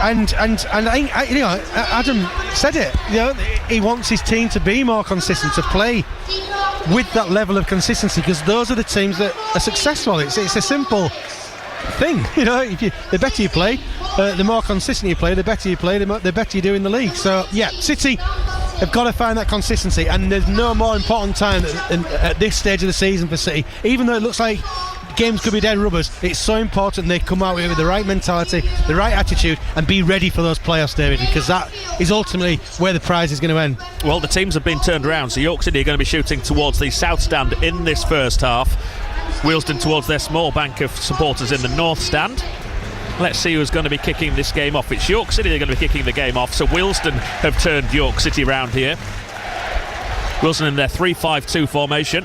and I think Adam said it. He wants his team to be more consistent, to play with that level of consistency, because those are the teams that are successful. It's a simple thing. The better you play, the more consistent you play, the better you play, the better you do in the league. So yeah, City have got to find that consistency, and there's no more important time at this stage of the season for City. Even though it looks like games could be dead rubbers, it's so important they come out with the right mentality, the right attitude, and be ready for those playoffs, David, because that is ultimately where the prize is going to end. Well, the teams have been turned around, so York City are going to be shooting towards the south stand in this first half, Wealdstone towards their small bank of supporters in the north stand. Let's see who's going to be kicking this game off. It's York City that are going to be kicking the game off, so Wealdstone have turned York City round here. Wealdstone in their 3-5-2 formation.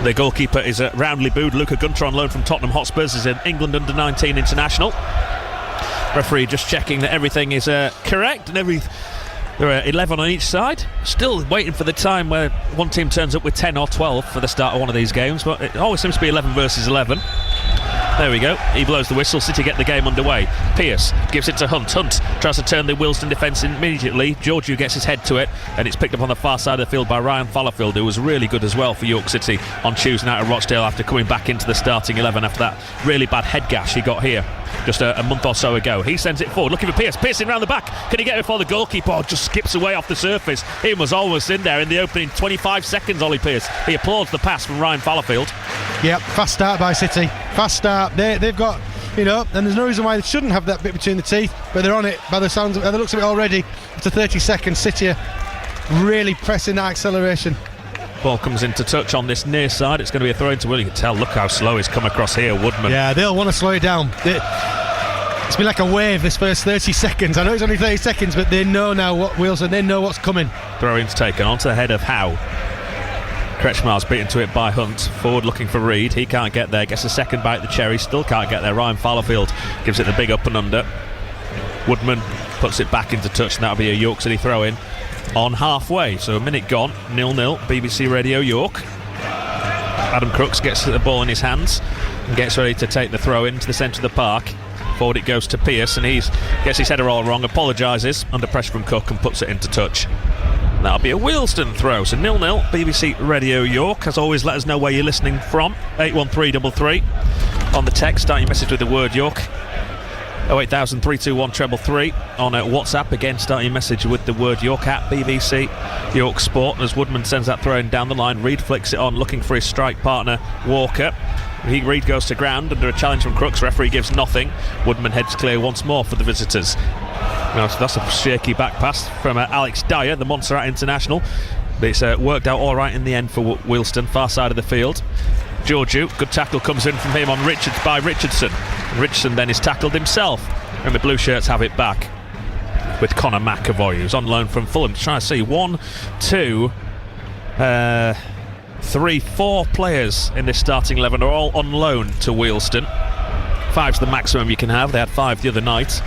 The goalkeeper is roundly booed. Luca Gunter, on loan from Tottenham Hotspurs, is an England under-19 international. Referee just checking that everything is correct, and there are 11 on each side. Still waiting for the time where one team turns up with 10 or 12 for the start of one of these games, but it always seems to be 11 versus 11. There we go. He blows the whistle. City get the game underway. Pearce gives it to Hunt. Hunt tries to turn the Wealdstone defence immediately. Georgiou gets his head to it, and it's picked up on the far side of the field by Ryan Fallowfield, who was really good as well for York City on Tuesday night at Rochdale after coming back into the starting 11 after that really bad head gash he got here just a month or so ago. He sends it forward, looking for Pearce. Pearce in round the back. Can he get it before the goalkeeper? Oh, just skips away off the surface. He was almost in there in the opening 25 seconds, Ollie Pearce. He applauds the pass from Ryan Fallowfield. Yep, fast start by City. Fast start. They've got, and there's no reason why they shouldn't have that bit between the teeth, but they're on it by the sounds of, by the looks of it already. After 30 seconds, City are really pressing that acceleration. Ball comes into touch on this near side. It's going to be a throw into Will. You can tell, look how slow he's come across here, Woodman. Yeah, they'll want to slow it down. It's been like a wave this first 30 seconds. I know it's only 30 seconds, but they know now what Wealdstone, they know what's coming. Throw-in's taken onto the head of Howe. Kretschmar's beaten to it by Hunt. Forward looking for Reed. He can't get there. Gets a second bite at the cherry. Still can't get there. Ryan Fallowfield gives it the big up and under. Woodman puts it back into touch, and that'll be a York City throw-in on halfway. So a minute gone. 0-0. BBC Radio York. Adam Crooks gets the ball in his hands and gets ready to take the throw-in to the centre of the park. Forward it goes to Pearce, and he gets his header all wrong, apologises under pressure from Cook, and puts it into touch. That'll be a Wealdstone throw. So 0-0. BBC Radio York. As always, let us know where you're listening from. 81333 on the text. Start your message with the word York. 08000 321 333 on WhatsApp. Again, start your message with the word York at BBC York Sport. As Woodman sends that throw in down the line, Reed flicks it on, looking for his strike partner Walker. Reed goes to ground under a challenge from Crooks. Referee gives nothing. Woodman heads clear once more for the visitors. Well, so that's a shaky back pass from Alex Dyer, the Montserrat international. But it's worked out all right in the end for Wealdstone, far side of the field. Georgiou, good tackle comes in from him on by Richardson. And Richardson then is tackled himself, and the blue shirts have it back with Connor McAvoy, who's on loan from Fulham. Trying to see 1, 2, 3, 4 players in this starting 11 are all on loan to Wealdstone. 5's the maximum you can have. They had 5 the other night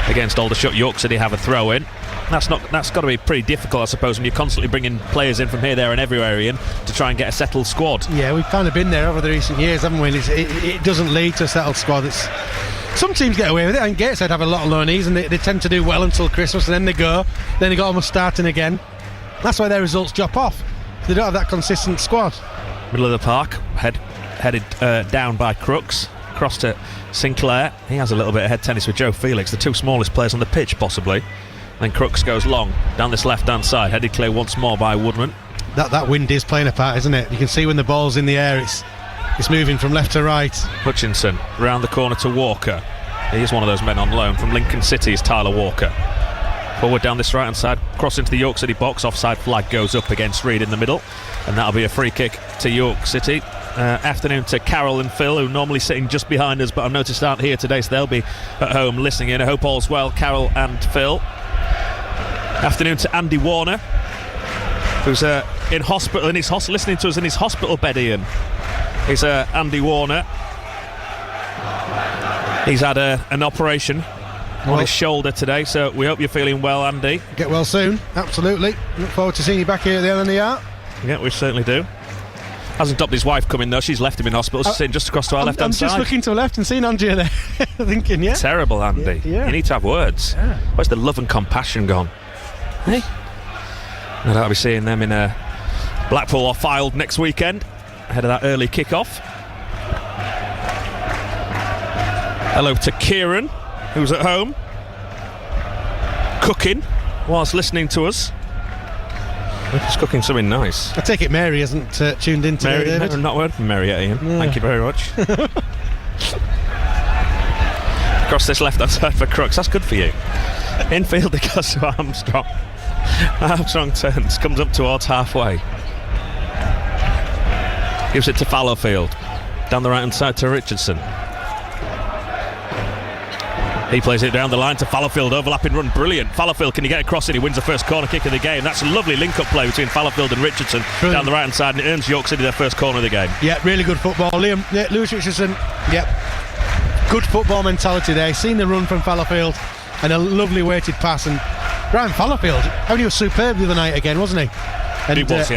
against Aldershot. York City have a throw in. That's got to be pretty difficult, I suppose, when you're constantly bringing players in from here, there and everywhere, Ian, to try and get a settled squad. Yeah, we've kind of been there over the recent years, haven't we? It doesn't lead to a settled squad. Some teams get away with it, and Gateshead have a lot of loanees, and they tend to do well until Christmas, and then they got almost starting again. That's why their results drop off. They don't have that consistent squad. Middle of the park, headed down by Crooks, across to Sinclair. He has a little bit of head tennis with Joe Felix, the 2 smallest players on the pitch possibly. Then Crooks goes long down this left-hand side, headed clear once more by Woodman. That wind is playing a part, isn't it? You can see when the ball's in the air, it's moving from left to right. Hutchinson round the corner to Walker. He is one of those men on loan from Lincoln City, is Tyler Walker. Forward down this right-hand side, cross into the York City box. Offside flag goes up against Reed in the middle, and that'll be a free kick to York City. Afternoon to Carol and Phil, who are normally sitting just behind us, but I've noticed aren't here today, so they'll be at home listening in. I hope all's well, Carol and Phil. Afternoon to Andy Warner, who's in hospital, listening to us in his hospital bed, Ian. He's Andy Warner. He's had an operation on his shoulder today, so we hope you're feeling well, Andy. Get well soon, absolutely. Look forward to seeing you back here at the Island of the Art. Yeah, we certainly do. Hasn't stopped his wife coming though. She's left him in hospital. She's sitting just across to our left-hand side. I'm just looking to the left and seeing Andrea there, thinking, yeah. Terrible, Andy. Yeah. You need to have words. Yeah. Where's the love and compassion gone? Hey? No doubt I'll be seeing them in Blackpool or Fylde next weekend, ahead of that early kick-off. Hello to Kieran, who's at home, cooking whilst listening to us. He's cooking something nice. I take it Mary hasn't tuned in today, Mary, David? not word from Mary yet, Ian. No. Thank you very much. Across this left-hand side for Crooks. That's good for you. Infield it goes to Armstrong. Armstrong turns, comes up towards halfway. Gives it to Fallowfield. Down the right-hand side to Richardson. He plays it down the line to Fallowfield, overlapping run, brilliant. Fallowfield, can he get across it? He wins the first corner kick of the game. That's a lovely link-up play between Fallowfield and Richardson. Brilliant. Down the right-hand side, and it earns York City their first corner of the game. Yeah, really good football. Lewis Richardson, good football mentality there. Seen the run from Fallowfield and a lovely weighted pass. And Ryan Fallowfield, he was superb the other night again, wasn't he? And, he was,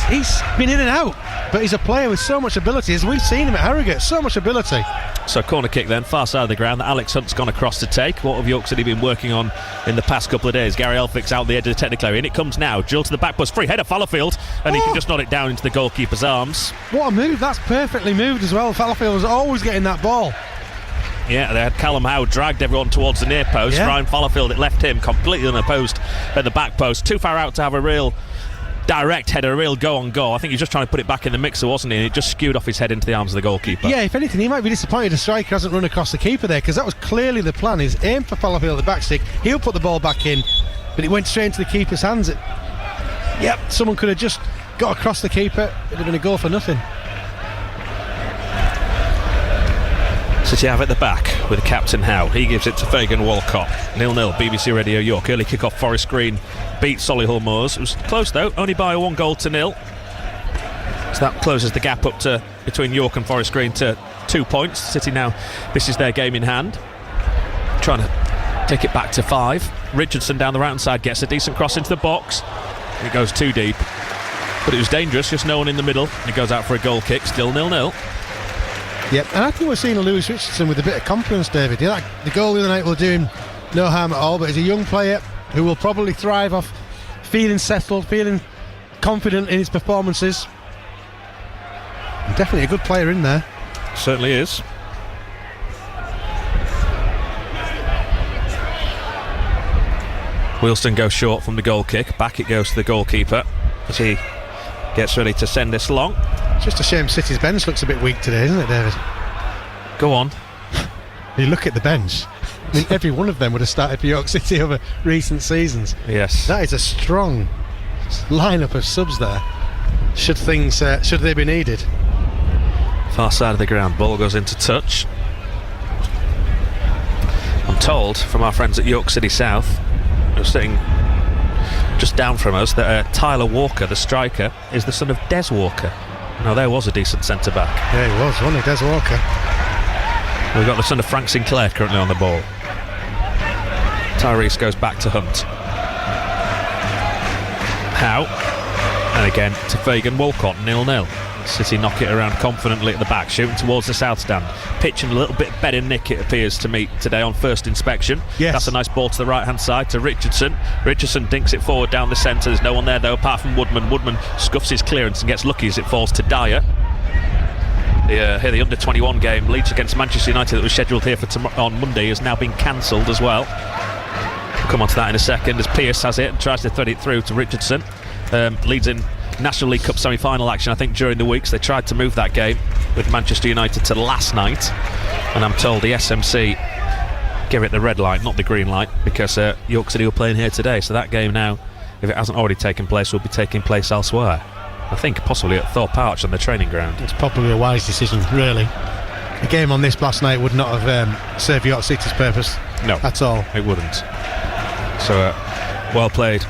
he's been in and out, but he's a player with so much ability, as we've seen him at Harrogate. So much ability. So corner kick then, far side of the ground that Alex Hunt's gone across to take. What have York City been working on in the past couple of days? Gary Elphick's out the edge of the technical area, and it comes now. Drill to the back post, free header Fallowfield, and he can just nod it down into the goalkeeper's arms. What a move, that's perfectly moved as well. Fallowfield was always getting that ball. Yeah, they had Callum Howe dragged everyone towards the near post. Ryan Fallowfield, it left him completely unopposed at the back post. Too far out to have a real direct header, a real go on goal. I think he was just trying to put it back in the mixer, wasn't he? And it just skewed off his head into the arms of the goalkeeper. Yeah, if anything, he might be disappointed the striker hasn't run across the keeper there, because that was clearly the plan. He's aimed for Fallowfield at the back stick. He'll put the ball back in, but it went straight into the keeper's hands. Someone could have just got across the keeper. It'd have been a goal for nothing. City have at the back with Captain Howe. He gives it to Fagan Walcott. 0-0, BBC Radio York. Early kick-off, Forest Green beat Solihull Moors. It was close though, only by 1-0. So that closes the gap up to between York and Forest Green to 2 points. City now, this is their game in hand. Trying to take it back to 5. Richardson down the right-hand side gets a decent cross into the box. It goes too deep, but it was dangerous, just no one in the middle. And it goes out for a goal kick, still 0-0. Yep, and I think we're seeing a Lewis Richardson with a bit of confidence, David. The goal the other night will do him no harm at all, but he's a young player who will probably thrive off feeling settled, feeling confident in his performances. And definitely a good player in there. Certainly is. Wealdstone goes short from the goal kick. Back it goes to the goalkeeper as he gets ready to send this long. It's just a shame City's bench looks a bit weak today, isn't it, David? Go on. You look at the bench. I mean, every one of them would have started for York City over recent seasons. Yes. That is a strong lineup of subs there. Should they be needed? Far side of the ground, ball goes into touch. I'm told from our friends at York City South, who are sitting just down from us, that Tyler Walker, the striker, is the son of Des Walker. Now there was a decent centre-back. Yeah, he was, wasn't he, Des Walker? We've got the son of Frank Sinclair currently on the ball. Tyrese goes back to Hunt. Howe. And again to Fagan Walcott, 0-0. City knock it around confidently at the back, shooting towards the south stand. Pitch in a little bit better nick, it appears to me, today on first inspection. Yes. That's a nice ball to the right hand side to Richardson. Richardson dinks it forward down the centre. There's no one there though apart from Woodman. Woodman scuffs his clearance and gets lucky as it falls to Dyer. The under 21 game, Leeds against Manchester United, that was scheduled here for on Monday, has now been cancelled as well. We'll come on to that in a second as Pearce has it and tries to thread it through to Richardson. Leeds in National League Cup semi-final action, I think, during the week. So they tried to move that game with Manchester United to last night, and I'm told the SMC give it the red light, not the green light, because York City were playing here today. So that game now, if it hasn't already taken place, will be taking place elsewhere. I think possibly at Thorpe Arch on the training ground. It's probably a wise decision, really. A game on this last night would not have served York City's purpose. No, at all. It wouldn't. So well played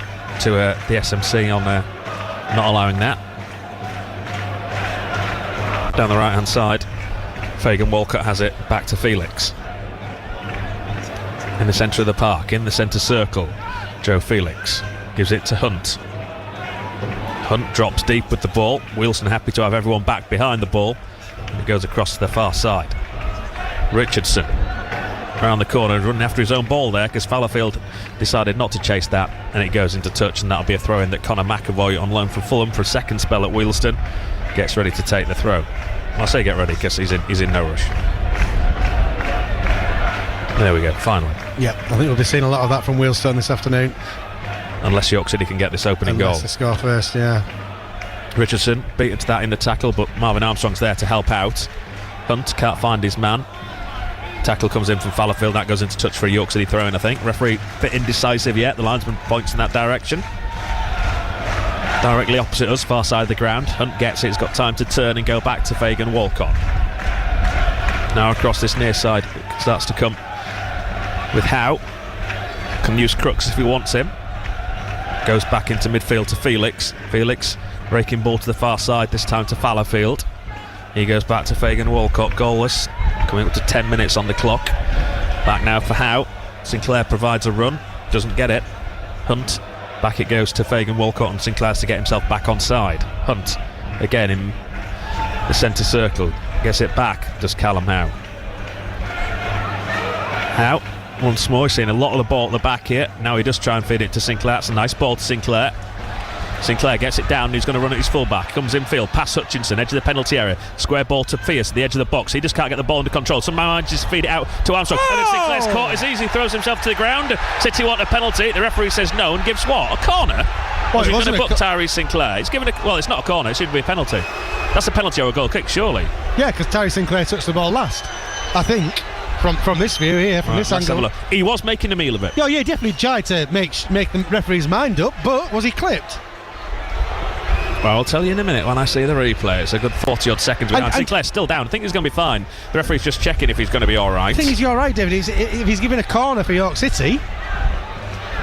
to the SMC on not allowing that. Down the right hand side, Fagan Walcott has it back to Felix. In the centre of the park, in the centre circle, Joe Felix gives it to Hunt. Hunt drops deep with the ball. Wealdstone happy to have everyone back behind the ball. And it goes across to the far side. Richardson around the corner, running after his own ball there because Fallowfield decided not to chase that, and it goes into touch, and that'll be a throw in that Conor McAvoy, on loan from Fulham for a second spell at Wealdstone, gets ready to take the throw. I say get ready because he's in no rush. There we go, finally. Yeah, I think we'll be seeing a lot of that from Wealdstone this afternoon. Unless York City can get this opening goal. Unless they score first, yeah. Richardson beaten to that in the tackle, but Marvin Armstrong's there to help out. Hunt can't find his man. Tackle comes in from Fallowfield. That goes into touch for a York City throw-in, I think. Referee a bit indecisive yet. The linesman points in that direction. Directly opposite us, far side of the ground. Hunt gets it. He's got time to turn and go back to Fagan Walcott. Now across this near side, it starts to come with Howe. Can use Crooks if he wants him. Goes back into midfield to Felix. Felix breaking ball to the far side, this time to Fallowfield. He goes back to Fagan Walcott, goalless. Coming up to 10 minutes on the clock. Back now for Howe. Sinclair provides a run, doesn't get it. Hunt, back it goes to Fagan Walcott, and Sinclair's to get himself back on side. Hunt, again in the centre circle, gets it back, does Callum Howe. Howe, once more, he's seen a lot of the ball at the back here. Now he does try and feed it to Sinclair. It's a nice ball to Sinclair. Sinclair gets it down, he's going to run at his full-back. Comes infield, past Hutchinson, edge of the penalty area. Square ball to Fierce, the edge of the box. He just can't get the ball under control. Somehow manages to feed it out to Armstrong. And then Sinclair's caught as easy, throws himself to the ground. City want a penalty. The referee says no and gives what? A corner? Well, he's going to book Tyrese Sinclair. He's given well, it's not a corner, it should be a penalty. That's a penalty or a goal kick, surely. Yeah, because Tyrese Sinclair touched the ball last, I think. From this view here, from this angle. He was making a meal of it. Yeah, he definitely tried to make the referee's mind up, but was he clipped? Well, I'll tell you in a minute when I see the replay. It's a good 40-odd seconds behind. Sinclair's still down. I think he's going to be fine. The referee's just checking if he's going to be all right. I think he's all right, David. If he's given a corner for York City,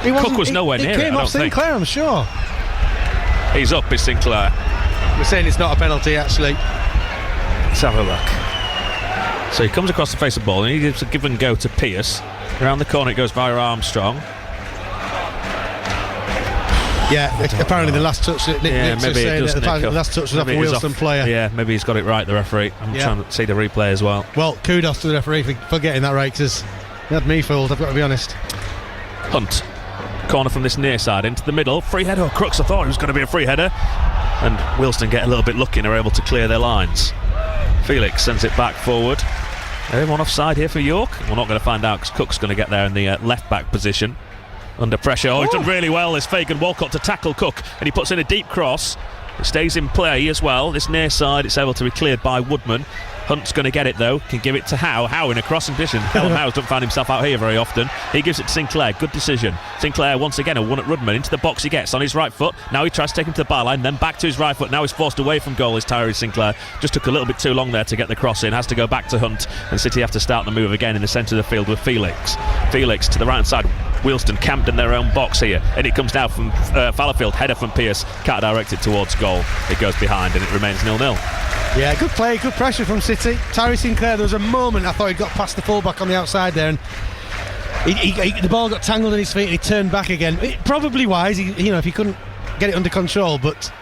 Cook was nowhere near it. It came off Sinclair, I'm sure. He's up, is Sinclair. We're saying it's not a penalty, actually. Let's have a look. So he comes across the face of the ball and he gives a give and go to Pierce. Around the corner it goes via Armstrong. Yeah, apparently the last touch. Maybe it does. The last touch was off a Wealdstone player. Yeah, maybe he's got it right, the referee. I'm trying to see the replay as well. Well, kudos to the referee for getting that right, because he had me fooled, I've got to be honest. Hunt, corner from this near side into the middle. Free header. Oh, Crooks, I thought it was going to be a free header. And Wealdstone get a little bit lucky and are able to clear their lines. Felix sends it back forward. Everyone offside here for York? We're not going to find out because Cook's going to get there in the left back position. Under pressure. Oh, he's done really well. There's Fagan Walcott to tackle Cook, and he puts in a deep cross. It stays in play as well. This near side, it's able to be cleared by Woodman. Hunt's going to get it though, can give it to Howe. Howe in a crossing position. Callum Howe doesn't find himself out here very often. He gives it to Sinclair, good decision. Sinclair once again a one at Rudman, into the box he gets on his right foot. Now he tries to take him to the byline, then back to his right foot. Now he's forced away from goal, is Tyrese Sinclair. Just took a little bit too long there to get the cross in. Has to go back to Hunt, and City have to start the move again in the centre of the field with Felix. Felix to the right hand side. Wealdstone camped in their own box here, and it comes down from Fallowfield. Header from Pierce, can't direct it towards goal. It goes behind and it remains 0-0. Yeah, good play, good pressure from City. Tyrese Sinclair, there was a moment I thought he got past the fullback on the outside there, and the ball got tangled in his feet and he turned back again. Probably wise, if he couldn't get it under control, but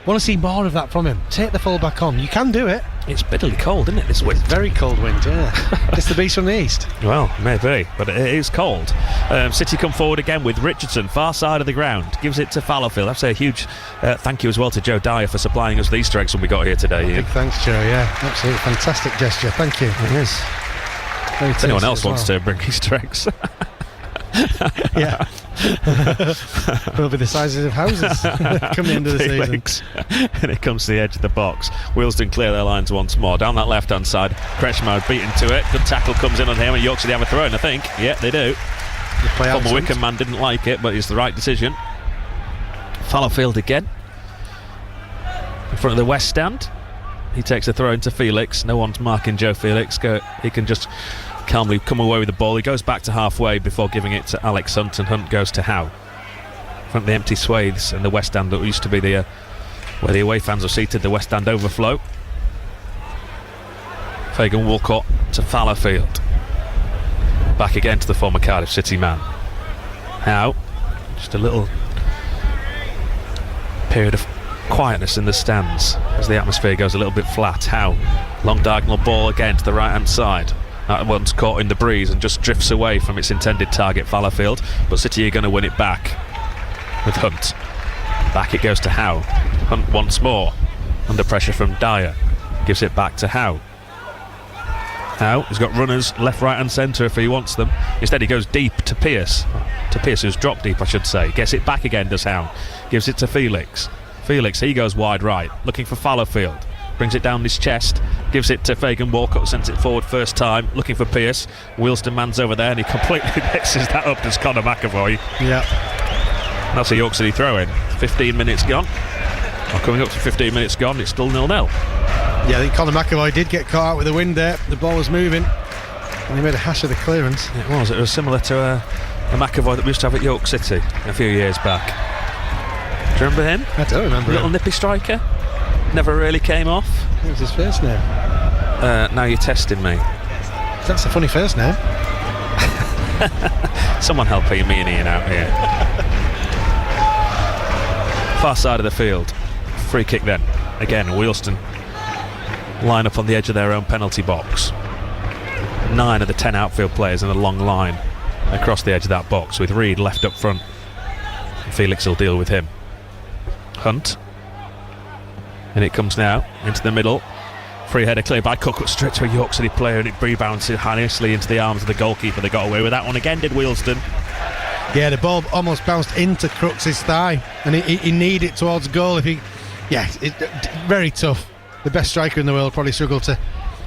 want to see more of that from him. Take the fullback on. You can do it. It's bitterly cold, isn't it, this wind? It's very cold wind, yeah. It's the beast from the east. Well, maybe, but it is cold. City come forward again with Richardson, far side of the ground. Gives it to Fallowfield. I have to say a huge thank you as well to Joe Dyer for supplying us with the Easter eggs when we got here today. Big thanks, Joe, yeah. Absolutely fantastic gesture. Thank you. It is. If anyone else wants to bring Easter eggs. Yeah. Will be the sizes of houses come the end of the season. And it comes to the edge of the box. Wealdstone clear their lines once more. Down that left hand side, Kretschmar beaten to it. Good tackle comes in on him, and York City have a throw in, I think. Yeah, they do. Former Wickham man didn't like it, but it's the right decision. Fallowfield again in front of the west stand. He takes a throw into Felix. No one's marking Joe Felix. He can just calmly come away with the ball. He goes back to halfway before giving it to Alex Hunt, and Hunt goes to Howe. From the empty swathes and the west stand that used to be where the away fans are seated, the west stand overflow. Fagan Walcott to Fallowfield. Back again to the former Cardiff City man. Howe, just a little period of quietness in the stands as the atmosphere goes a little bit flat. Howe, long diagonal ball again to the right hand side. That one's caught in the breeze and just drifts away from its intended target, Fallowfield, but City are going to win it back with Hunt. Back it goes to Howe. Hunt once more, under pressure from Dyer, gives it back to Howe. Howe, he's got runners left, right and centre if he wants them. Instead he goes deep to Pearce, who's dropped deep I should say. Gets it back again, does Howe. Gives it to Felix. Felix, he goes wide right, looking for Fallowfield. Brings it down his chest, gives it to Fagan Walcott, sends it forward first time, looking for Pearce. Wealdstone man's over there and he completely mixes that up. Does Conor McAvoy. Yeah. That's a York City throw in. 15 minutes gone. Well, coming up to 15 minutes gone, it's still 0-0. Yeah, I think Conor McAvoy did get caught out with the wind there. The ball was moving and he made a hash of the clearance. It was similar to a McAvoy that we used to have at York City a few years back. Do you remember him? I don't remember Little him. nippy striker. Never really came off. What was his first name? Now you're testing me. That's a funny first name. Someone helping me and Ian out here. Far side of the field. Free kick then. Again, Wealdstone line up on the edge of their own penalty box. 9 of the 10 outfield players in a long line across the edge of that box, with Reid left up front. Felix will deal with him. Hunt. And it comes now into the middle. Free header cleared by Cook, straight to a York City player, and it rebounds harmlessly into the arms of the goalkeeper. They got away with that one again, did Wealdstone. Yeah, the ball almost bounced into Crooks' thigh, and he needed it towards goal. Very tough. The best striker in the world probably struggled to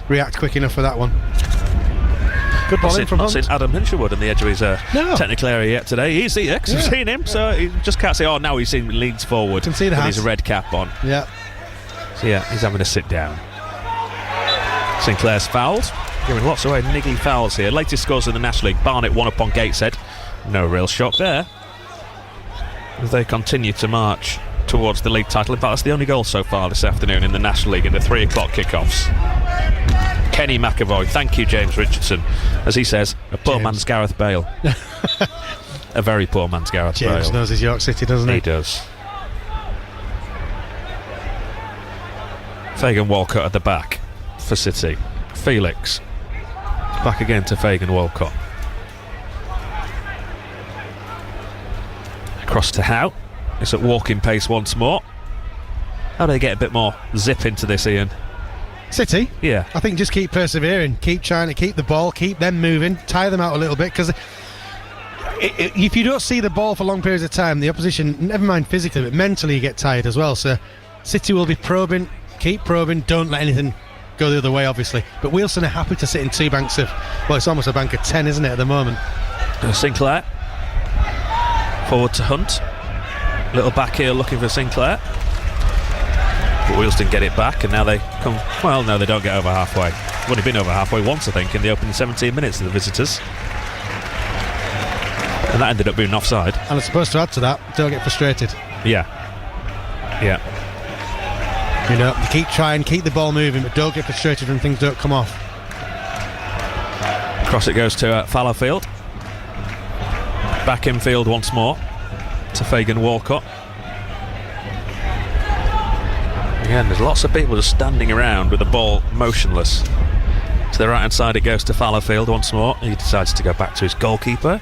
react quick enough for that one. Good ball in from Hunt. Not seen Adam Hinshelwood in the edge of his technical area yet today. He's here because we've seen him, so he just can't say, oh, now he's seen leans forward. Can see the with his red cap on. Yeah. So he's having a sit down. Sinclair's fouled, giving lots of niggly fouls here. Latest scores in the National League. Barnet 1 up on Gateshead. No real shock there, as they continue to march towards the league title. In fact, that's the only goal so far this afternoon in the National League in the 3 o'clock kickoffs. Kenny McAvoy, thank you James Richardson, as he says, a poor man's Gareth Bale. A very poor man's Gareth Bale. James knows his York City, doesn't he? He does. Fagan Walcott at the back for City. Felix back again to Fagan Walcott. Across to Howe. It's at walking pace once more. How do they get a bit more zip into this, Ian? City? Yeah. I think just keep persevering, keep trying to keep the ball, keep them moving, tire them out a little bit, because if you don't see the ball for long periods of time, the opposition, never mind physically, but mentally you get tired as well. So City will be probing, keep probing, don't let anything go the other way, obviously. But Wealdstone are happy to sit in 2 banks of, well, it's almost a bank of 10, isn't it, at the moment? Sinclair forward to Hunt. Little back heel looking for Sinclair, but Wealdstone get it back, and now they come. Well, no, they don't get over halfway. They've only been over halfway once, I think, in the opening 17 minutes of the visitors, and that ended up being offside. And I'm supposed to add to that, don't get frustrated. Yeah. You keep trying, keep the ball moving, but don't get frustrated when things don't come off. Cross it goes to Fallowfield. Back infield once more to Fagan Walcott. Again, there's lots of people just standing around with the ball motionless. To the right hand side it goes to Fallowfield once more. He decides to go back to his goalkeeper.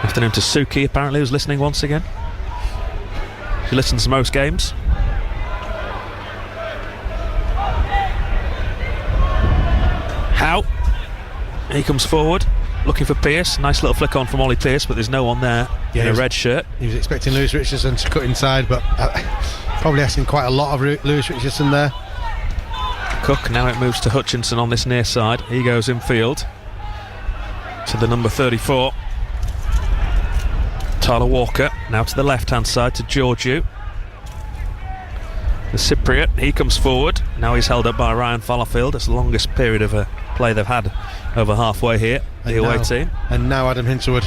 Afternoon to Suki, apparently, who's listening once again. She listens to most games. Howe. He comes forward, looking for Pearce. Nice little flick on from Ollie Pearce, but there's no one there in a red shirt. He was expecting Lewis Richardson to cut inside, but probably asking quite a lot of Lewis Richardson there. Cook, now it moves to Hutchinson on this near side. He goes in field to the number 34. Tyler Walker, now to the left-hand side to Georgiou. The Cypriot, he comes forward. Now he's held up by Ryan Fallowfield. It's the longest period of play they've had over halfway here, the away team. And now Adam Hinshelwood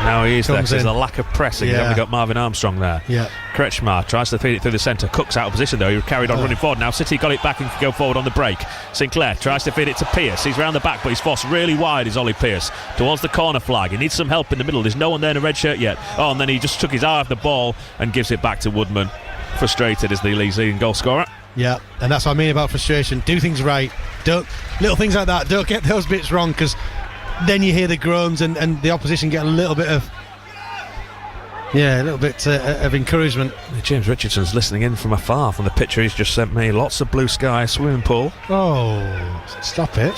Now he is there. Comes There's in. a lack of pressing. He's Yeah. only got Marvin Armstrong there. Yeah. Kretschmar tries to feed it through the centre. Cook's out of position though. He carried on running forward. Now City got it back and can go forward on the break. Sinclair tries to feed it to Pearce. He's round the back, but he's forced really wide, is Ollie Pearce, towards the corner flag. He needs some help in the middle. There's no one there in a red shirt yet. Oh, and then he just took his eye off the ball and gives it back to Woodman. Frustrated as the Leeds leading goal scorer. Yeah, and that's what I mean about frustration. Do things right. Don't little things like that. Don't get those bits wrong, because then you hear the groans and the opposition get a little bit of encouragement. James Richardson's listening in from afar from the picture he's just sent me. Lots of blue sky, swimming pool. Oh, stop it.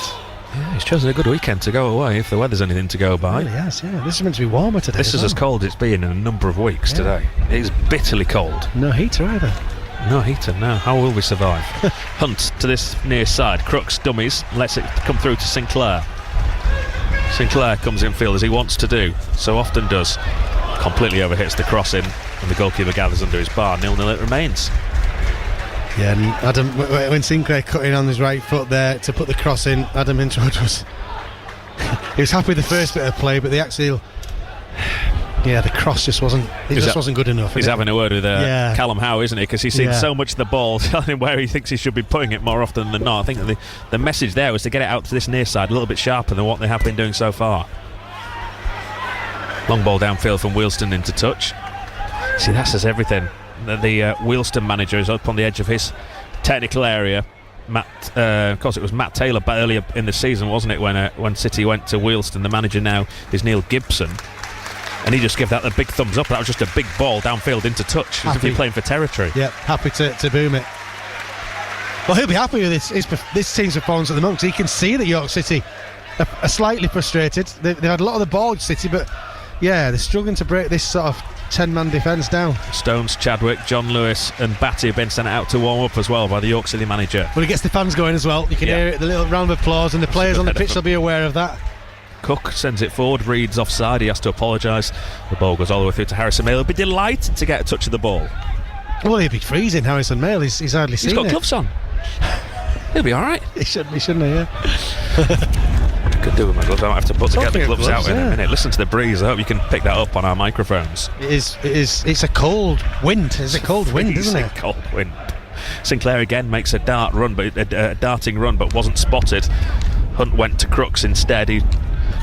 Yeah, he's chosen a good weekend to go away if the weather's anything to go by. Really has, yeah. This is meant to be warmer today. This is as cold as it's been in a number of weeks today. It's bitterly cold. No heater either. No heater, no. How will we survive? Hunt to this near side. Crooks dummies, lets it come through to Sinclair. Sinclair comes in field as he wants to do, so often does. Completely overhits the crossing, and the goalkeeper gathers under his bar. 0-0 it remains. Yeah, and Adam, when Sinclair cut in on his right foot there to put the cross in, Adam Hinchwood was he was happy with the first bit of play, but the actual the cross just wasn't good enough. He's having a word with Callum Howe, isn't he? Because he's seen so much of the ball, telling him where he thinks he should be putting it more often than not. I think the message there was to get it out to this near side a little bit sharper than what they have been doing so far. Long ball downfield from Wealdstone into touch. See, that says everything. The Wealdstone manager is up on the edge of his technical area. Of course, it was Matt Taylor earlier in the season, wasn't it, when City went to Wealdstone? The manager now is Neil Gibson, and he just gave that the big thumbs up. That was just a big ball downfield into touch, as if he's playing for territory. Yeah, happy to boom it. Well, he'll be happy with this team's performance at the moment, because he can see that York City are slightly frustrated. They've had a lot of the ball, City, but yeah, they're struggling to break this sort of 10-man defence down. Stones, Chadwick, John Lewis and Batty have been sent out to warm up as well by the York City manager. Well, it gets the fans going as well. You can hear it, the little round of applause, and the players on the pitch will be aware of that. Cook sends it forward, Reed's offside, he has to apologise. The ball goes all the way through to Harrison Mayle. He'll be delighted to get a touch of the ball. Well, he'll be freezing, Harrison Mayle. He's hardly seen it. He's got gloves on. He'll be alright. He shouldn't he, yeah. Could do with my gloves. I might have to put to get the gloves out in a minute. Listen to the breeze. I hope you can pick that up on our microphones. It is. It's a cold wind. It's a cold wind, isn't it? Cold wind. Sinclair again makes a darting run, but wasn't spotted. Hunt went to Crooks instead. He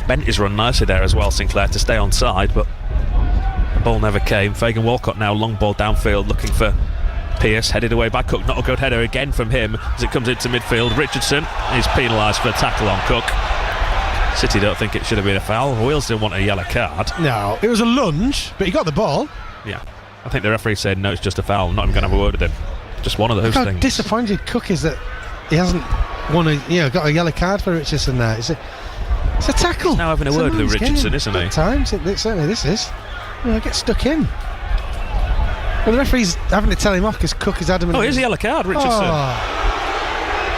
bent his run nicely there as well, Sinclair, to stay on side, but the ball never came. Fagan Walcott now long ball downfield looking for Pearce, headed away by Cook. Not a good header again from him as it comes into midfield. Richardson is penalised for a tackle on Cook. City don't think it should have been a foul. Wealdstone want a yellow card. No, it was a lunge, but he got the ball. Yeah, I think the referee said no, it's just a foul. I'm not even going to have a word with him. Just one of those things. How disappointed Cook is that he hasn't got a yellow card for Richardson there. It's a tackle. He's now having a word with Richardson, isn't he? At times, certainly this is. Get stuck in. Well, the referee's having to tell him off because Cook is adamant. Oh, here's a yellow card, Richardson.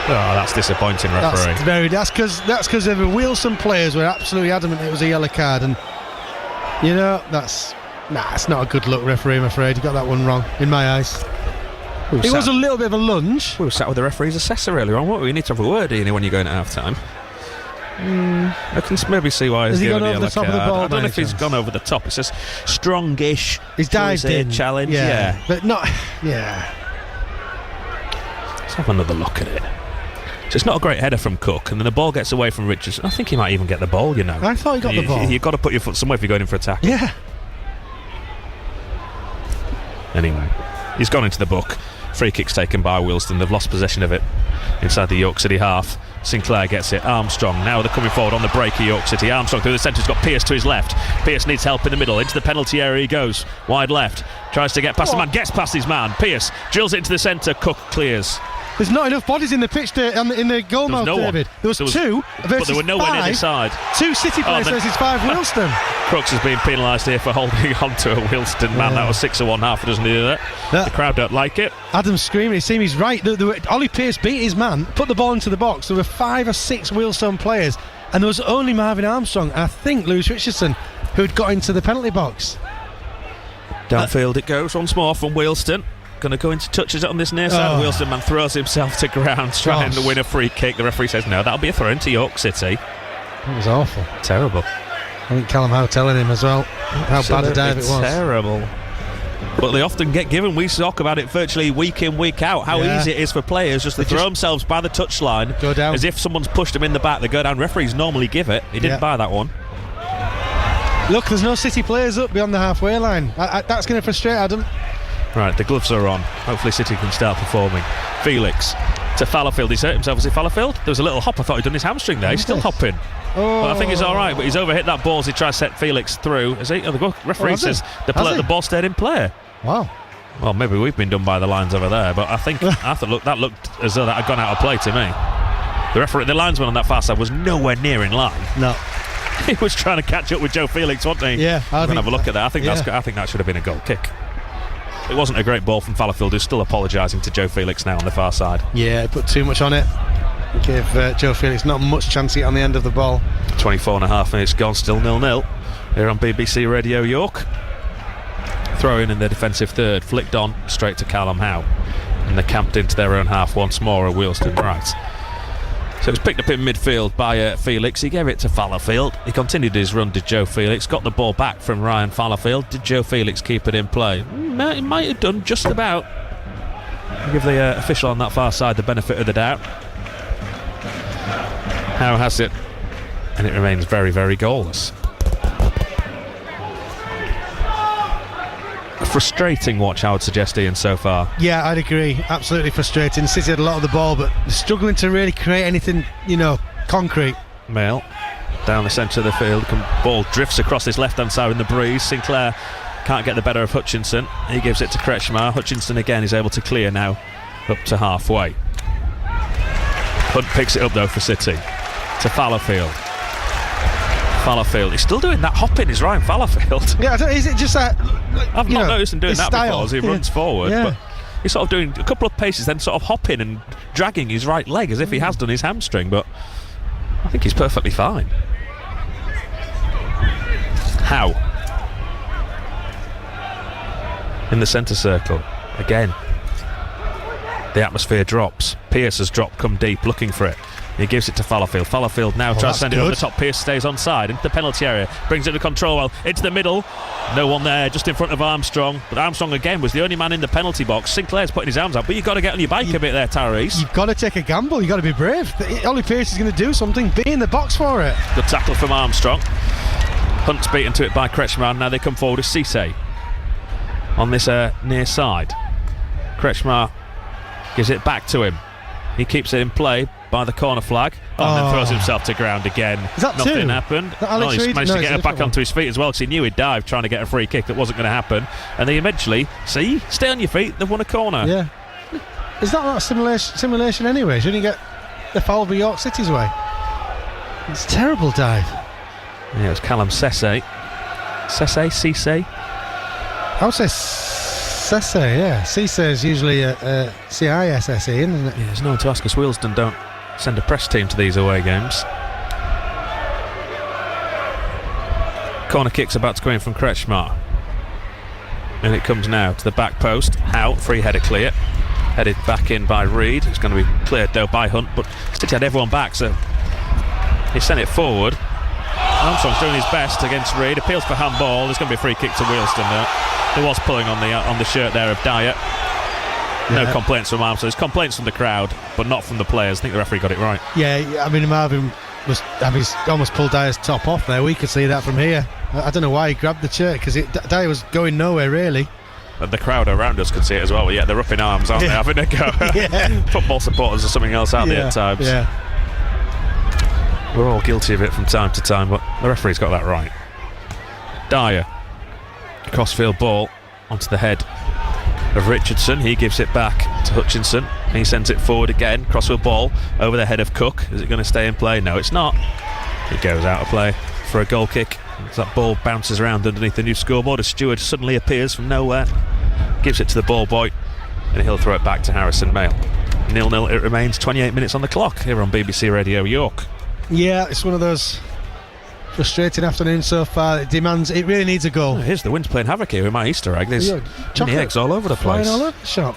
Oh, that's disappointing, referee. That's because the Wealdstone players were absolutely adamant it was a yellow card, and it's not a good look, referee. I'm afraid you got that one wrong in my eyes. It was a little bit of a lunge. We were sat with the referee's assessor earlier on, weren't we? You need to have a word, Ian, when you're going at half time. I can maybe see why he's given a yellow card. I don't know if he's gone over the top. It says strongish. He's dived in. Challenge. Yeah, but not. Yeah. Let's have another look at it. So it's not a great header from Cook, and then the ball gets away from Richardson. I think he might even get the ball, I thought he got the ball. You've got to put your foot somewhere if you're going in for a tackle. Yeah. Anyway, he's gone into the book. Free kick's taken by Wealdstone. They've lost possession of it inside the York City half. Sinclair gets it. Armstrong. Now they're coming forward on the break of York City. Armstrong through the centre. He's got Pearce to his left. Pearce needs help in the middle. Into the penalty area he goes. Wide left. Tries to get past the man. Gets past his man. Pearce drills it into the centre. Cook clears. There's not enough bodies in the pitch in the goal mouth, David. There was two versus but there were nowhere near this side. 2 City players versus 5 Wealdstone. Crooks has been penalised here for holding on to a Wealdstone man. That was 6 of one half. It doesn't do that. The crowd don't like it. Adam's screaming. He seems he's right. Ollie Pearce beat his man, put the ball into the box. There were 5 or 6 Wealdstone players, and there was only Marvin Armstrong, I think Lewis Richardson, who'd got into the penalty box. Downfield it goes once more from Wealdstone. Going to go into touches it on this near side. Wealdstone man throws himself to ground trying to win a free kick. The referee says no, that'll be a throw into York City. That was awful. Terrible. I think Callum Howe telling him as well how bad a dive it was. Terrible. But they often get given. We talk about it virtually week in, week out, how easy it is for players just to throw themselves by the touchline, go down. As if someone's pushed them in the back. They go down. Referees normally give it. He didn't buy that one. Look, there's no City players up beyond the halfway line. That's going to frustrate Adam. Right, the gloves are on. Hopefully City can start performing. Felix to Fallowfield. He's hurt himself. Is it Fallowfield? There was a little hop. I thought he'd done his hamstring there. He's still hopping. Oh. But I think he's all right. But he's overhit that ball as he tries to set Felix through. As the referee says the ball stayed in play. Wow. Well, maybe we've been done by the lines over there, but I thought that looked as though that had gone out of play to me. The linesman on that far side was nowhere near in line. No. He was trying to catch up with Joe Felix, wasn't he? Yeah. We're going to have a look at that. I think that should have been a goal kick. It wasn't a great ball from Fallowfield, who's still apologising to Joe Felix now on the far side. Yeah, he put too much on it. Gave Joe Felix not much chance to get on the end of the ball. 24 and a half minutes gone, still 0-0 here on BBC Radio York. Throw in the defensive third, flicked on straight to Callum Howe, and they're camped into their own half once more at Wealdstone right. So it was picked up in midfield by Felix. He gave it to Fallowfield. He continued his run, did Joe Felix. Got the ball back from Ryan Fallowfield. Did Joe Felix keep it in play? He might have done, just about. I'll give the official on that far side the benefit of the doubt. Howe has it, and it remains very, very goalless. A frustrating watch, I would suggest, Ian, so far. Yeah, I'd agree. Absolutely frustrating. City had a lot of the ball, but struggling to really create anything, concrete. Mail down the centre of the field. Ball drifts across his left-hand side in the breeze. Sinclair can't get the better of Hutchinson. He gives it to Kretschmar. Hutchinson again is able to clear now up to halfway. Hunt picks it up though for City to Fallowfield. He's still doing that hopping, is Ryan Fallowfield. Yeah, is it just that? I've not noticed him doing that style. before as he runs forward, but he's sort of doing a couple of paces, then sort of hopping and dragging his right leg as if he has done his hamstring, but I think he's perfectly fine. Howe in the centre circle again. The atmosphere drops. Pearce has dropped, come deep, looking for it. He gives it to Fallowfield. Fallowfield now tries to send it over the top. Pearce stays onside into the penalty area, brings it to control well into the middle. No one there, just in front of Armstrong. But Armstrong again was the only man in the penalty box. Sinclair's putting his arms out, but you've got to get on your bike a bit there, Tyrese. You've got to take a gamble. You've got to be brave. Ollie Pearce is going to do something. Be in the box for it. Good tackle from Armstrong. Hunt's beaten to it by Kretschmar. Now they come forward with Cisse on this near side. Kretschmar gives it back to him. He keeps it in play by the corner flag. And then throws himself to ground again. Is that Nothing two? happened. He managed to get it back onto his feet as well, because he knew he'd dive trying to get a free kick that wasn't going to happen. And they eventually, stay on your feet, they've won a corner. Yeah. Is that not a simulation anyway? Shouldn't you get the foul by York City's way? It's a terrible dive. Yeah, it was Callum Cisse. Cisse? I would say Cisse, yeah. Cisse is usually a C-I-S-S-E, isn't it? Yeah, there's no one to ask us. Wealdstone don't send a press team to these away games. Corner kick's about to go in from Kretschmar. And it comes now to the back post. Howe, free header clear. Headed back in by Reid. It's going to be cleared though by Hunt, but City had everyone back, so he sent it forward. Armstrong's doing his best against Reid. Appeals for handball. There's going to be a free kick to Wealdstone there. There was pulling on the shirt there of Dyer. No complaints from Armstrong. There's complaints from the crowd, but not from the players. I think the referee got it right. Yeah, I mean, Marvin he's almost pulled Dyer's top off there. We could see that from here. I don't know why he grabbed the shirt, because Dyer was going nowhere really. And the crowd around us could see it as well. But yeah, they're up in arms, aren't they, having a go? Football supporters or something else, aren't they, at times? Yeah. We're all guilty of it from time to time, but the referee's got that right. Dyer. Crossfield ball onto the head of Richardson. He gives it back to Hutchinson. He sends it forward again. Crossfield ball over the head of Cook. Is it going to stay in play? No, it's not. It goes out of play for a goal kick. As that ball bounces around underneath the new scoreboard, a steward suddenly appears from nowhere, gives it to the ball boy, and he'll throw it back to Harrison Mail. 0-0 it remains, 28 minutes on the clock here on BBC Radio York. Yeah, it's one of those frustrating afternoons so far. It really needs a goal. Oh, here's the wind's playing havoc here with my Easter egg. There's mini eggs all over the place. Flying all over the shop.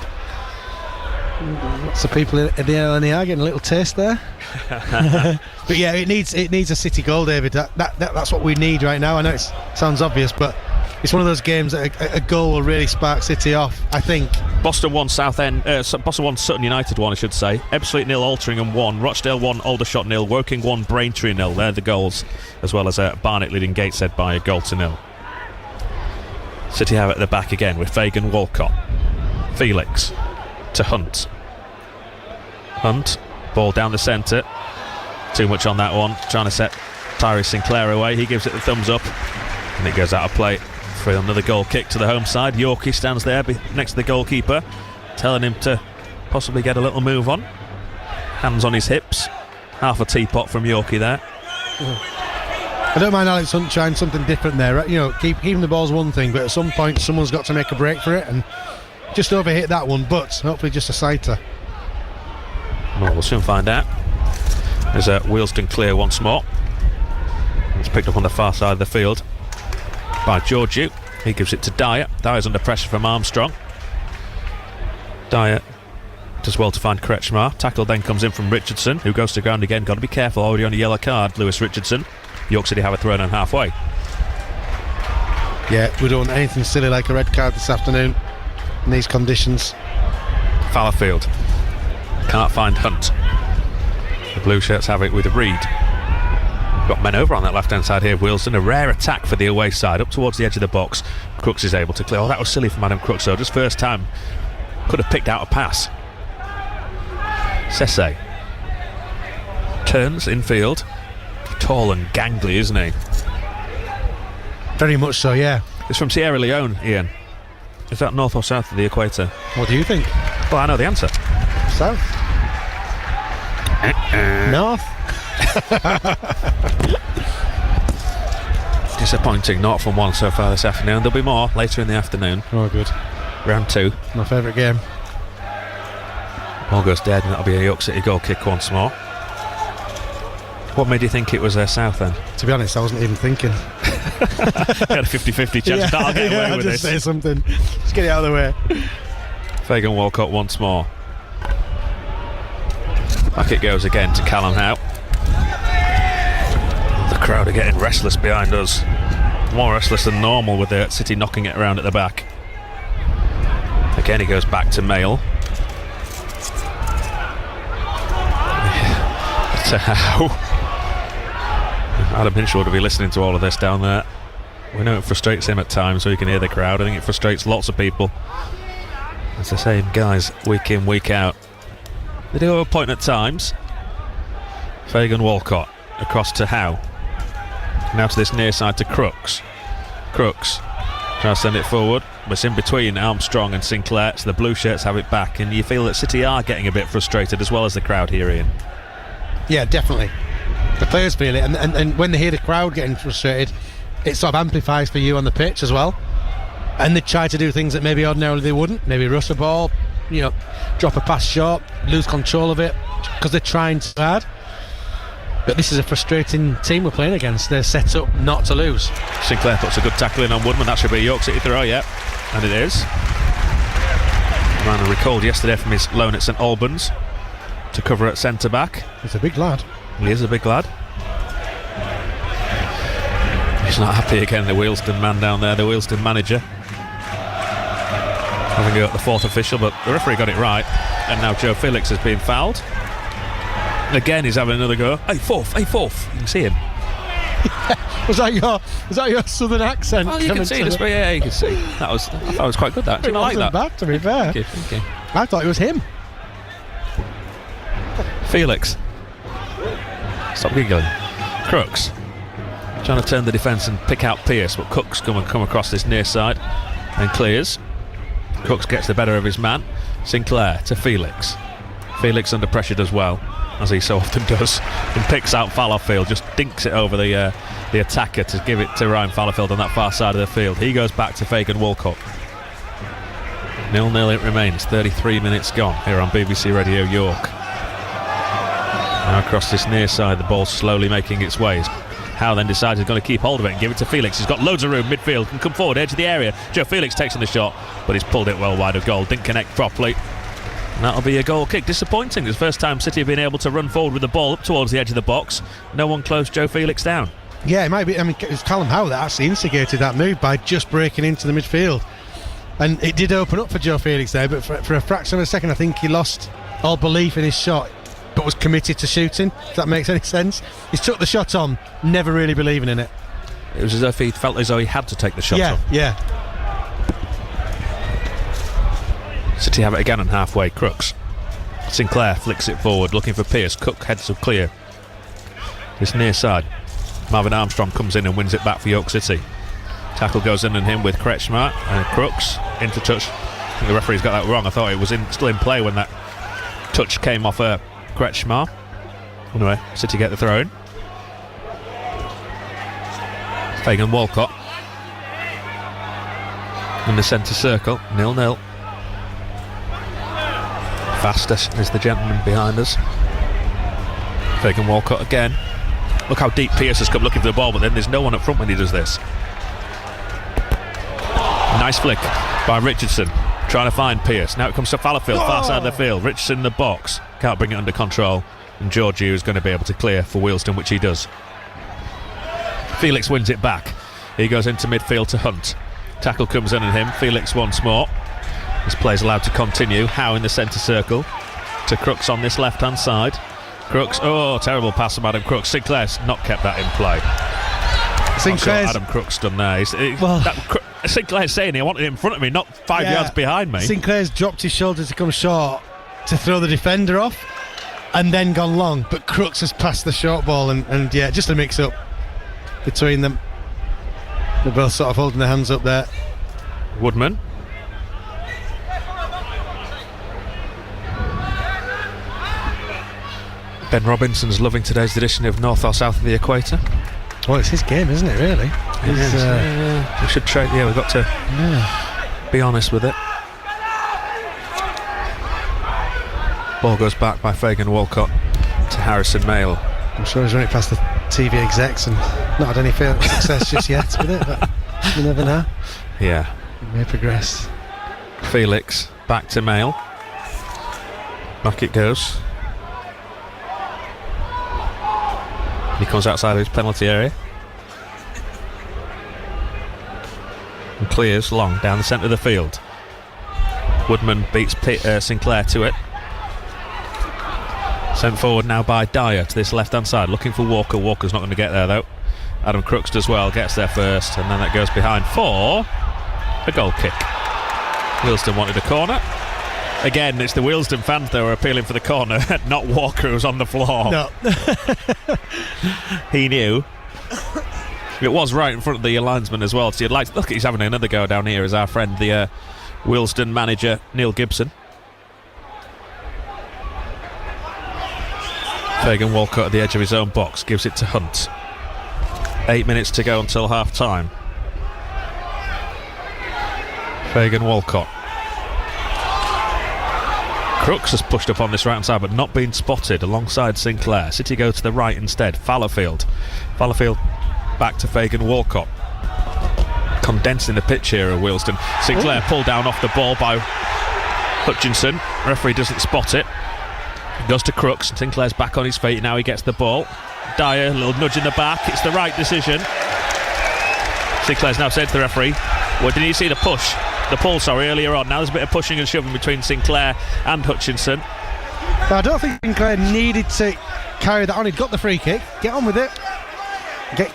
Lots of people in the LNER getting a little taste there. But yeah, it needs a City goal, David. That's what we need right now. I know it sounds obvious, but it's one of those games that a goal will really spark City off, I think. Boston 1, Boston 1, Sutton United 1, I should say. Ebbsfleet 0, Altrincham 1, Rochdale 1, Aldershot 0, Woking 1, Braintree 0. They're the goals, as well as Barnet leading Gateshead by 1-0. City have it at the back again with Fagan Walcott. Felix to Hunt. Hunt, ball down the centre. Too much on that one, trying to set Tyree Sinclair away. He gives it the thumbs up, and it goes out of play for another goal kick to the home side. Yorkie stands there next to the goalkeeper, telling him to possibly get a little move on. Hands on his hips. Half a teapot from Yorkie there. I don't mind Alex Hunt trying something different there. You know, keeping the ball's one thing, but at some point someone's got to make a break for it, and just overhit that one, but hopefully just a sighter. Well, we'll soon find out. There's a Wealdstone clear once more. It's picked up on the far side of the field by Georgiou. He gives it to Dyer. Dyer's under pressure from Armstrong. Dyer does well to find Kretschmar. Tackle then comes in from Richardson, who goes to ground again. Got to be careful, already on a yellow card, Lewis Richardson. York City have a throw in halfway. Yeah, we don't want anything silly like a red card this afternoon in these conditions. Fallowfield can't find Hunt. The blue shirts have it with Reed. Got men over on that left hand side here. Wealdstone, a rare attack for the away side up towards the edge of the box. Crooks is able to clear. Oh, that was silly from Adam Crooks though. Just first time could have picked out a pass. Sesse turns infield. Tall and gangly, isn't he? Very much so, yeah. It's from Sierra Leone, Ian. Is that north or south of the equator? What do you think? Well, I know the answer. South. North. Disappointing, not from one so far this afternoon. There'll be more later in the afternoon. Oh, good. Round 2. My favourite game. Ball goes dead, and that'll be a York City goal kick once more. What made you think it was south then? To be honest, I wasn't even thinking. Got a 50-50 chance that I'll get away with just this. say something. Just get it out of the way. Fagan Walcott once more. Back it goes again to Callum Howe. The crowd are getting restless behind us. More restless than normal with the City knocking it around at the back. Again he goes back to Mail. To Howe. Adam Hinshaw will be listening to all of this down there. We know it frustrates him at times, so he can hear the crowd. I think it frustrates lots of people. It's the same guys week in, week out. They do have a point at times. Fagan Walcott across to Howe. Now to this near side to Crooks. Crooks trying to send it forward, but it's in between Armstrong and Sinclair, so the blue shirts have it back, and you feel that City are getting a bit frustrated as well as the crowd here, Ian. Yeah, definitely. The players feel it, and when they hear the crowd getting frustrated, it sort of amplifies for you on the pitch as well. And they try to do things that maybe ordinarily they wouldn't. Maybe rush a ball, drop a pass short, lose control of it, because they're trying so hard. But this is a frustrating team we're playing against. They're set up not to lose. Sinclair puts a good tackle in on Woodman. That should be a York City throw, yeah. And it is. The man recalled yesterday from his loan at St Albans to cover at centre-back. He's a big lad. He is a big lad. He's not happy again, the Wealdstone man down there, the Wealdstone manager. Having go at the fourth official, but the referee got it right. And now Joe Felix has been fouled. And again, he's having another go. Hey, fourth. You can see him. Was that your southern accent? Well, you can see this, yeah, you can see. I thought it was quite good, that. Didn't I like that? Bad, to be fair. Thank you. I thought it was him. Felix. Stop giggling. Crooks trying to turn the defence and pick out Pearce, but Cook's come across this near side and clears. Crooks gets the better of his man. Sinclair to Felix. Felix under pressure does well, as he so often does, and picks out Fallowfield, just dinks it over the attacker to give it to Ryan Fallowfield on that far side of the field. He goes back to Fagan Walcott. 0-0 it remains, 33 minutes gone here on BBC Radio York. Now across this near side, the ball slowly making its way. Howe then decides he's going to keep hold of it and give it to Felix. He's got loads of room midfield, can come forward, edge of the area. Joe Felix takes on the shot, but he's pulled it well wide of goal. Didn't connect properly. That'll be a goal kick. Disappointing. It's the first time City have been able to run forward with the ball up towards the edge of the box. No one closed Joe Felix down. Yeah, it might be. I mean, it was Callum Howe that actually instigated that move by just breaking into the midfield. And it did open up for Joe Felix there, but for a fraction of a second, I think he lost all belief in his shot, but was committed to shooting, if that makes any sense. He took the shot on, never really believing in it. It was as if he felt as though he had to take the shot on. Yeah. City have it again on halfway. Crooks. Sinclair flicks it forward, looking for Pearce. Cook heads up clear. This near side. Marvin Armstrong comes in and wins it back for York City. Tackle goes in on him with Kretschmar and Crooks into touch. I think the referee's got that wrong. I thought it was still in play when that touch came off Kretschmar. Anyway, City get the throw in. Fagan Walcott in the centre circle, 0-0. Fastest is the gentleman behind us. Fagan Walcott again. Look how deep Pearce has come looking for the ball, but then there's no one up front when he does this. Nice flick by Richardson, trying to find Pearce. Now it comes to Fallowfield, far side of the field. Richardson in the box, can't bring it under control, and Georgiou is going to be able to clear for Wealdstone, which he does. Felix wins it back. He goes into midfield to Hunt. Tackle comes in on him. Felix once more. This play's allowed to continue. Howe in the centre circle to Crooks on this left hand side. Crooks, terrible pass from Adam Crooks. Sinclair's not kept that in play. Sinclair's Adam Crooks done there. Sinclair's saying he wanted it in front of me, not 5 yards behind me. Sinclair's dropped his shoulder to come short to throw the defender off and then gone long, but Crooks has passed the short ball and just a mix up between them. They're both sort of holding their hands up there. Woodman. Ben Robinson's loving today's edition of North or South of the Equator. Well, it's his game, isn't it, really? We should trade. Yeah, we've got to be honest with it. Ball goes back by Fagan Walcott to Harrison Mayle. I'm sure he's run it past the TV execs and not had any success just yet with it, but you never know. Yeah. It may progress. Felix back to Mayle. Back it goes. He comes outside of his penalty area and clears long down the centre of the field. Woodman beats Sinclair to it. Sent forward now by Dyer to this left hand side, looking for Walker. Walker's not going to get there though. Adam Crooks does well, gets there first, and then that goes behind for a goal kick. Wealdstone wanted a corner. Again, it's the Wealdstone fans that were appealing for the corner, not Walker, who was on the floor. No. He knew. It was right in front of the linesman as well. So you'd like to look at he's having another go down here as our friend, the Wealdstone manager, Neil Gibson. Fagan Walcott at the edge of his own box, gives it to Hunt. 8 minutes to go until half time. Fagan Walcott. Crooks has pushed up on this right hand side but not been spotted alongside Sinclair. City go to the right instead. Fallowfield back to Fagan Walcott. Condensing the pitch here at Wealdstone. Sinclair pulled down off the ball by Hutchinson. Referee doesn't spot it. Goes to Crooks. Sinclair's back on his feet. Now he gets the ball. Dyer, a little nudge in the back. It's the right decision. Sinclair's now said to the referee, well, didn't you see the push? The pull, earlier on. Now there's a bit of pushing and shoving between Sinclair and Hutchinson. I don't think Sinclair needed to carry that on. He'd got the free kick. Get on with it.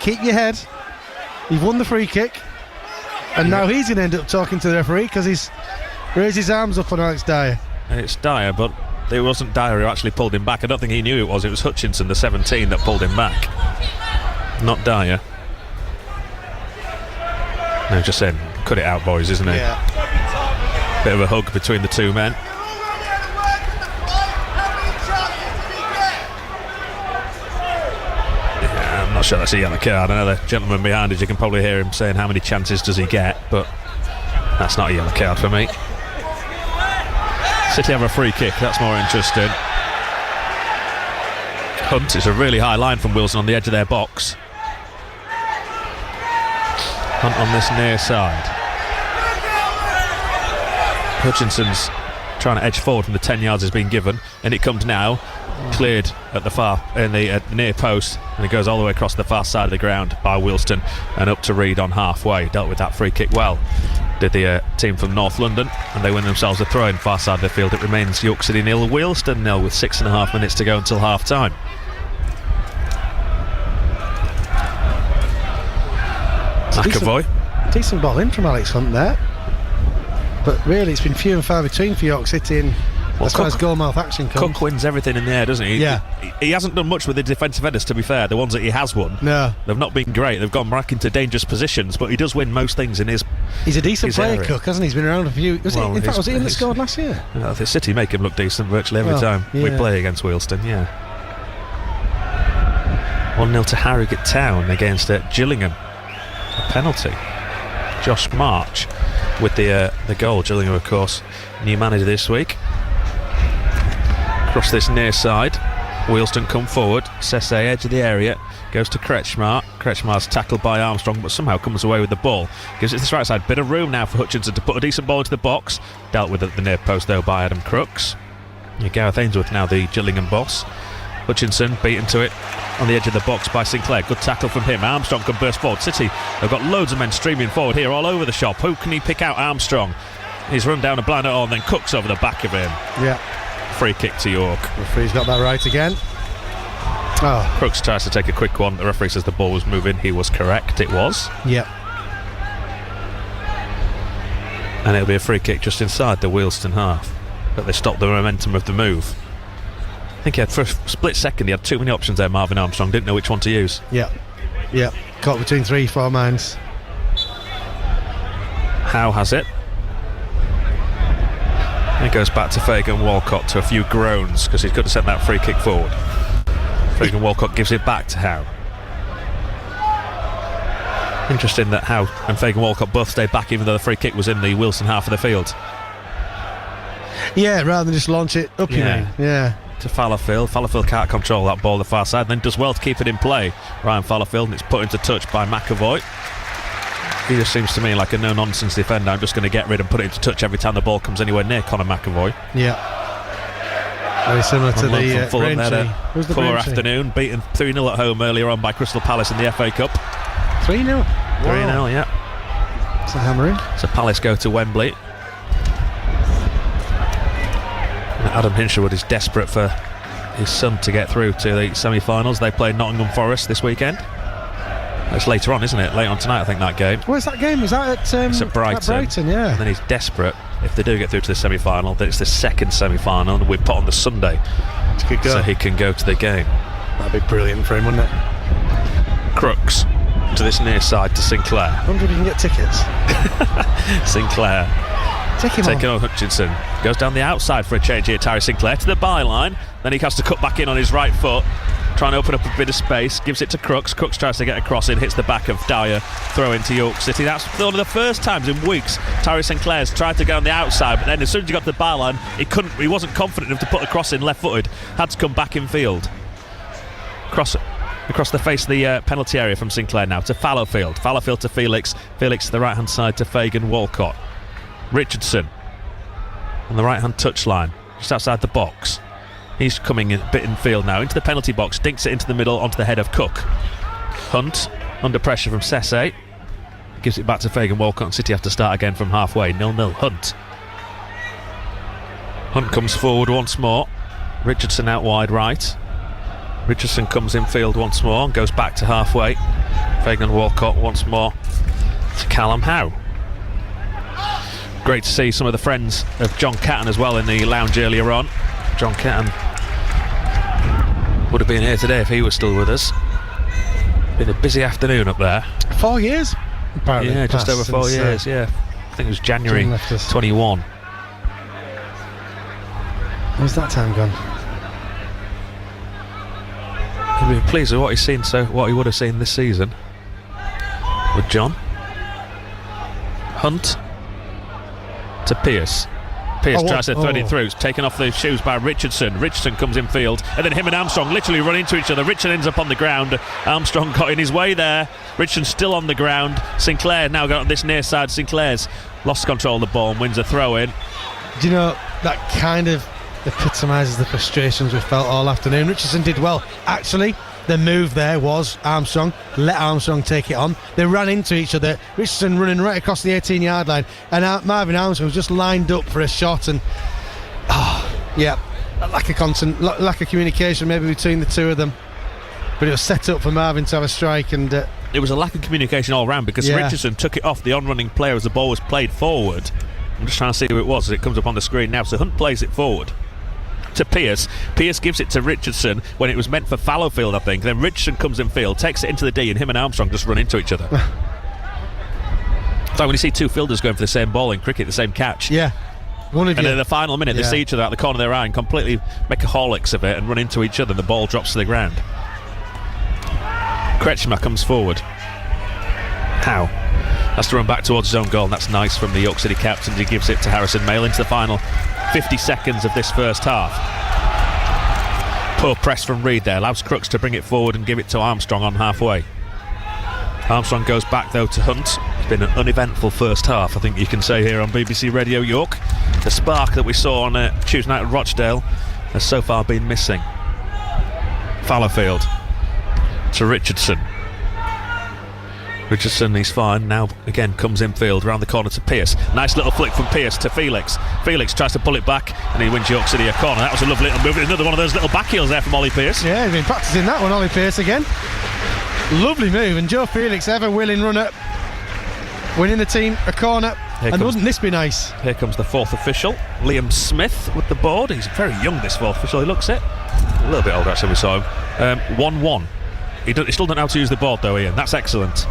Keep your head. You've won the free kick. And now he's going to end up talking to the referee because he's raised his arms up on Alex Dyer. It's Dyer, but it wasn't Dyer who actually pulled him back. I don't think he knew it was. It was Hutchinson, the 17, that pulled him back. Not Dyer. No, just saying, cut it out, boys, isn't it? Yeah. Bit of a hug between the two men. Yeah, I'm not sure that's a yellow card. I know the gentleman behind us, you can probably hear him saying how many chances does he get, but that's not a yellow card for me. City have a free kick, that's more interesting. Hunt is a really high line from Wilson on the edge of their box. Hunt on this near side. Hutchinson's trying to edge forward from the 10 yards he's been given, and it comes now, cleared at the far in the near post, and it goes all the way across the far side of the ground by Wealdstone and up to Reid on halfway. Dealt with that free kick well, did the team from North London, and they win themselves a throw in far side of the field. It remains York City 0, Wealdstone 0 with 6.5 minutes to go until half time. McAvoy, decent ball in from Alex Hunt there, but really it's been few and far between for York City in as far as goal mouth action comes. Cook wins everything in the air, doesn't he? Yeah. He hasn't done much with the defensive headers, to be fair. The ones that he has won, no, they've not been great. They've gone back into dangerous positions, but he does win most things in his. He's a decent player, area. He hasn't he? He's been around a few. Was he him that scored last year? The City make him look decent virtually every time we play against Wealdstone. Yeah. 1-0 to Harrogate Town against Gillingham. A penalty. Josh March with the goal. Gillingham, of course, new manager this week. Across this near side, Wealdstone come forward. Sesse, edge of the area, goes to Kretschmar. Kretschmar's tackled by Armstrong, but somehow comes away with the ball. Gives it to this right side. Bit of room now for Hutchinson to put a decent ball into the box. Dealt with at the near post though by Adam Crooks. Gareth Ainsworth now the Gillingham boss. Hutchinson beaten to it on the edge of the box by Sinclair. Good tackle from him. Armstrong can burst forward. City have got loads of men streaming forward here all over the shop. Who can he pick out? Armstrong. He's run down a blind and then Cooks over the back of him. Yeah. Free kick to York. Referee's got that right again. Oh. Crooks tries to take a quick one. The referee says the ball was moving. He was correct. It was. Yeah. And it'll be a free kick just inside the Wealdstone half. But they stopped the momentum of the move. I think he had, for a split second, he had too many options there, Marvin Armstrong. Didn't know which one to use. Yeah. Yeah. Caught between 3-4 minds. Howe has it. It goes back to Fagan Walcott to a few groans because he could have sent that free kick forward. Fagan Walcott gives it back to Howe. Interesting that Howe and Fagan Walcott both stayed back even though the free kick was in the Wealdstone half of the field. Yeah, rather than just launch it up, you mean? Yeah. To Fallowfield. Fallowfield can't control that ball the far side, then does well to keep it in play. Ryan Fallowfield, and it's put into touch by McAvoy. He just seems to me like a no-nonsense defender. I'm just going to get rid and put it into touch every time the ball comes anywhere near Conor McAvoy. Yeah. Very similar to the Fulham Braintree. Who's the poor afternoon, beaten 3-0 at home earlier on by Crystal Palace in the FA Cup. 3-0? 3-0, yeah. It's a hammering. So Palace go to Wembley. Adam Hinshelwood is desperate for his son to get through to the semi-finals. They play Nottingham Forest this weekend. It's later on, isn't it? Later on tonight, I think, that game. Where's that game? Is that at it's at Brighton. At Brighton, yeah. And then he's desperate, if they do get through to the semi-final, that it's the second semi-final and we put on the Sunday. So he can go to the game. That'd be brilliant for him, wouldn't it? Crooks to this near side to Sinclair. I wonder if you can get tickets. Sinclair taking on Hutchinson. Goes down the outside for a change here. Tyree Sinclair to the byline. Then he has to cut back in on his right foot. Trying to open up a bit of space. Gives it to Crooks. Crooks tries to get a cross in. Hits the back of Dyer. Throw into York City. That's one of the first times in weeks Tyree Sinclair's tried to go on the outside, but then as soon as he got to the byline, he wasn't confident enough to put a cross in left-footed. Had to come back in field. Cross across the face of the penalty area from Sinclair now to Fallowfield. Fallowfield to Felix. Felix to the right-hand side to Fagan Walcott. Richardson on the right-hand touchline, just outside the box. He's coming a bit in field now, into the penalty box, dinks it into the middle onto the head of Cook. Hunt, under pressure from Sesse, gives it back to Fagan Walcott, and City have to start again from halfway. 0-0. Hunt comes forward once more. Richardson out wide right. Richardson comes in field once more and goes back to halfway. Fagan Walcott once more to Callum Howe. Great to see some of the friends of John Catton as well in the lounge earlier on. John Catton would have been here today if he was still with us. Been a busy afternoon up there. 4 years? Apparently. Yeah, just over 4 years, yeah. I think it was January 21. Where's that time gone? He'd be pleased with what he's seen, what he would have seen this season with John. Hunt to Pearce. Pearce tries to thread it through. It's taken off the shoes by Richardson. Richardson comes in field, and then him and Armstrong literally run into each other. Richardson ends up on the ground. Armstrong got in his way there. Richardson still on the ground. Sinclair now got on this near side. Sinclair's lost control of the ball and wins a throw in. Do you know, that kind of epitomises the frustrations we felt all afternoon. Richardson did well. Actually, the move there was Armstrong. Let Armstrong take it on. They ran into each other. Richardson running right across the 18-yard line, and Marvin Armstrong was just lined up for a shot. And lack of communication maybe between the two of them. But it was set up for Marvin to have a strike, and it was a lack of communication all round because Richardson took it off the on-running player as the ball was played forward. I'm just trying to see who it was as it comes up on the screen now. So Hunt plays it forward to Pearce. Pearce gives it to Richardson when it was meant for Fallowfield, I think. Then Richardson comes in field, takes it into the D, and him and Armstrong just run into each other. So when you see two fielders going for the same ball in cricket, the same catch. Yeah. And then in the final minute, they see each other out the corner of their eye and completely make a holics of it and run into each other, and the ball drops to the ground. Kretschmer comes forward. Howe has to run back towards his own goal, and that's nice from the York City captain. He gives it to Harrison Mail into the final 50 seconds of this first half. Poor press from Reid there, allows Crooks to bring it forward and give it to Armstrong on halfway. Armstrong goes back though to Hunt. It's been an uneventful first half, I think you can say, here on BBC Radio York. The spark that we saw on Tuesday night at Rochdale has so far been missing. Fallowfield to Richardson. Richardson, he's fine. Now again comes in field around the corner to Pearce. Nice little flick from Pearce to Felix. Felix tries to pull it back and he wins York City a corner. That was a lovely little move. Another one of those little back heels there from Ollie Pearce. Yeah, he's been practising that one, Ollie Pearce again. Lovely move, and Joe Felix, ever willing runner, winning the team a corner. Wouldn't this be nice? Here comes the fourth official, Liam Smith with the board. He's very young, this fourth official, he looks it. A little bit older actually, we saw him. 1-1. He still don't know how to use the board though, Ian. That's excellent.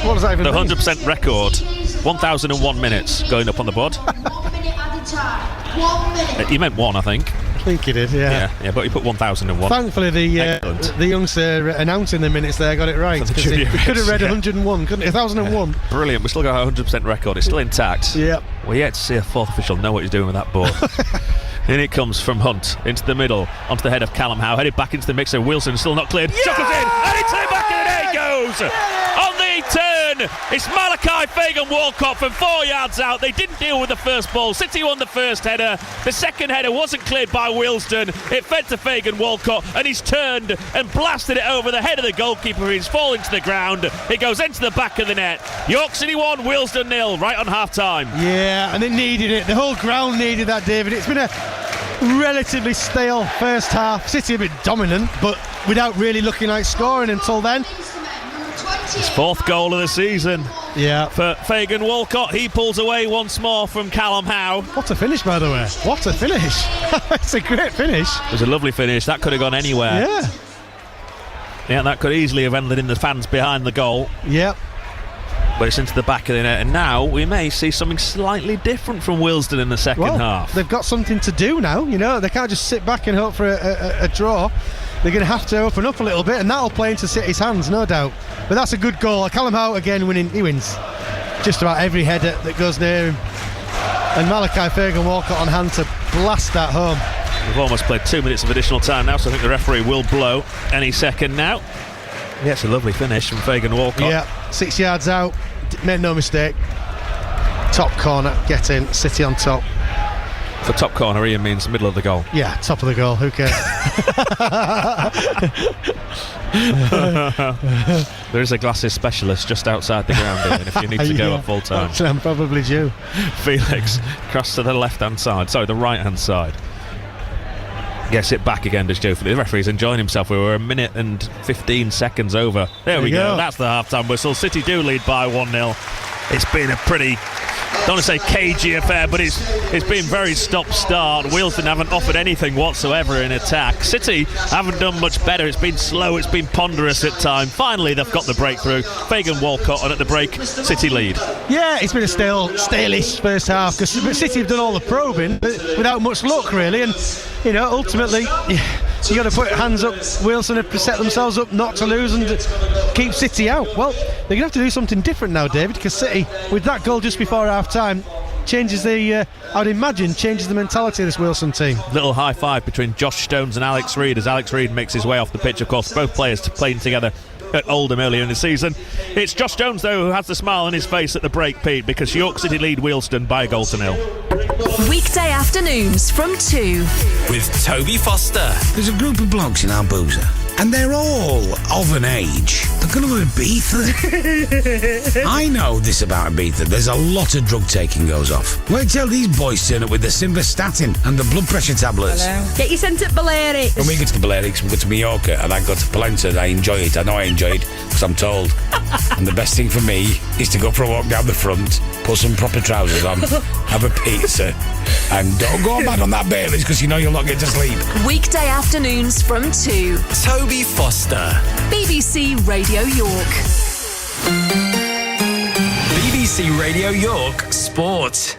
What does that even mean? The 100% record, 1,001 minutes going up on the board. 1 minute at a time. 1 minute. He meant one, I think. I think he did, yeah. Yeah, but he put 1,001. Thankfully, the youngster announcing the minutes there got it right. He could have read 101, couldn't he? 1,001. Yeah. Brilliant. We still got a 100% record. It's still intact. Yep. We're yet to see a fourth official know what he's doing with that board. In it comes from Hunt into the middle, onto the head of Callum Howe, headed back into the mixer. Wilson still not cleared. Yeah! Shot goes in, and into the back of the net goes. Yeah! On the turn, it's Malachi Fagan Walcott from 4 yards out. They didn't deal with the first ball. City won the first header. The second header wasn't cleared by Wealdstone. It fed to Fagan Walcott, and he's turned and blasted it over the head of the goalkeeper. He's fallen to the ground. It goes into the back of the net. York City 1, Wealdstone 0, right on half time. Yeah, and it needed it. The whole ground needed that, David. It's been a relatively stale first half. City a bit dominant, but without really looking like scoring until then. His fourth goal of the season. Yeah. For Fagan Walcott, he pulls away once more from Callum Howe. What a finish, by the way. What a finish. It's a great finish. It was a lovely finish. That could have gone anywhere. Yeah. Yeah, that could easily have ended in the fans behind the goal. Yep. But it's into the back of the net, and now we may see something slightly different from Wealdstone in the second half. They've got something to do now, you know. They can't just sit back and hope for a draw. They're going to have to open up a little bit, and that'll play into City's hands, no doubt. But that's a good goal. Callum Howe again winning. He wins just about every header that goes near him. And Malachi Fagan Walcott on hand to blast that home. We've almost played 2 minutes of additional time now, so I think the referee will blow any second now. Yeah, it's a lovely finish from Fagan Walcott. Yeah, 6 yards out, made no mistake. Top corner, get in, City on top. For top corner, Ian means middle of the goal. Yeah, top of the goal, who cares? There is a glasses specialist just outside the ground, Ian, if you need to go at full time. I'm probably due. Felix cross to the left-hand side, sorry, the right-hand side. Gets it back again, does Joe. The referee's enjoying himself. We were 1 minute and 15 seconds over. There we go. That's the half-time whistle. City do lead by 1-0. It's been a pretty, don't want to say cagey affair, but it's been very stop-start. Wealdstone haven't offered anything whatsoever in attack. City haven't done much better. It's been slow, it's been ponderous at times. Finally, they've got the breakthrough. Fagan Walcott, and at the break, City lead. Yeah, it's been a stalish first half, because City have done all the probing, but without much luck, really. And, you know, ultimately, you got to put hands up. Wealdstone have set themselves up not to lose and keep City out. Well, they're going to have to do something different now, David, because City, with that goal just before half-time, changes the, I would imagine, changes the mentality of this Wealdstone team. Little high-five between Josh Stones and Alex Reid as Alex Reid makes his way off the pitch. Of course, both players playing together at Oldham earlier in the season. It's Josh Jones, though, who has the smile on his face at the break, Pete, because York City lead Wealdstone by 1-0. Weekday afternoons from 2. With Toby Foster. There's a group of blokes in Arbuza, and they're all of an age. They're going to Ibiza. I know this about Ibiza. There's a lot of drug taking goes off. Wait till these boys turn up with the simvastatin and the blood pressure tablets. Hello. Get you sent to Balearics. When we get to Balearics, we go to Mallorca, and I go to Polenta. I enjoy it. I know I enjoy it because I'm told. And the best thing for me is to go for a walk down the front, put some proper trousers on, have a pizza, and don't go mad on that Baileys because you know you'll not get to sleep. Weekday afternoons from 2. Toby Foster. BBC Radio York. BBC Radio York Sport.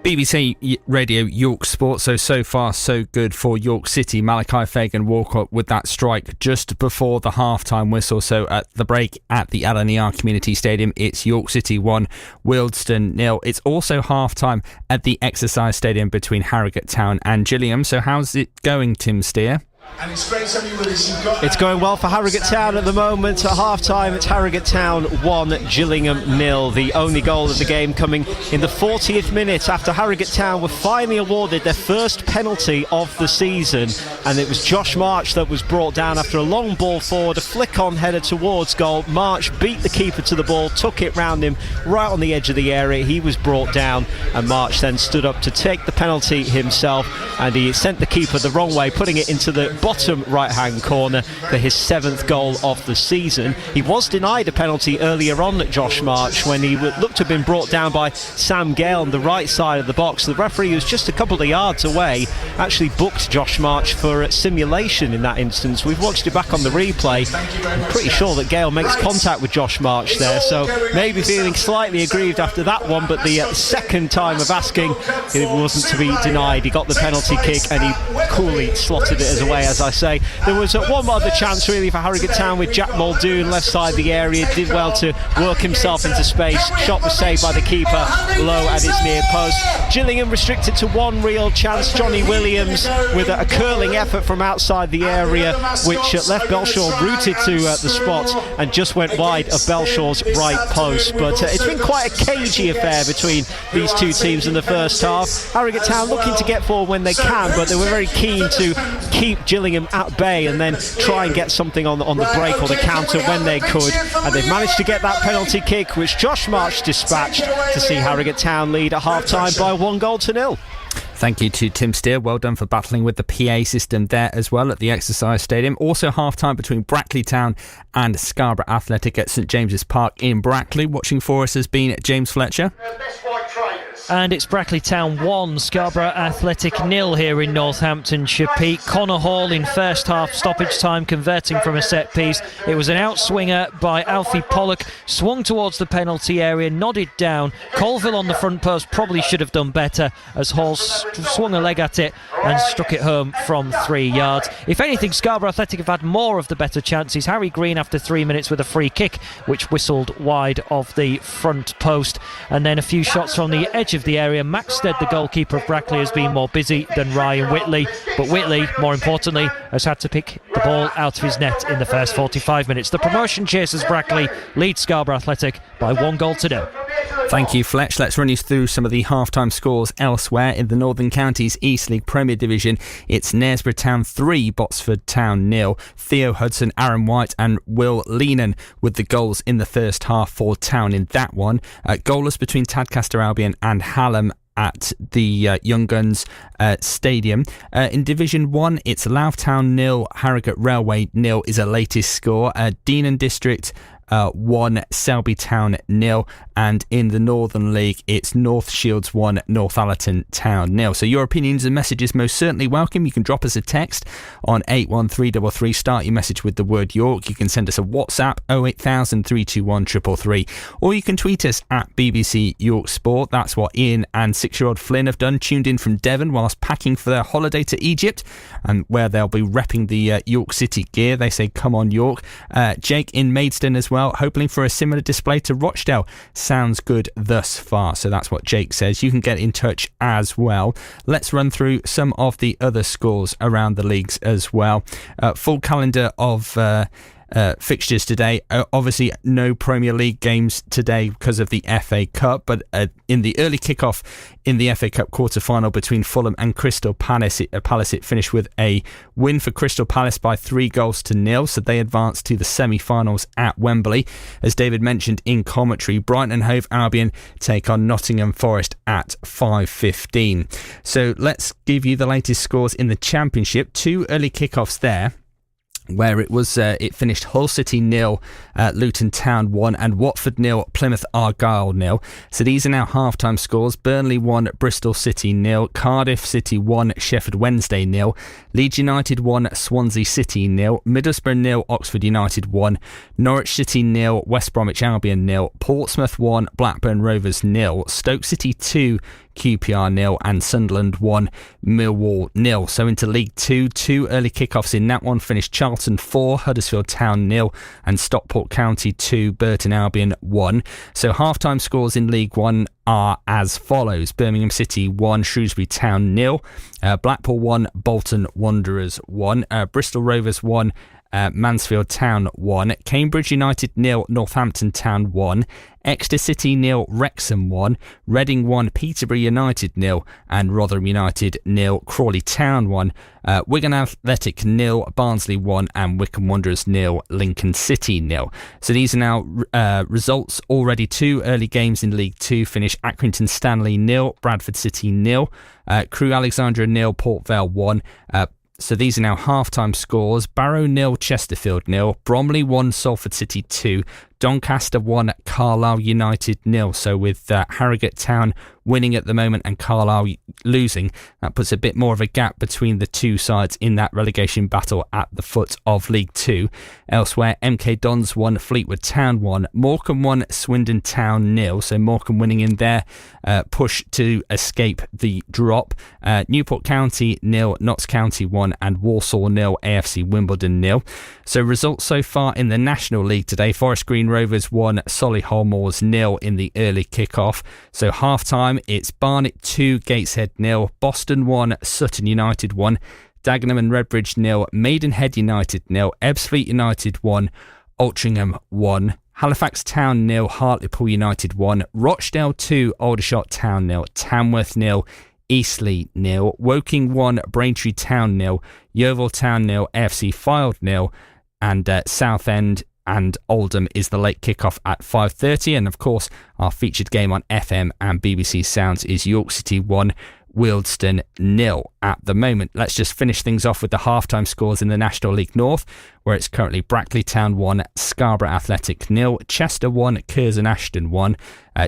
BBC Radio York Sport. So far so good for York City. Malachi Fagan walk up with that strike just before the half-time whistle. So at the break at the LNER Community Stadium, it's York City 1, Wealdstone 0. It's also half-time at the Exercise Stadium between Harrogate Town and Gillingham. So how's it going, Tim Steer? And it's great to have you with us. It's going well for Harrogate Town at the moment. At half-time, it's Harrogate Town 1, Gillingham 0. The only goal of the game coming in the 40th minute after Harrogate Town were finally awarded their first penalty of the season. And it was Josh March that was brought down after a long ball forward, a flick-on header towards goal. March beat the keeper to the ball, took it round him right on the edge of the area. He was brought down, and March then stood up to take the penalty himself, and he sent the keeper the wrong way, putting it into the bottom right-hand corner for his 7th goal of the season. He was denied a penalty earlier on at Josh March when he looked to have been brought down by Sam Gale on the right side of the box. The referee, who was just a couple of yards away, actually booked Josh March for simulation in that instance. We've watched it back on the replay. I'm pretty sure that Gale makes contact with Josh March there, so maybe feeling slightly aggrieved after that one, but the second time of asking, it wasn't to be denied. He got the penalty kick and he coolly slotted it away, as I say. There was one other chance really for Harrogate Town with Jack Muldoon left side of the area, did well to work himself into space. Shot was saved by the keeper low at his near post. Gillingham restricted to one real chance. Johnny Williams with a curling effort from outside the area, which left Belshaw rooted to the spot and just went wide of Belshaw's right post. But it's been quite a cagey affair between these two teams in the first half. Harrogate Town looking to get forward when they can, but they were very keen to keep Gillingham at bay and then try and get something on the break or the counter when they could, and they've managed to get that penalty kick which Josh March dispatched to see Harrogate Town lead at half-time by 1-0. Thank you to Tim Steer. Well done for battling with the PA system there as well at the Exercise Stadium. Also half-time between Brackley Town and Scarborough Athletic at St James's Park in Brackley. Watching for us has been James Fletcher. And it's Brackley Town 1, Scarborough Athletic 0 here in Northamptonshire. Pete, Connor Hall in first half stoppage time converting from a set piece. It was an outswinger by Alfie Pollock, swung towards the penalty area, nodded down. Colville on the front post probably should have done better as Hall swung a leg at it and struck it home from 3 yards. If anything, Scarborough Athletic have had more of the better chances. Harry Green after 3 minutes with a free kick which whistled wide of the front post, and then a few shots from the edge of the area. Max Stead, the goalkeeper of Brackley, has been more busy than Ryan Whitley, but Whitley, more importantly, has had to pick the ball out of his net in the first 45 minutes. The promotion chasers Brackley lead Scarborough Athletic by 1-0. Thank you, Fletch. Let's run you through some of the half-time scores elsewhere in the Northern Counties East League Premier Division. It's Knaresborough Town 3, Botsford Town 0. Theo Hudson, Aaron White and Will Leenan with the goals in the first half for Town in that one. Goalless between Tadcaster Albion and Hallam at the Young Guns Stadium. In Division 1, it's Louth Town 0, Harrogate Railway 0 is a latest score. Deanan District 1, Selby Town 0, and in the Northern League it's North Shields 1, Northallerton Town 0. So your opinions and messages most certainly welcome. You can drop us a text on 81333, start your message with the word York. You can send us a WhatsApp 08000 321 333, or you can tweet us at BBC York Sport. That's what Ian and 6-year-old Flynn have done, tuned in from Devon whilst packing for their holiday to Egypt, and where they'll be repping the York City gear. They say come on York. Jake in Maidstone as well, hoping for a similar display to Rochdale. Sounds good thus far. So that's what Jake says. You can get in touch as well. Let's run through some of the other scores around the leagues as well. Full calendar of fixtures today. Obviously, no Premier League games today because of the FA Cup, but in the early kickoff in the FA Cup quarter-final between Fulham and Crystal Palace, it finished with a win for Crystal Palace by 3-0, so they advanced to the semi-finals at Wembley. As David mentioned in commentary, Brighton and Hove Albion take on Nottingham Forest at 5:15. So let's give you the latest scores in the Championship. 2 early kickoffs there, where it finished Hull City 0, Luton Town 1, and Watford 0, Plymouth Argyle 0. So these are now half-time scores. Burnley 1, Bristol City 0, Cardiff City 1, Sheffield Wednesday 0, Leeds United 1, Swansea City 0, Middlesbrough 0, Oxford United 1, Norwich City 0, West Bromwich Albion 0, Portsmouth 1, Blackburn Rovers 0, Stoke City 2, QPR 0, and Sunderland 1, Millwall 0. So into League 2, 2 early kickoffs in that one finished Charlton 4, Huddersfield Town 0, and Stockport County 2, Burton Albion 1. So half-time scores in League 1 are as follows: Birmingham City 1, Shrewsbury Town 0, Blackpool 1, Bolton Wanderers 1, Bristol Rovers 1, Mansfield Town 1, Cambridge United 0, Northampton Town 1, Exeter City 0, Wrexham 1, Reading 1, Peterborough United 0, and Rotherham United 0, Crawley Town 1, Wigan Athletic 0, Barnsley 1, and Wycombe Wanderers 0, Lincoln City 0. So these are now results already. 2 early games in League 2 finish: Accrington Stanley 0, Bradford City 0, Crewe Alexandra 0, Port Vale 1. So these are now half-time scores: Barrow 0, Chesterfield 0, Bromley 1, Salford City 2, Doncaster 1, Carlisle United 0. So with Harrogate Town winning at the moment and Carlisle losing, that puts a bit more of a gap between the two sides in that relegation battle at the foot of League 2. Elsewhere, MK Dons 1, Fleetwood Town 1, Morecambe 1, Swindon Town 0. So Morecambe winning in their push to escape the drop. Newport County 0, Notts County 1, and Walsall 0, AFC Wimbledon 0. So results so far in the National League today: Forest Green Rovers 1, Solihull Moors 0 in the early kick-off. So half-time, it's Barnet 2, Gateshead 0, Boston 1, Sutton United 1, Dagenham and Redbridge 0, Maidenhead United 0, Ebbsfleet United 1, Altrincham 1, Halifax Town 0, Hartlepool United 1, Rochdale 2, Aldershot Town 0, Tamworth 0, Eastleigh 0, Woking 1, Braintree Town 0, Yeovil Town 0, AFC Fylde 0, and Southend and Oldham is the late kickoff at 5:30. And of course, our featured game on FM and BBC Sounds is York City 1, Wealdstone 0 at the moment. Let's just finish things off with the halftime scores in the National League North, where it's currently Brackley Town 1, Scarborough Athletic 0, Chester 1, Curzon Ashton 1,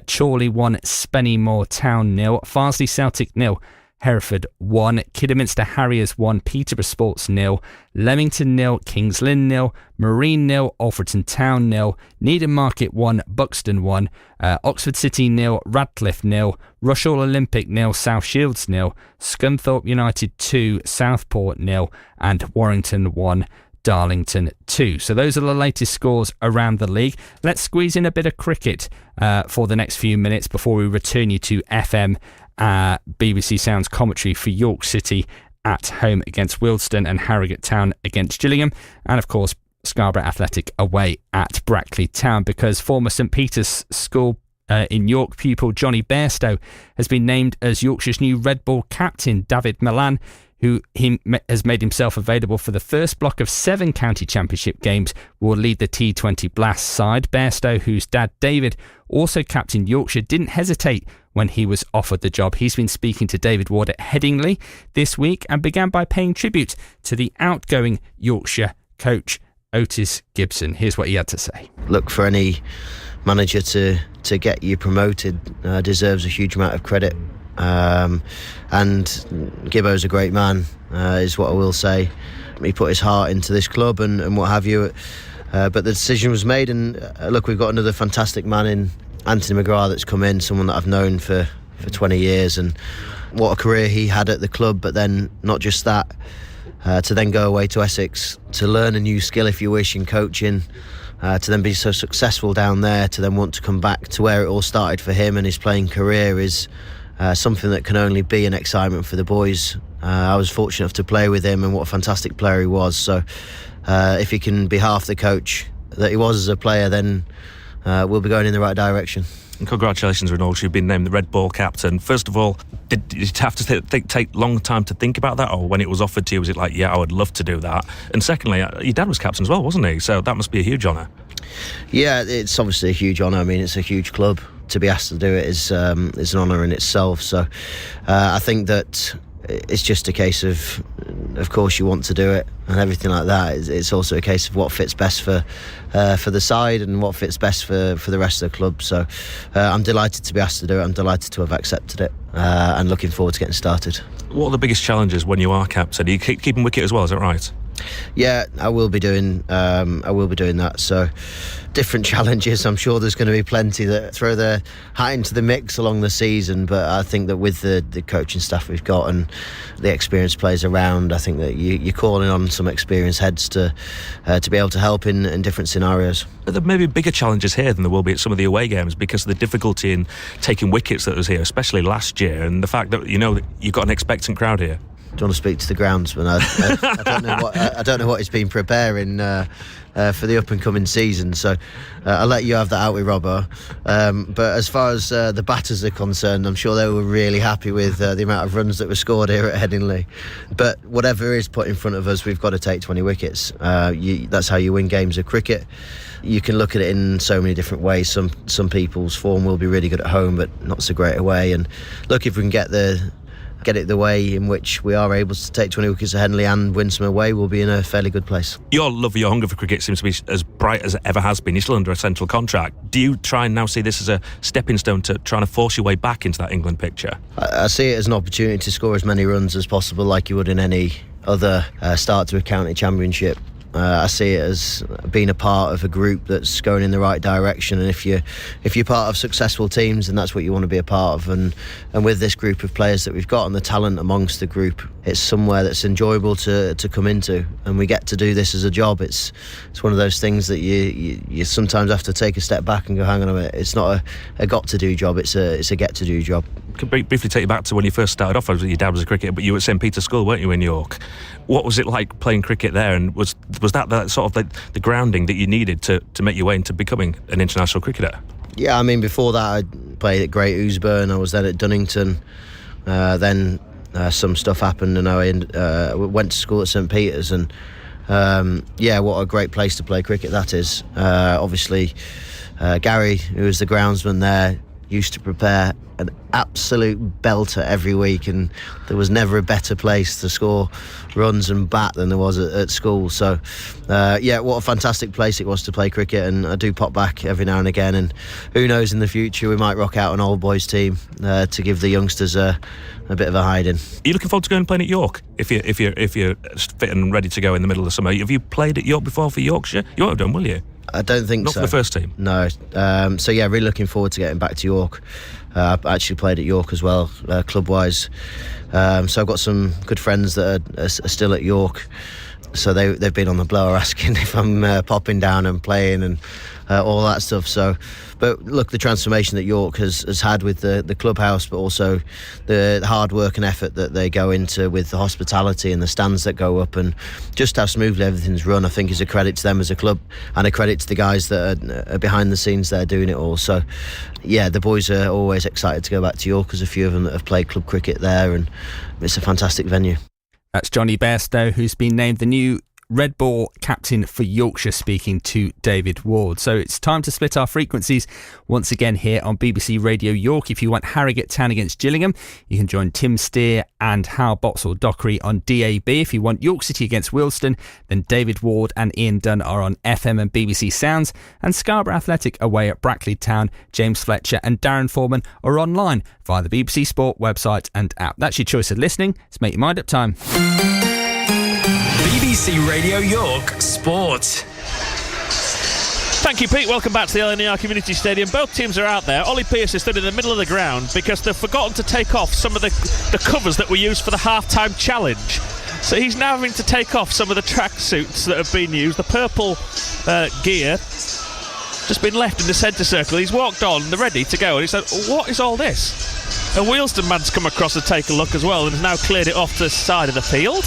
Chorley 1, Spennymoor Town 0, Farsley Celtic 0, Hereford 1, Kidderminster Harriers 1, Peterborough Sports 0, Leamington 0, Kings Lynn 0, Marine 0, Alfreton Town 0, Needham Market 1, Buxton 1, Oxford City 0, Radcliffe 0, Rushall Olympic 0, South Shields 0, Scunthorpe United 2, Southport 0, and Warrington 1, Darlington 2. So those are the latest scores around the league. Let's squeeze in a bit of cricket for the next few minutes before we return you to FM BBC Sounds commentary for York City at home against Wealdstone and Harrogate Town against Gillingham, and of course Scarborough Athletic away at Brackley Town, because former St Peter's School in York pupil Johnny Bairstow has been named as Yorkshire's new Red Bull captain. David Milan, who has made himself available for the first block of 7 county championship games, will lead the T20 Blast side. Bairstow, whose dad David also captained Yorkshire, didn't hesitate when he was offered the job. He's been speaking to David Ward at Headingley this week and began by paying tribute to the outgoing Yorkshire coach Otis Gibson. Here's what he had to say. Look, for any manager to get you promoted deserves a huge amount of credit. And Gibbo's a great man, is what I will say. He put his heart into this club and what have you. But the decision was made, and look, we've got another fantastic man in Anthony McGrath that's come in, someone that I've known for 20 years, and what a career he had at the club. But then not just that, to then go away to Essex to learn a new skill, if you wish, in coaching, to then be so successful down there, to then want to come back to where it all started for him and his playing career is something that can only be an excitement for the boys. I was fortunate enough to play with him, and what a fantastic player he was. So if he can be half the coach that he was as a player, then we'll be going in the right direction. And congratulations, Reynolds. You've been named the Red Ball captain. First of all, did you have to take long time to think about that, or when it was offered to you, was it like, yeah, I would love to do that? And secondly, your dad was captain as well, wasn't he? So that must be a huge honour. Yeah, it's obviously a huge honour. I mean, it's a huge club. To be asked to do it is an honour in itself. So I think that it's just a case of course, you want to do it and everything like that. It's also a case of what fits best for the side and what fits best for the rest of the club. So I'm delighted to be asked to do it. I'm delighted to have accepted it and looking forward to getting started. What are the biggest challenges when you are captain? Are you keeping wicket as well, is that right? Yeah, I will be doing that. So different challenges. I'm sure there's going to be plenty that throw their hat into the mix along the season, but I think that with the coaching staff we've got and the experienced players around, I think that you're calling on some experienced heads to be able to help in different scenarios. But there may be bigger challenges here than there will be at some of the away games because of the difficulty in taking wickets that was here, especially last year, and the fact that that you've got an expectant crowd here. Do you want to speak to the groundsman? I don't know what he's been preparing for the up and coming season, so I'll let you have that out with Robbo. But as far as the batters are concerned, I'm sure they were really happy with the amount of runs that were scored here at Headingley. But whatever is put in front of us, we've got to take 20 wickets. That's how you win games of cricket. You can look at it in so many different ways. Some people's form will be really good at home, but not so great away. And look, if we can get it the way in which we are able to take 20 wickets at Henley and win some away, we'll be in a fairly good place. Your love, your hunger for cricket seems to be as bright as it ever has been. You're still under a central contract. Do you try and now see this as a stepping stone to trying to force your way back into that England picture? I see it as an opportunity to score as many runs as possible, like you would in any other start to a county championship. I see it as being a part of a group that's going in the right direction, and if you're part of successful teams, then that's what you want to be a part of. And with this group of players that we've got and the talent amongst the group, it's somewhere that's enjoyable to come into, and we get to do this as a job. It's one of those things that you sometimes have to take a step back and go, hang on a minute, it's not a got to do job, it's a get to do job. Could briefly take you back to when you first started off. Your dad was a cricketer, but you were at St Peter's School, weren't you, in York? What was it like playing cricket there, and was that sort of like the grounding that you needed to make your way into becoming an international cricketer? Yeah, I mean, before that I played at Great Ousburn, I was then at Dunnington, then some stuff happened and I went to school at St Peter's, and what a great place to play cricket that is. Obviously Gary, who was the groundsman there, used to prepare an absolute belter every week, and there was never a better place to score runs and bat than there was at school. So what a fantastic place it was to play cricket, and I do pop back every now and again, and who knows, in the future we might rock out an old boys team to give the youngsters a bit of a hiding. Are you looking forward to going and playing at York if you're fit and ready to go in the middle of the summer? Have you played at York before for Yorkshire? You won't have done, will you? I don't think so. Not for the first team? No. Really looking forward to getting back to York. I've actually played at York as well, club-wise. So I've got some good friends that are still at York. So they've been on the blower asking if I'm popping down and playing and all that stuff. So, but look, the transformation that York has had with the clubhouse, but also the hard work and effort that they go into with the hospitality and the stands that go up, and just how smoothly everything's run, I think is a credit to them as a club and a credit to the guys that are behind the scenes there doing it all. So yeah, the boys are always excited to go back to York, because a few of them that have played club cricket there, and it's a fantastic venue. That's Johnny Bairstow, who's been named the new Red Ball captain for Yorkshire, speaking to David Ward. So it's time to split our frequencies once again here on BBC Radio York. If you want Harrogate Town against Gillingham, you can join Tim Steer and Hal Botsall Dockery on DAB. If you want York City against Wealdstone, then David Ward and Ian Dunn are on FM and BBC Sounds. And Scarborough Athletic away at Brackley Town, James Fletcher and Darren Foreman are online via the BBC Sport website and app. That's your choice of listening. It's Make Your Mind Up time. BBC Radio York Sport. Thank you, Pete. Welcome back to the LNER Community Stadium. Both teams are out there. Ollie Pearce is stood in the middle of the ground because they've forgotten to take off some of the covers that were used for the half-time challenge. So he's now having to take off some of the tracksuits that have been used. The purple gear just been left in the centre circle. He's walked on, they're ready to go, and he said, what is all this? A Wealdstone man's come across to take a look as well and has now cleared it off to the side of the field.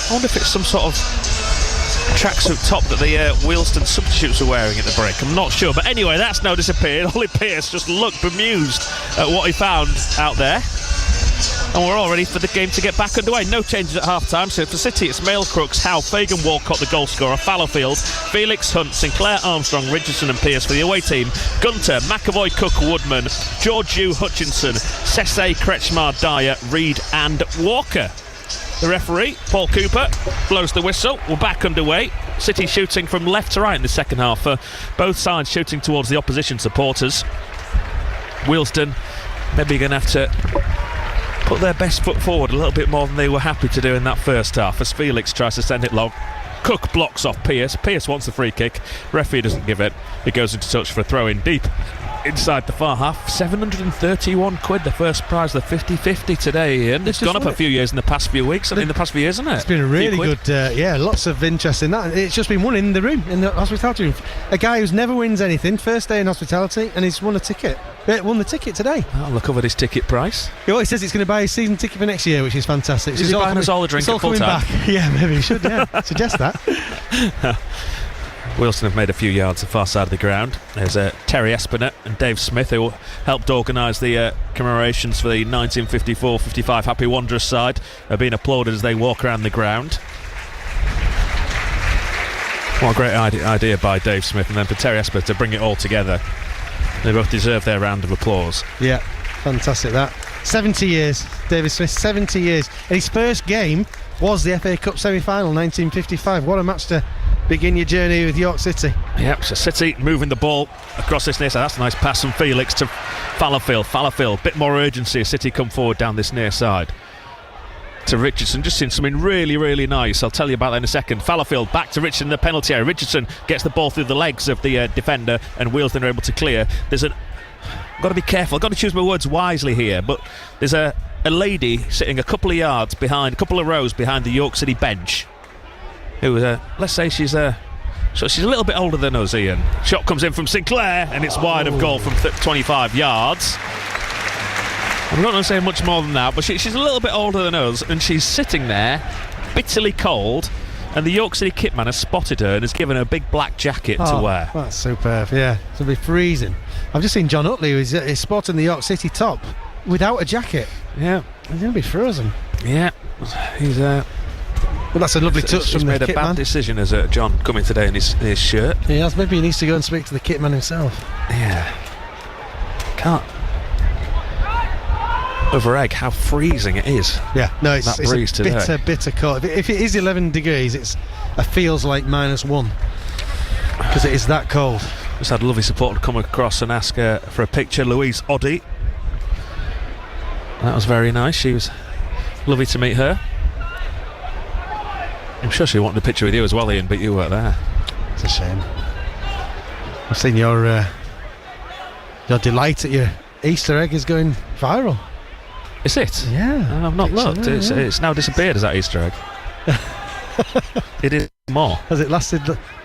I wonder if it's some sort of tracksuit top that the Wealdstone substitutes are wearing at the break. I'm not sure, but anyway, that's now disappeared. Ollie Pearce just looked bemused at what he found out there. And we're all ready for the game to get back underway. No changes at half-time. So for City, it's Mail Crooks, Howe, Fagan Walcott, the goal scorer, Fallowfield, Felix Hunt, Sinclair Armstrong, Richardson and Pearce for the away team, Gunter, McAvoy, Cook, Woodman, Georgiou, Hutchinson, Sesse, Kretschmar, Dyer, Reid and Walker. The referee, Paul Cooper, blows the whistle. We're back underway. City shooting from left to right in the second half. Both sides shooting towards the opposition supporters. Wealdstone maybe going to have to put their best foot forward a little bit more than they were happy to do in that first half, as Felix tries to send it long. Cook blocks off Pearce. Pearce wants the free kick. Referee doesn't give it. He goes into touch for a throw in deep inside the far half. 731 quid, the first prize, the 50-50 today, Ian. It's gone up a few years in the past few weeks, in the past few years, hasn't it? It's been a really good, lots of interest in that. It's just been won in the room, in the hospitality room. A guy who's never wins anything, first day in hospitality, and he's won a ticket. Won the ticket today. I'll look over his ticket price. He always says he's going to buy his season ticket for next year, which is fantastic. Is he buying us all a drink at full time? Yeah, maybe he should, suggest that. Wealdstone have made a few yards the far side of the ground. There's Terry Espinett and Dave Smith, who helped organise the commemorations for the 1954-55 Happy Wanderers side, are being applauded as they walk around the ground. What a great idea by Dave Smith, and then for Terry Espinett to bring it all together. They both deserve their round of applause. Yeah, fantastic that. 70 years, David Smith, 70 years. And his first game was the FA Cup semi-final, 1955. What a match to begin your journey with York City. Yep, so City moving the ball across this near side. That's a nice pass from Felix to Fallowfield. Fallowfield, bit more urgency as City come forward down this near side. To Richardson, just seen something really, really nice. I'll tell you about that in a second. Fallowfield back to Richardson in the penalty area. Richardson gets the ball through the legs of the defender, and Wealdstone are able to clear. I've got to be careful, I've got to choose my words wisely here, but there's a lady sitting a couple of yards behind, a couple of rows behind the York City bench, who let's say she's a little bit older than us, Ian. Shot comes in from Sinclair, and it's wide of goal from 25 yards. I'm not going to say much more than that, but she's a little bit older than us, and she's sitting there, bitterly cold, and the York City kitman has spotted her and has given her a big black jacket to wear. That's superb, yeah. It's going to be freezing. I've just seen John Utley, who's spotting the York City top without a jacket. Yeah. He's going to be frozen. Yeah. He's... well, that's a lovely touch from the kitman. He's made a bad decision as John coming today in his shirt. He has. Maybe he needs to go and speak to the kitman himself. Yeah. Can't over-egg how freezing it is. Yeah, no, it's a bitter cold. If it is 11 degrees, it feels like -1 because it is that cold. Just had a lovely supporter come across and ask for a picture. Louise Oddy. That was very nice. She was lovely to meet her. I'm sure she wanted a picture with you as well, Ian, but you weren't there. It's a shame. I've seen your delight at your Easter egg is going viral. Is it? Yeah. I've not looked. It's now disappeared as that Easter egg. It is more. Has it lasted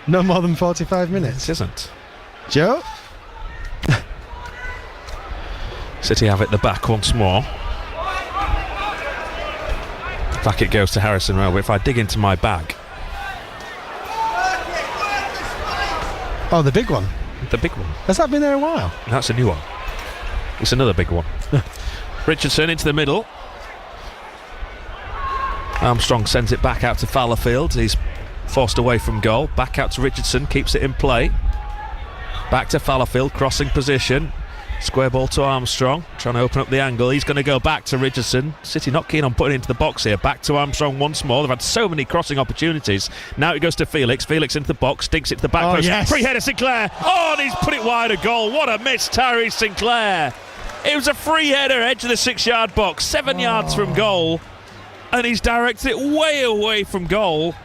no more than 45 minutes? It isn't. Joe? City have it the back once more. Back it goes to Harrison Railway. If I dig into my bag. Oh, the big one? The big one. Has that been there a while? That's a new one. It's another big one. Richardson into the middle. Armstrong sends it back out to Fallowfield. He's forced away from goal. Back out to Richardson. Keeps it in play. Back to Fallowfield. Crossing position. Square ball to Armstrong. Trying to open up the angle. He's going to go back to Richardson. City not keen on putting it into the box here. Back to Armstrong once more. They've had so many crossing opportunities. Now it goes to Felix. Felix into the box. Stinks it to the back post. Yes. Free header Sinclair. Oh, and he's put it wide of goal. What a miss, Tyree Sinclair. It was a free header, edge of the 6-yard box, 7 yards from goal, and he's directed it way away from goal,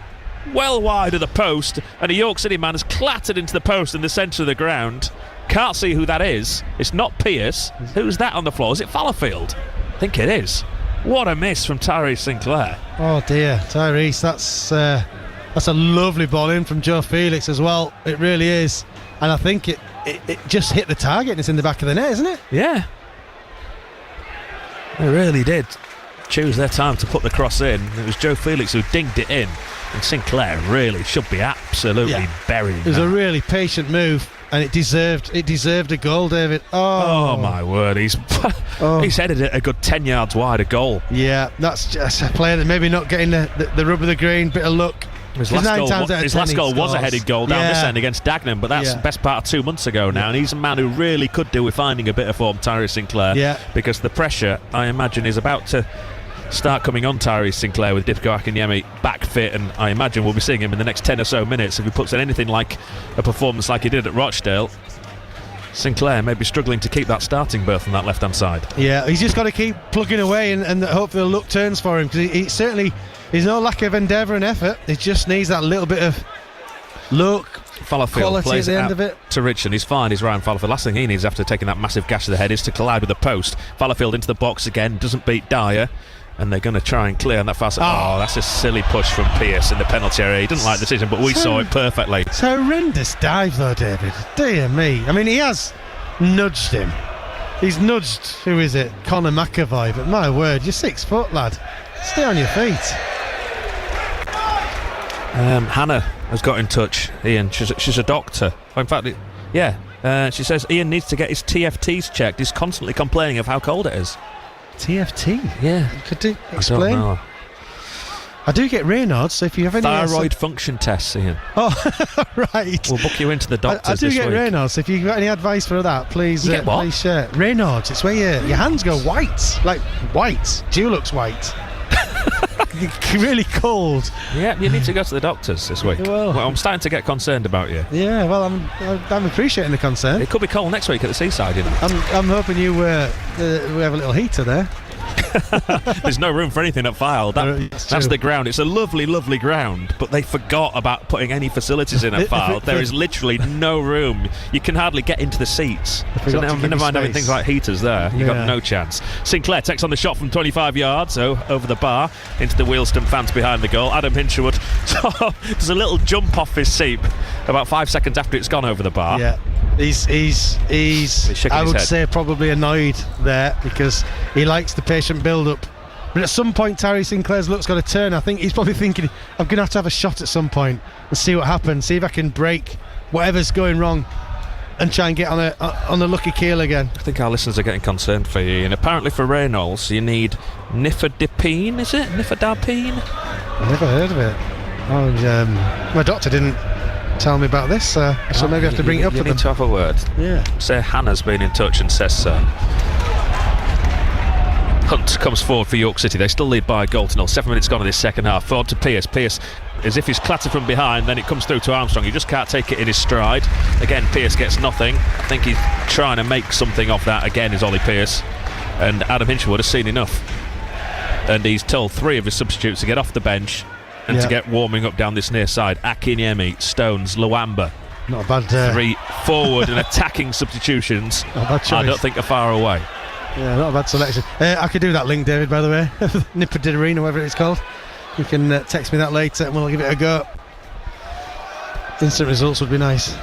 well wide of the post, and a York City man has clattered into the post in the centre of the ground. Can't see who that is. It's not Pearce. Who's that on the floor? Is it Fallowfield? I think it is. What a miss from Tyrese Sinclair. Oh dear, Tyrese, that's a lovely ball in from Joe Felix as well. It really is, and I think it just hit the target and it's in the back of the net, isn't it? Yeah. It really did. choose their time to put the cross in. It was Joe Felix who dinged it in, and Sinclair really should be absolutely buried. It was a really patient move, and it deserved a goal, David. Oh my word, he's headed it a good 10 yards wide of goal. Yeah, that's just a player that maybe not getting the rub of the green, bit of luck. His last goal was a headed goal down this end against Dagenham, but that's the best part of 2 months ago now, and he's a man who really could do with finding a bit of form, Tyrese Sinclair, because the pressure, I imagine, is about to start coming on Tyrese Sinclair with Dipko Akinyemi back fit, and I imagine we'll be seeing him in the next 10 or so minutes if he puts in anything like a performance like he did at Rochdale. Sinclair may be struggling to keep that starting berth on that left hand side. Yeah, he's just got to keep plugging away and hopefully the luck turns for him, because he certainly, there's no lack of endeavour and effort. He just needs that little bit of luck, Fallowfield plays at the it end of it to Rich, and he's fine. He's Ryan Fallowfield. Last thing he needs after taking that massive gash to the head is to collide with the post. Fallowfield into the box again, doesn't beat Dyer, and they're going to try and clear on that fast. Oh, that's a silly push from Pearce in the penalty area. He didn't like the decision, but we saw it perfectly. It's a horrendous dive though, David. Dear me. I mean, he has nudged him. He's nudged, who is it? Conor McAvoy. But my word, you're 6 foot, lad. Stay on your feet. Hannah has got in touch, Ian. She's a doctor. In fact, she says Ian needs to get his TFTs checked. He's constantly complaining of how cold it is. TFT? Yeah. Could you explain? I don't know. I do get Raynaud's, so if you have any thyroid function tests, Ian. Oh, right. We'll book you into the doctors. I do this get week. Raynaud's, so if you've got any advice for that, please you get what? Please share. Raynaud's, it's where your hands go white, like white. Dulux white. Really cold. Yeah, you need to go to the doctors this week. Well, I'm starting to get concerned about you. Yeah, well, I'm appreciating the concern. It could be cold next week at the seaside, you know. I'm hoping we have a little heater there. There's no room for anything at Fylde. That's the ground. It's a lovely, lovely ground, but they forgot about putting any facilities in at Fylde. There is literally no room. You can hardly get into the seats. So never mind having things like heaters there. You've got no chance. Sinclair takes on the shot from 25 yards, so over the bar, into the Wealdstone fans behind the goal. Adam Hinshelwood does a little jump off his seat about 5 seconds after it's gone over the bar. Yeah. He's I would say probably annoyed there, because he likes the patient build-up. But at some point, Tyrese Sinclair's luck's got to turn. I think he's probably thinking, I'm going to have a shot at some point and see what happens, see if I can break whatever's going wrong and try and get on a lucky keel again. I think our listeners are getting concerned for you, and apparently for Reynolds you need nifedipine, is it? Nifedipine? I've never heard of it. My doctor didn't tell me about this, so maybe I have to bring it up you with need them. to have a word. Yeah. Say Hannah's been in touch and says so. Hunt comes forward for York City. They still lead by a goal to nil. 7 minutes gone in this second half. Forward to Pearce. Pearce, as if he's clattered from behind, then it comes through to Armstrong. He just can't take it in his stride. Again, Pearce gets nothing. I think he's trying to make something off that again, is Ollie Pearce. And Adam Hinshelwood has seen enough. And he's told 3 of his substitutes to get off the bench and to get warming up down this near side. Akinyemi, Stones, Luamba. Not a bad 3 forward and attacking substitutions. Not a bad choice. I don't think are far away. Yeah, not a bad selection. I could do that link, David, by the way. Nipodidorine, or whatever it's called. You can text me that later and we'll give it a go. Instant results would be nice.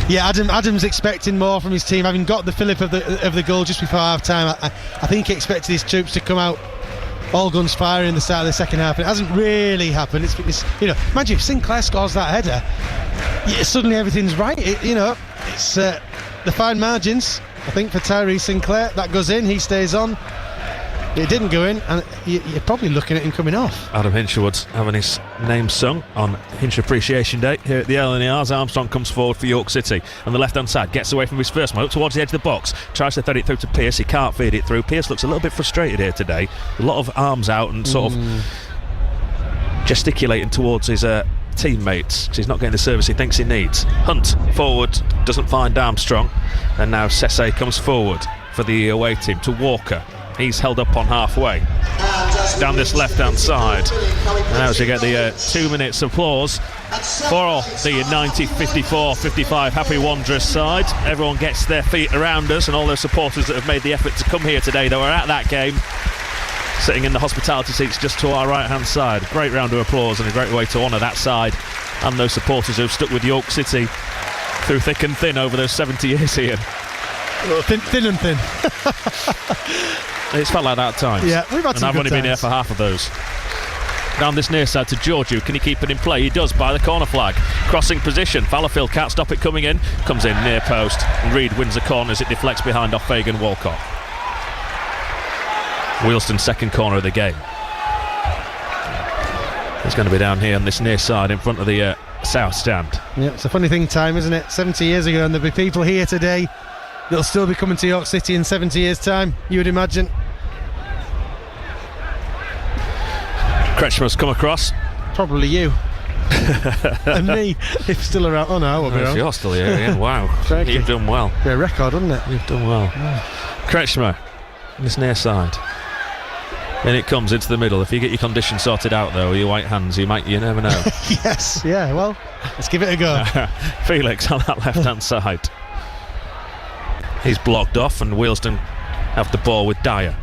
Yeah, Adam's expecting more from his team, having got the fillip of the goal just before half time. I think he expected his troops to come out all guns firing in the start of the second half. It hasn't really happened. It's imagine if Sinclair scores that header, suddenly everything's right. It's the fine margins, I think, for Tyrese Sinclair. That goes in, he stays on. It didn't go in, and you're probably looking at him coming off. Adam Hinshelwood having his name sung on Hinch Appreciation Day here at the LNERs. Armstrong comes forward for York City on the left-hand side, gets away from his first one, up towards the edge of the box, tries to thread it through to Pearce. He can't feed it through. Pearce looks a little bit frustrated here today. A lot of arms out and sort of gesticulating towards his teammates because he's not getting the service he thinks he needs. Hunt forward, doesn't find Armstrong, and now Sesse comes forward for the away team to Walker. He's held up on halfway down this left-hand side. And now as you get the 2 minutes applause for the 90-54-55 Happy Wanderers side. Everyone gets their feet around us, and all those supporters that have made the effort to come here today that were at that game, sitting in the hospitality seats just to our right-hand side. Great round of applause and a great way to honour that side and those supporters who've stuck with York City through thick and thin over those 70 years here. Thin and thin. It's felt like that at times. Yeah, we've had and some I've good only been here times. for half of those. Down this near side to Georgiou. Can he keep it in play? He does by the corner flag. Crossing position. Fallowfield can't stop it coming in. Comes in near post. And Reid wins the corner as it deflects behind off Fagan Walcott. Wealdstone's second corner of the game. It's going to be down here on this near side in front of the south stand. Yeah, it's a funny thing, time, isn't it? 70 years ago, and there'll be people here today that'll still be coming to York City in 70 years' time, you would imagine. Kretschmer's come across. Probably you. And me, if still around. Oh no, I won't be If around. you're still here, yeah. Wow. Crikey. You've done well. Be a record, wouldn't it? You've done well. Kretschmer, on this near side. Then it comes into the middle. If you get your condition sorted out, though, with your white hands, you never know. Yes, yeah, well, let's give it a go. Felix on that left-hand side. He's blocked off, and Wealdstone have the ball with Dyer.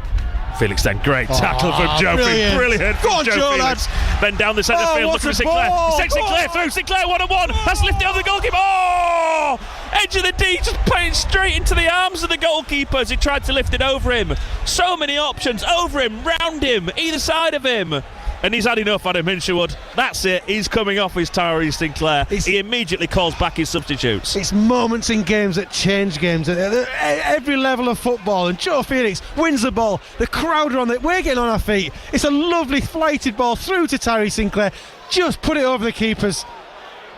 Felix then, great tackle from Joe. Brilliant Go from on, Joe Joe, Felix. Then down the centre field, what looking a for Sinclair. ball! He takes Sinclair through. Sinclair 1-on-1. That's lifted over the goalkeeper. Oh! Edge of the D, just putting it straight into the arms of the goalkeeper as he tried to lift it over him. So many options over him, round him, either side of him. And he's had enough, Adam Hinshelwood. That's it. He's coming off his Tyrese Sinclair. He immediately calls back his substitutes. It's moments in games that change games at every level of football. And Joe Felix wins the ball. The crowd are on it. We're getting on our feet. It's a lovely flighted ball through to Tyrese Sinclair. Just put it over the keeper's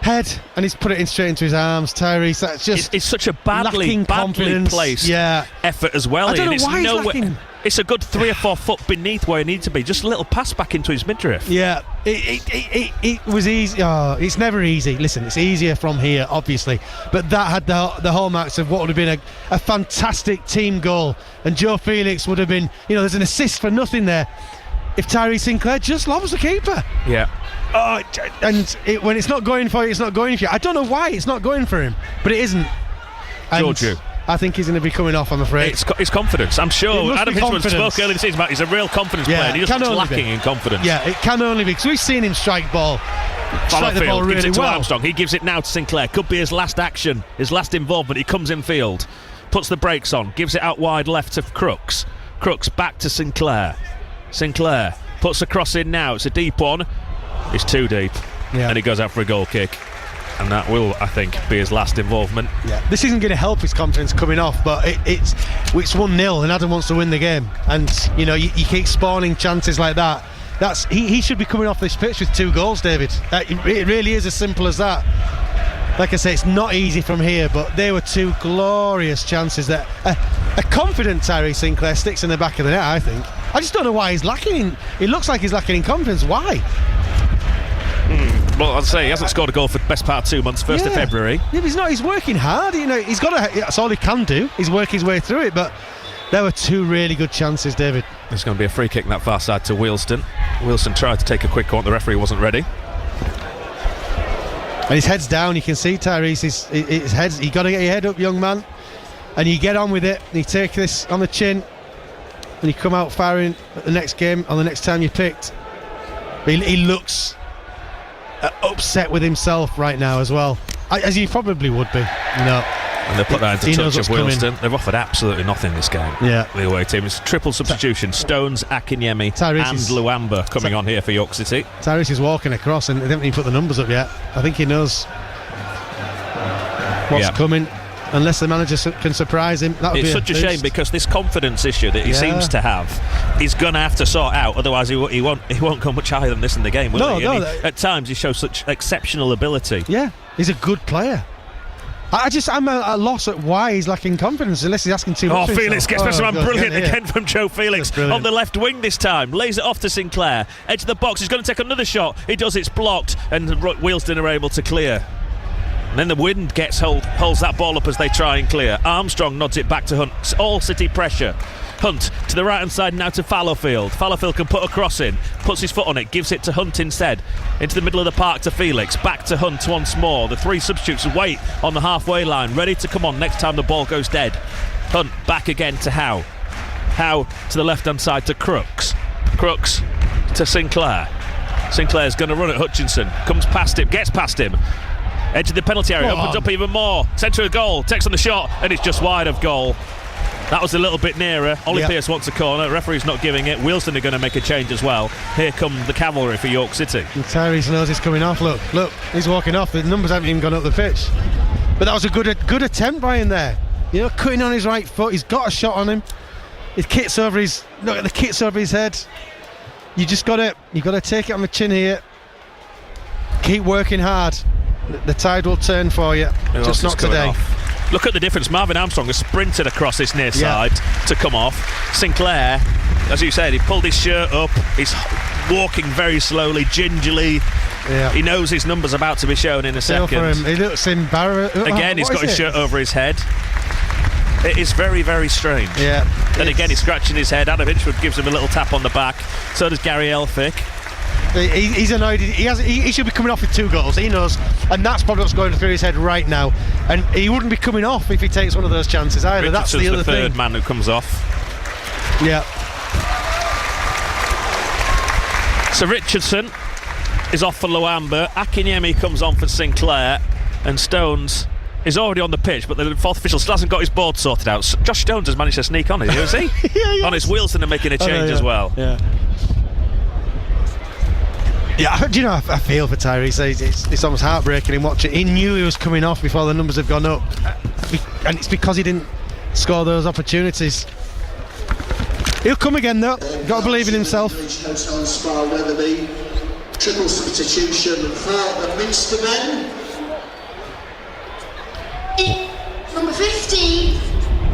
head, and he's put it in straight into his arms. Tyrese, that's just it's such a badly placed effort as well. I don't know it's why he's lacking. It's a good 3 or 4 foot beneath where he needs to be. Just a little pass back into his midriff. Yeah, it was easy. Oh, it's never easy. Listen, it's easier from here, obviously, but that had the hallmarks of what would have been a fantastic team goal. And Joe Felix would have been, there's an assist for nothing there if Tyrese Sinclair just lobs the keeper. Yeah. Oh, and when it's not going for you, it's not going for you. I don't know why it's not going for him, but it isn't. Georgiou. I think he's going to be coming off, I'm afraid. It's confidence. I'm sure Adam Hinshelwood spoke earlier this season about he's a real confidence player, and he just looks lacking in confidence. Yeah, it can only be, because we've seen him strike the ball really gives it to well. Armstrong. He gives it now to Sinclair. Could be his last action, his last involvement. He comes in field, puts the brakes on, gives it out wide left to Crooks. Crooks back to Sinclair. Sinclair puts the cross in now. It's a deep one. It's too deep, and he goes out for a goal kick. And that will, I think, be his last involvement. Yeah, this isn't going to help his confidence coming off, but it's 1-0, and Adam wants to win the game. And you keep spawning chances like that. He should be coming off this pitch with 2 goals, David. It really is as simple as that. Like I say, it's not easy from here, but they were 2 glorious chances that a confident Tyrese Sinclair sticks in the back of the net. I think. I just don't know why he's lacking. It looks like he's lacking in confidence. Why? Well, I'd say he hasn't scored a goal for the best part of 2 months, 1st of February. Yeah, but he's not. He's working hard. He's got to. That's all he can do. He's work his way through it. But there were 2 really good chances, David. There's going to be a free kick in that far side to Wealdstone. Wealdstone tried to take a quick one. The referee wasn't ready. And his head's down. You can see Tyrese. His head's. You got to get your head up, young man. And you get on with it. And you take this on the chin. And you come out firing at the next game on the next time you picked. He looks upset with himself right now as well, as he probably would be. No, and they put that into touch of Wealdstone. They've offered absolutely nothing this game. Yeah, the away team. It's a triple substitution. Stones, Akinyemi and Luamba coming on here for York City. Tyrese is walking across, and they haven't even put the numbers up yet. I think he knows what's coming. Unless the manager can surprise him, that would be such a shame, because this confidence issue that he seems to have, he's going to have to sort out. Otherwise, he won't go much higher than this in the game, will he? At times, he shows such exceptional ability. Yeah, he's a good player. I'm at a loss at why he's lacking confidence, unless he's asking too much. Felix gets special man, brilliant again from Joe Felix on the left wing this time. Lays it off to Sinclair, edge of the box. He's going to take another shot. He does. It's blocked, and Wealdstone are able to clear. And then the wind holds that ball up as they try and clear. Armstrong nods it back to Hunt. It's all City pressure. Hunt to the right hand side now to Fallowfield. Fallowfield can put a cross in, puts his foot on it, gives it to Hunt instead. Into the middle of the park to Felix. Back to Hunt once more. The 3 substitutes wait on the halfway line, ready to come on next time the ball goes dead. Hunt back again to Howe. Howe to the left hand side to Crooks. Crooks to Sinclair. Sinclair's going to run at Hutchinson. Comes past him, gets past him. Edge of the penalty area, opens up even more. Centre of goal, takes on the shot, and it's just wide of goal. That was a little bit nearer. Ollie Pearce wants a corner. Referee's not giving it. Wealdstone are going to make a change as well. Here come the cavalry for York City. And Tyrese knows he's coming off. Look, he's walking off. The numbers haven't even gone up the pitch. But that was a good attempt by him there. You know, cutting on his right foot. He's got a shot on him. His kit's over his. Look at the kit's over his head. You got to take it on the chin here. Keep working hard. The tide will turn for you. Just not today. Look at the difference. Marvin Armstrong has sprinted across this near side to come off. Sinclair, as you said, he pulled his shirt up. He's walking very slowly, gingerly. Yeah. He knows his number's about to be shown in a second. For him. He looks embarrassed. Again, he's got his shirt over his head. It is very, very strange. Yeah. Then again, he's scratching his head. Adam Hinchwood gives him a little tap on the back. So does Gary Elphick. He's annoyed. He should be coming off with 2 goals. He knows, and that's probably what's going through his head right now. And he wouldn't be coming off if he takes one of those chances either. That's the other third thing. Man who comes off. Yeah. So Richardson is off for Luamba. Akinyemi comes on for Sinclair, and Stones is already on the pitch, but the fourth official still hasn't got his board sorted out. So Josh Stones has managed to sneak on it, has he? On his Wealdstone are making a change as well. Yeah. Yeah, do you know, I feel for Tyrese. It's almost heartbreaking in watching. He knew he was coming off before the numbers have gone up, and it's because he didn't score those opportunities. He'll come again though. Got to believe in himself. Triple substitution for the Minster men. Number 15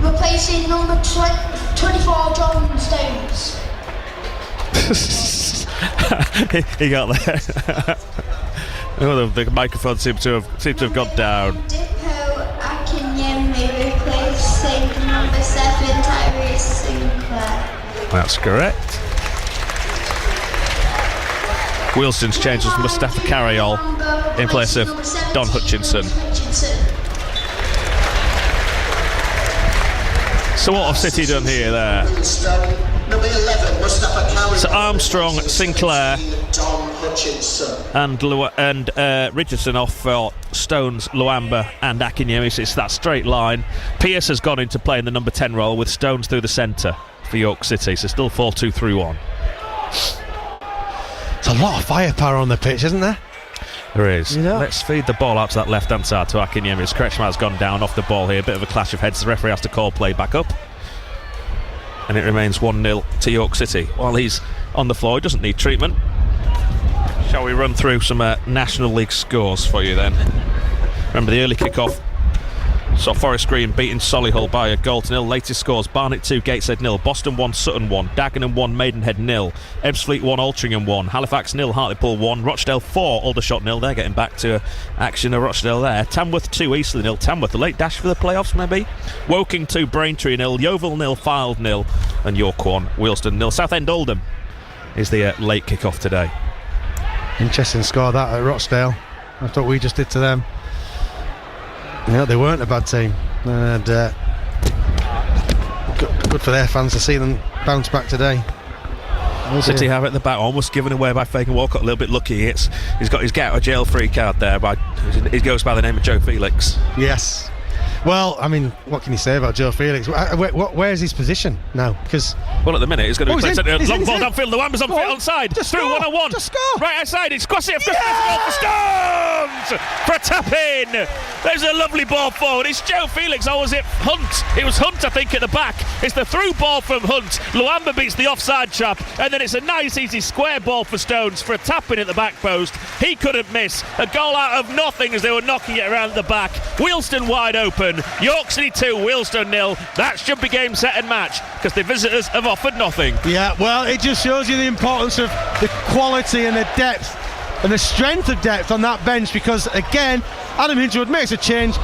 replacing number 24 John Stones. He got there. Oh, the microphone seemed to have gone down. Dippo Akinyemi replacing number 7 Tyrese Sinclair. That's correct. Wealdstone's change was Mustafa Carayol in place of Don Hutchinson. So what have City done here there? Number 11, Mustafa Carayol. So Armstrong, Sinclair and Richardson off for Stones, Luamba and Akinyemi. So it's that straight line. Pearce has gone into play in the number 10 role with Stones through the centre for York City. So still 4-2-3-1. There's a lot of firepower on the pitch, isn't there? There is. Yeah. Let's feed the ball out to that left-hand side to Akinyemi. As Kretschmer's gone down off the ball here. A bit of a clash of heads. The referee has to call play back up. And it remains 1-0 to York City. While he's on the floor, he doesn't need treatment. Shall we run through some National League scores for you then? Remember the early kick-off saw Forest Green beating Solihull by a goal to nil. Latest scores: Barnet 2, Gateshead 0, Boston 1, Sutton 1, Dagenham 1, Maidenhead 0, Ebbsfleet 1, Altrincham 1, Halifax 0, Hartlepool 1, Rochdale 4, Aldershot 0. They're getting back to action at Rochdale there. Tamworth 2, Eastleigh 0. Tamworth, a late dash for the playoffs maybe. Woking 2, Braintree 0, Yeovil 0, Fylde 0, and York 1, Wealdstone 0. Southend Oldham is the late kick-off today. Interesting score that at Rochdale. That's what we just did to them. Yeah, they weren't a bad team, and good for their fans to see them bounce back today. City have it at the back, almost given away by Fagan Walcott. A little bit lucky. He's got his get out of jail free card there. He goes by the name of Joe Felix. Yes. Well, I mean, what can you say about Joe Felix? Where's his position now? Because at the minute he's going to be centre. Long ball downfield. Luamba's onside. Just through 1-on-1. Just score. Right outside. It's crossing it for Stones for a tap in. There's a lovely ball forward. It's Joe Felix. Or was it Hunt? It was Hunt, I think, at the back. It's the through ball from Hunt. Luamba beats the offside trap, and then it's a nice, easy square ball for Stones for a tap in at the back post. He couldn't miss. A goal out of nothing as they were knocking it around the back. Wealdstone wide open. York City 2, Wealdstone 0. That should be game, set and match, because the visitors have offered nothing. Yeah, well, it just shows you the importance of the quality and the depth and the strength of depth on that bench, because again, Adam Hinchwood makes a change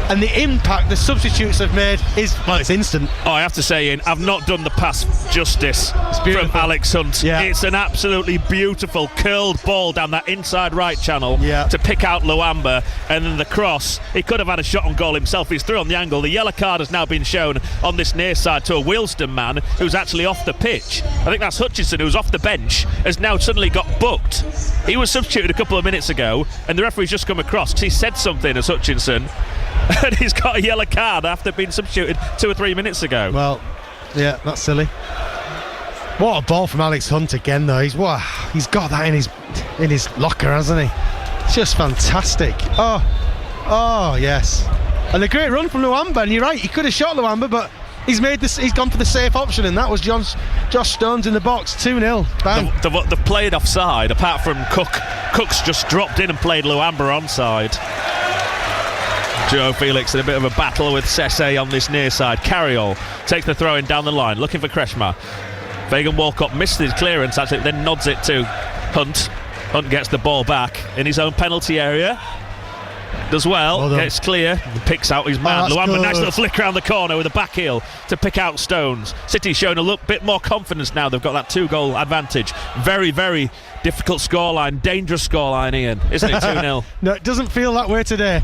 and the impact the substitutes have made is, well, it's instant. Oh, I have to say, Ian, I've not done the pass justice from Alex Hunt. Yeah. It's an absolutely beautiful curled ball down that inside right channel to pick out Luamba, and then the cross. He could have had a shot on goal himself. He's through on the angle. The yellow card has now been shown on this near side to a Wealdstone man who's actually off the pitch. I think that's Hutchinson, who's off the bench, has now suddenly got booked. He was substituted a couple of minutes ago, and the referee's just come across because he said something as Hutchinson. And he's got a yellow card after being substituted 2 or 3 minutes ago. Well, yeah, that's silly. What a ball from Alex Hunt again, though. He's got that in his locker, hasn't he? It's just fantastic. Oh, yes. And a great run from Luamba. And you're right, he could have shot Luamba, but he's gone for the safe option, and that was Josh Stones in the box. 2-0. Bang. They've played offside, apart from Cook. Cook's just dropped in and played Luamba onside. Joe Felix in a bit of a battle with Sese on this near side. Carriol takes the throw in down the line, looking for Kretschmer. Fagan Walcott missed his clearance, actually, then nods it to Hunt. Hunt gets the ball back in his own penalty area. Does well, gets clear, picks out his man. Luamba, nice little flick around the corner with a back heel to pick out Stones. City's showing a bit more confidence now. They've got that 2-goal advantage. Very, very difficult scoreline, dangerous scoreline, Ian, isn't it? 2-0. No, it doesn't feel that way today.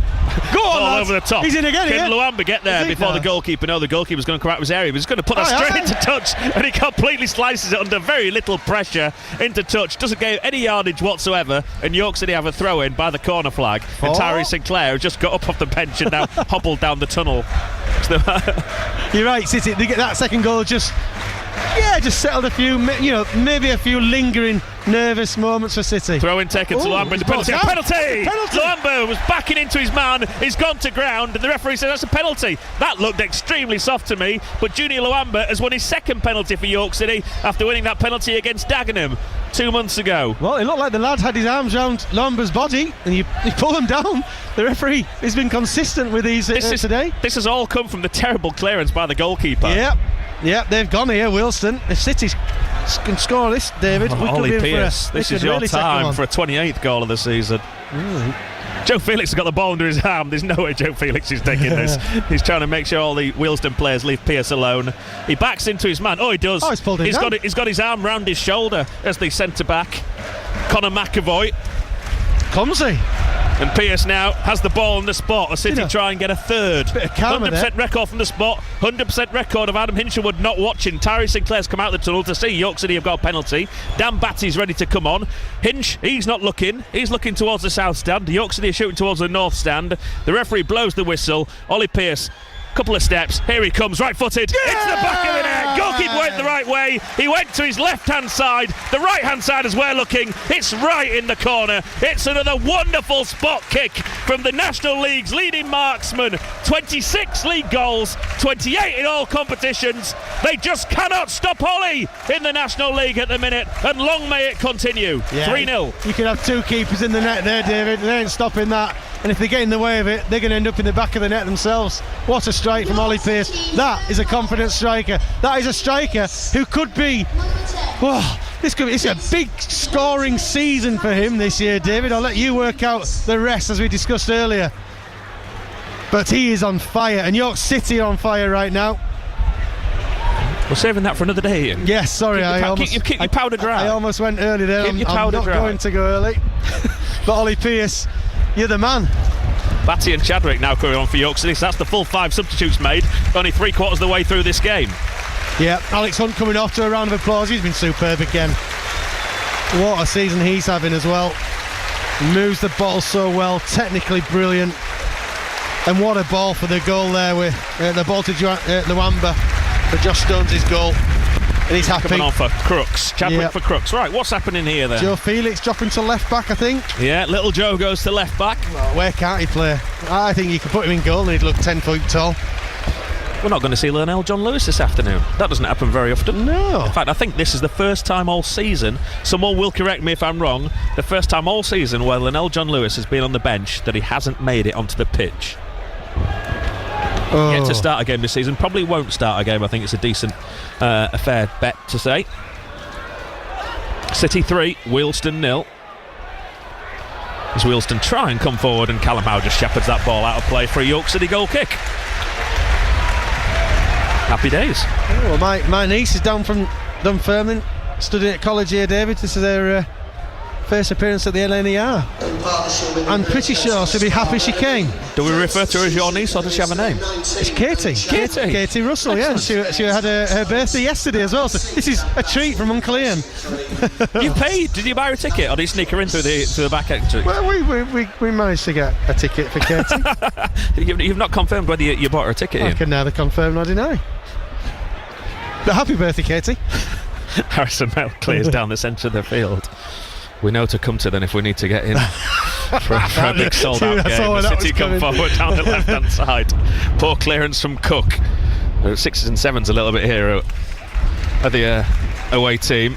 Go on, all lads. over the top. He's in again. Can Luamba get there before the goalkeeper? No, the goalkeeper's going to come out of his area, but he's going to put that straight into touch, and he completely slices it under very little pressure into touch. Doesn't get any yardage whatsoever, and York City have a throw in by the corner flag. And Tyree Sinclair, who just got up off the bench and now hobbled down the tunnel. You're right, City. They get that second goal just settled a few, maybe a few lingering nervous moments for City. Throw in taken to Luamba in the penalty. Penalty! Luamba was backing into his man. He's gone to ground, and the referee said that's a penalty. That looked extremely soft to me, but Junior Luamba has won his second penalty for York City after winning that penalty against Dagenham 2 months ago. Well, it looked like the lad had his arms around Luamba's body, and he pulled him down. The referee has been consistent with these today. This has all come from the terrible clearance by the goalkeeper. Yep, they've gone here, Wealdstone. If City can score this, David, we could be in Pierce, this is your time for a 28th goal of the season. Joe Felix has got the ball under his arm. There's no way Joe Felix is taking this. He's trying to make sure all the Wealdstone players leave Pierce alone. He backs into his man. Oh, he does. He's pulled him down. He's got his arm round his shoulder as the centre-back. Conor McAvoy. Clumsy. And Pierce now has the ball on the spot. A City try and get a third. 100% record from the spot. 100% record of Adam Hinshelwood not watching. Tyree Sinclair's come out the tunnel to see York City have got a penalty. Dan Batty's ready to come on. Hinch, he's not looking. He's looking towards the south stand. York City are shooting towards the north stand. The referee blows the whistle. Ollie Pierce, couple of steps. Here he comes, right-footed. It's the back of the net. Goalkeeper went the right way. He went to his left-hand side. The right-hand side as we're looking. It's right in the corner. It's another wonderful spot kick from the National League's leading marksman. 26 league goals, 28 in all competitions. They just cannot stop Ollie in the National League at the minute, and long may it continue. 3-0. You can have two keepers in the net there, David. They ain't stopping that. And if they get in the way of it, they're going to end up in the back of the net themselves. What a strike from Ollie Pierce. That is a confident striker. That is a striker who could be... It's a big scoring season for him this year, David. I'll let you work out the rest as we discussed earlier. But he is on fire, and York City are on fire right now. We're saving that for another day, Ian. Yes, sorry. Keep your powder dry. I almost went early there. I'm not going to go early. But Ollie Pierce, you're the man. Batty and Chadwick now coming on for York City, so that's the full 5 substitutes made, only 3/4 of the way through this game. Yeah, Alex Hunt coming off to a round of applause. He's been superb again. What a season he's having as well. Moves the ball so well, technically brilliant. And what a ball for the goal there with the ball to Luamba for Josh Stones' goal. And he's happy. Coming on for Crooks. Chadwick for Crooks. Right, what's happening here then? Joe Felix dropping to left back, I think. Yeah, little Joe goes to left back. Well, where can't he play? I think you could put him in goal and he'd look 10 foot tall. We're not going to see Lionel John Lewis this afternoon. That doesn't happen very often. No. In fact, I think this is the first time all season, someone will correct me if I'm wrong, the first time all season where Lionel John Lewis has been on the bench that he hasn't made it onto the pitch. Yet to start a game this season. Probably won't start a game. I think it's a decent, a fair bet to say. City 3, Wealdstone 0. As Wealdstone try and come forward, and Callum Howe just shepherds that ball out of play for a York City goal kick. Happy days. Oh, well, my niece is down from Dunfermline, studying at college here, David. This is her first appearance at the LNER. I'm pretty sure she'll be happy she came. Do we refer to her as your niece, or does she have a name? It's Katie. Katie Russell, Excellent. yeah. She had her birthday yesterday as well, so this is a treat from Uncle Ian. You paid? Did you buy her a ticket, or did you sneak her in through the back exit? Well, we managed to get a ticket for Katie. You've not confirmed whether you bought her a ticket, Ian. I can neither confirm nor deny. But happy birthday, Katie. Harrison Mel clears down the centre of the field. We know to come to then if we need to get in for a big sold-out game. City come forward down the left-hand side. Poor clearance from Cook. Sixes and sevens a little bit here at the away team.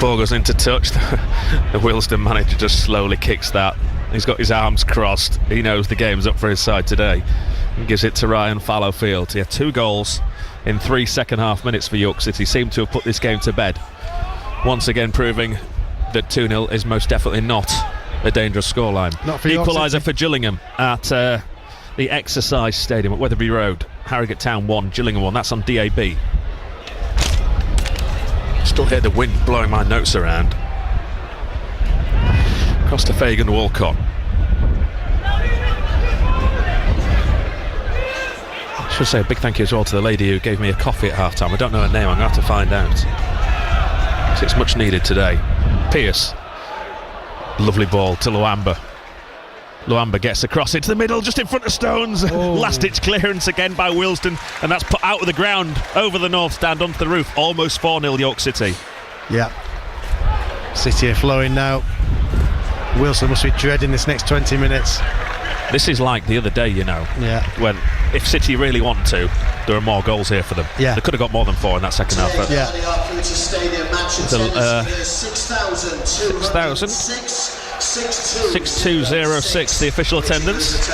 Ball goes into touch. The Wealdstone manager just slowly kicks that. He's got his arms crossed. He knows the game's up for his side today. And gives it to Ryan Fallowfield. He had 2 goals in 3 second-half minutes for York City. Seemed to have put this game to bed. Once again proving that 2-0 is most definitely not a dangerous scoreline. Equaliser for Gillingham at the Exercise Stadium at Wetherby Road. Harrogate Town 1, Gillingham 1. That's on DAB. Still hear the wind blowing my notes around. Across to Fagan Walcott. I should say a big thank you as well to the lady who gave me a coffee at half time. I don't know her name, I'm going to have to find out. So it's much needed today. Pearce. Lovely ball to Luamba. Luamba gets across into the middle, just in front of Stones. Last ditch clearance again by Wealdstone, and that's put out of the ground over the north stand onto the roof. Almost 4-0 York City. Yeah. City are flowing now. Wealdstone must be dreading this next 20 minutes. This is like the other day, you know. Yeah. When if City really want to, there are more goals here for them. Yeah. They could have got more than 4 in that second half. But yeah. 6,000. 6206, the official attendance.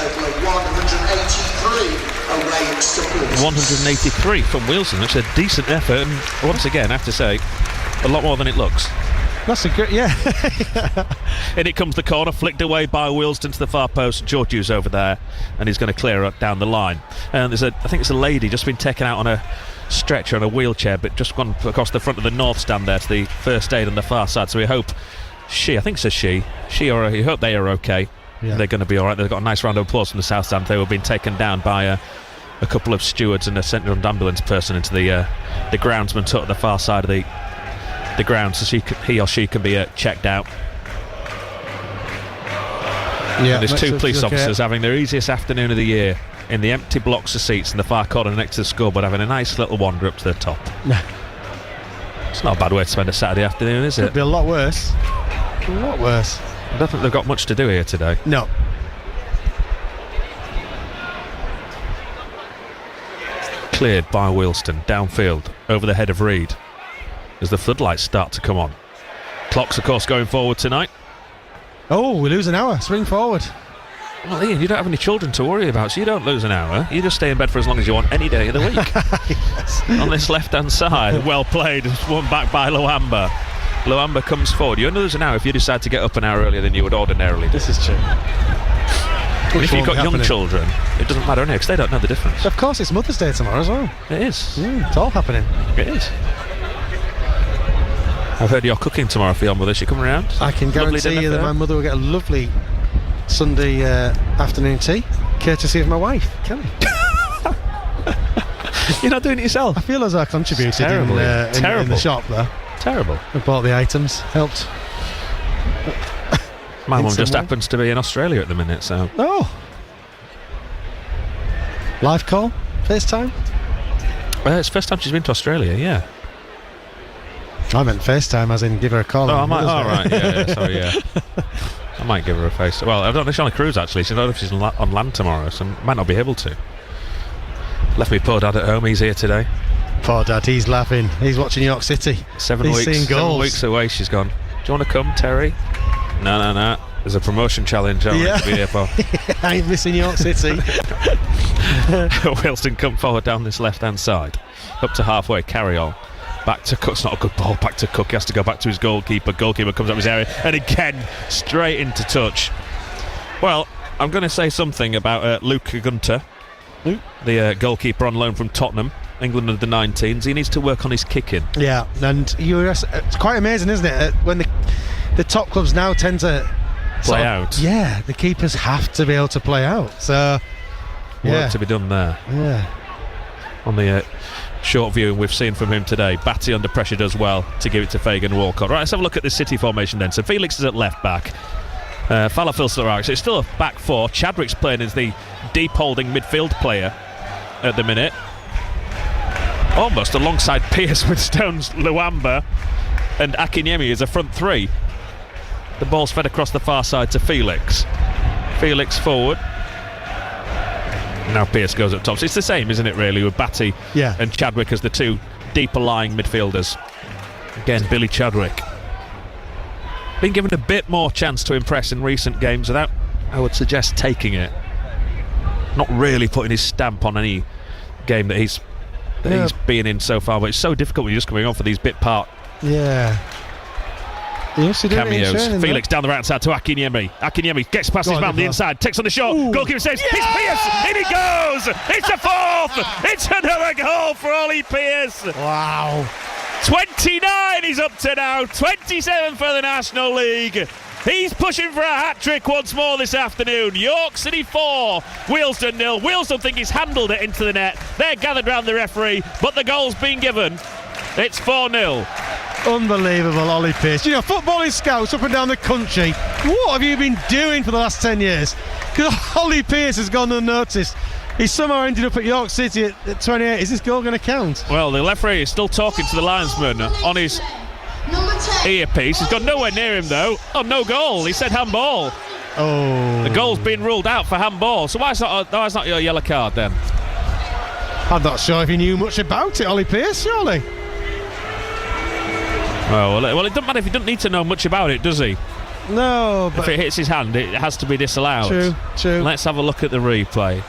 183 from Wealdstone. It's a decent effort, and once again, I have to say, a lot more than it looks. That's a good, yeah. In it comes the corner, flicked away by Wealdstone to the far post. Georgiou's over there, and he's going to clear up down the line. And I think it's a lady just been taken out on a stretcher on a wheelchair, but just gone across the front of the north stand there to the first aid on the far side. So we hope I think it's a she or he hope they are okay. Yeah. They're going to be all right. They've got a nice round of applause from the south stand. They were being taken down by a couple of stewards and a central ambulance person into the groundsman tucked at the far side of the ground, so he or she can be checked out. Yeah, and there's 2 police officers having their easiest afternoon of the year in the empty blocks of seats in the far corner next to the scoreboard, having a nice little wander up to the top. It's not a bad way to spend a Saturday afternoon, is it? Could be a lot worse. A lot worse. I don't think they've got much to do here today. No. Cleared by Wealdstone, downfield, over the head of Reed, as the floodlights start to come on. Clock's, of course, going forward tonight. Oh, we lose an hour. Swing forward. Well, Ian, you don't have any children to worry about, so you don't lose an hour. You just stay in bed for as long as you want any day of the week. Yes. On this left-hand side, well played, won back by Luamba. Luamba comes forward. You only lose an hour if you decide to get up an hour earlier than you would ordinarily do. This is true. And if you've got young children, it doesn't matter anyway, because they don't know the difference. Of course, it's Mother's Day tomorrow as well. It is. It's all happening. It is. I've heard you're cooking tomorrow for your mother. She come around? I can guarantee you that my mother will get a lovely Sunday afternoon tea, courtesy of my wife, Kelly. You're not doing it yourself? I feel as I contributed in the shop there. Terrible. I bought the items, helped. My mum just happens to be in Australia at the minute, so. Oh. Live call? FaceTime? It's the first time she's been to Australia, yeah. I meant FaceTime, as in give her a call. Oh, I might. Oh, right. Yeah, sorry, yeah. I might give her a face. Well, I don't know if she's on a cruise, actually. So I don't know if she's on land tomorrow, so might not be able to. Left me poor dad at home. He's here today. Poor dad, he's laughing. He's watching York City. 7 weeks away she's gone. Do you want to come, Terry? No. There's a promotion challenge I want to be here for. I ain't missing York City. Wealdstone come forward down this left-hand side. Up to halfway, carry on. Back to Cook. It's not a good ball. Back to Cook. He has to go back to his goalkeeper. Goalkeeper comes up his area. And again, straight into touch. Well, I'm going to say something about Luke Gunter, the goalkeeper on loan from Tottenham. England under 19s. He needs to work on his kicking. Yeah, and it's quite amazing, isn't it? When the top clubs now tend to play out. Yeah, the keepers have to be able to play out. So, work to be done there. Yeah. On the short view we've seen from him today, Batty under pressure does well to give it to Fagan Walcott. Right, let's have a look at the City formation then. So Felix is at left back. Falafel still right, so it's still a back four. Chadwick's playing as the deep holding midfield player at the minute. Almost alongside Pearce with Stones, Luamba and Akinyemi as a front three. The ball's fed across the far side to Felix. Felix forward. Now Pearce goes up top. So it's the same, isn't it, really, with Batty and Chadwick as the two deeper lying midfielders. Again, Billy Chadwick. Been given a bit more chance to impress in recent games without, I would suggest, taking it. Not really putting his stamp on any game that he's been in so far, but it's so difficult when you're just coming on for these bit part cameos. Felix down the right side to Akinyemi. Akinyemi gets past his man on the inside, takes on the shot. Goalkeeper saves. It's Pearce. In he goes. It's a fourth. It's another goal for Ollie Pearce. Wow. 29 he's up to now. 27 for the National League. He's pushing for a hat-trick once more this afternoon. York City 4, Wealdstone 0. Wealdstone think he's handled it into the net. They're gathered round the referee, but the goal's been given. It's 4-0. Unbelievable, Ollie Pearce. You know, footballing scouts up and down the country, what have you been doing for the last 10 years? Because Ollie Pearce has gone unnoticed. He's somehow ended up at York City at 28. Is this goal going to count? Well, the referee is still talking to the linesman on his earpiece. He's got nowhere near him, though. Oh, no goal. He said handball. Oh. The goal's been ruled out for handball. So why is not your yellow card, then? I'm not sure if he knew much about it, Ollie Pearce, surely. Well, it doesn't matter if he doesn't need to know much about it, does he? No, but if it hits his hand, it has to be disallowed. True. Let's have a look at the replay.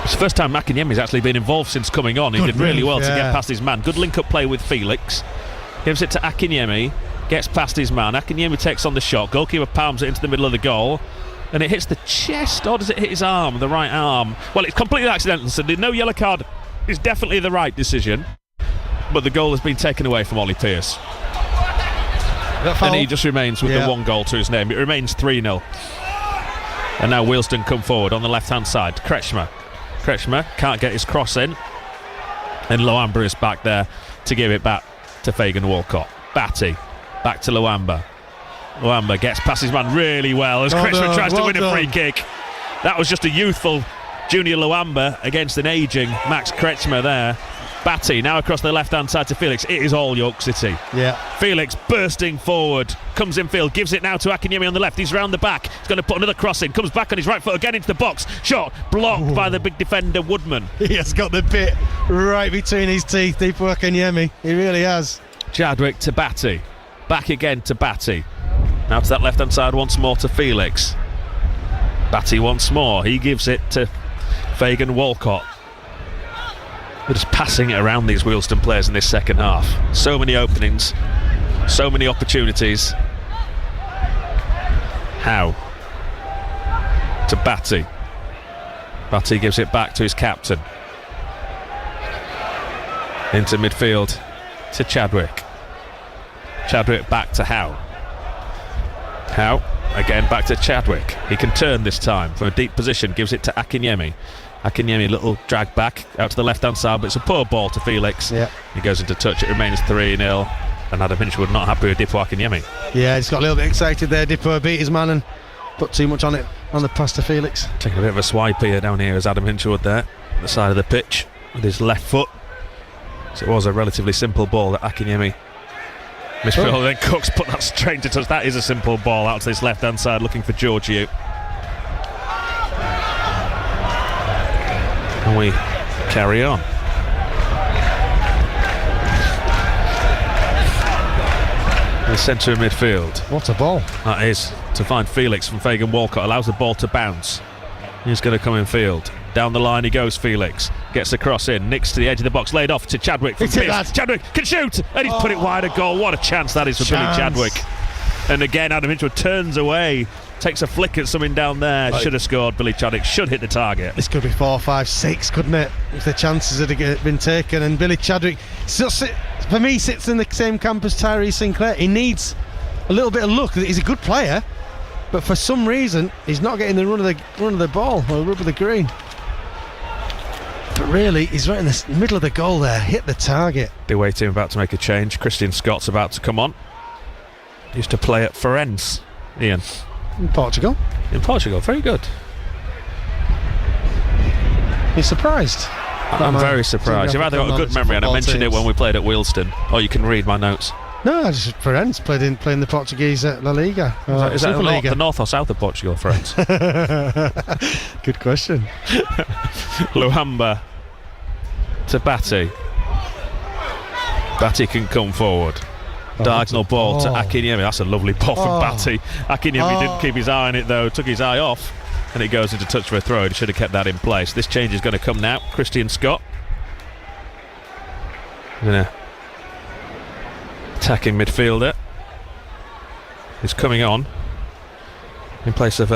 It's the first time Akinyemi's actually been involved since coming on. He did really well to get past his man. Good link-up play with Felix. Gives it to Akinyemi. Gets past his man. Akinyemi takes on the shot. Goalkeeper palms it into the middle of the goal. And it hits the chest, or does it hit his arm, the right arm? Well, it's completely accidental, so the no yellow card is definitely the right decision. But the goal has been taken away from Ollie Pearce. And he just remains with the one goal to his name. It remains 3-0. And now Wealdstone come forward on the left-hand side. Kretschmer can't get his cross in. And Luamba is back there to give it back to Fagan Walcott. Batty, back to Luamba. Luamba gets past his man really well as Kretschmer tries to win a free kick. That was just a youthful Junior Luamba against an ageing Max Kretschmer there. Batty now across the left-hand side to Felix. It is all York City. Yeah. Felix bursting forward, comes in field, gives it now to Akinyemi on the left. He's round the back. He's going to put another cross in. Comes back on his right foot again into the box. Shot blocked by the big defender Woodman. He has got the bit right between his teeth, Deepu Akinyemi. He really has. Chadwick to Batty. Back again to Batty. Now to that left-hand side once more to Felix. Batty once more. He gives it to Fagan Walcott. They're just passing it around these Wealdstone players in this second half. So many openings, so many opportunities. How? To Batty. Batty gives it back to his captain. Into midfield to Chadwick. Chadwick back to Howe. Howe again back to Chadwick. He can turn this time from a deep position, gives it to Akinyemi. Akinyemi, little drag back out to the left-hand side, but it's a poor ball to Felix. He goes into touch, it remains 3-0, and Adam Hinchelwood not happy with Deepu Akinyemi. Yeah, he's got a little bit excited there. Deepu beat his man and put too much on it on the pass to Felix. Taking a bit of a swipe here down here as Adam Hinchelwood there, at the side of the pitch, with his left foot. So it was a relatively simple ball that Akinyemi misfield, then Cooks put that straight into touch. That is a simple ball out to this left-hand side, looking for Georgiou. And we carry on. The centre of midfield. What a ball. That is to find Felix from Fagan Walcott. Allows the ball to bounce. He's going to come in field. Down the line he goes, Felix. Gets the cross in. Nicks to the edge of the box. Laid off to Chadwick from Pearce. Chadwick can shoot. And he's put it wide. A goal. What a chance that is for Billy Chadwick. And again, Adam Hinchwood turns away, takes a flick at something down there. Should have scored. Billy Chadwick should hit the target. This could be 4, 5, 6, couldn't it? If the chances had been taken. And Billy Chadwick, for me, sits in the same camp as Tyree Sinclair. He needs a little bit of luck. He's a good player, but for some reason, he's not getting the run of the ball or the rub of the green. But really, he's right in the middle of the goal there. Hit the target. The away team about to make a change. Christian Scott's about to come on. Used to play at Farense, Ian. In Portugal. In Portugal, very good. You're surprised? I'm very surprised. You've either got a good memory, and I mentioned it when we played at Wealdstone, or you can read my notes. No, I just Farense played in the Portuguese La Liga. Is that the north or south of Portugal, Farense? Good question. Luamba to Batty. Batty can come forward. Diagonal ball to Akinyemi. That's a lovely ball from Batty. Akinyemi didn't keep his eye on it though, took his eye off, and it goes into touch for a throw. He should have kept that in place. This change is going to come now. Christian Scott, attacking midfielder, is coming on in place of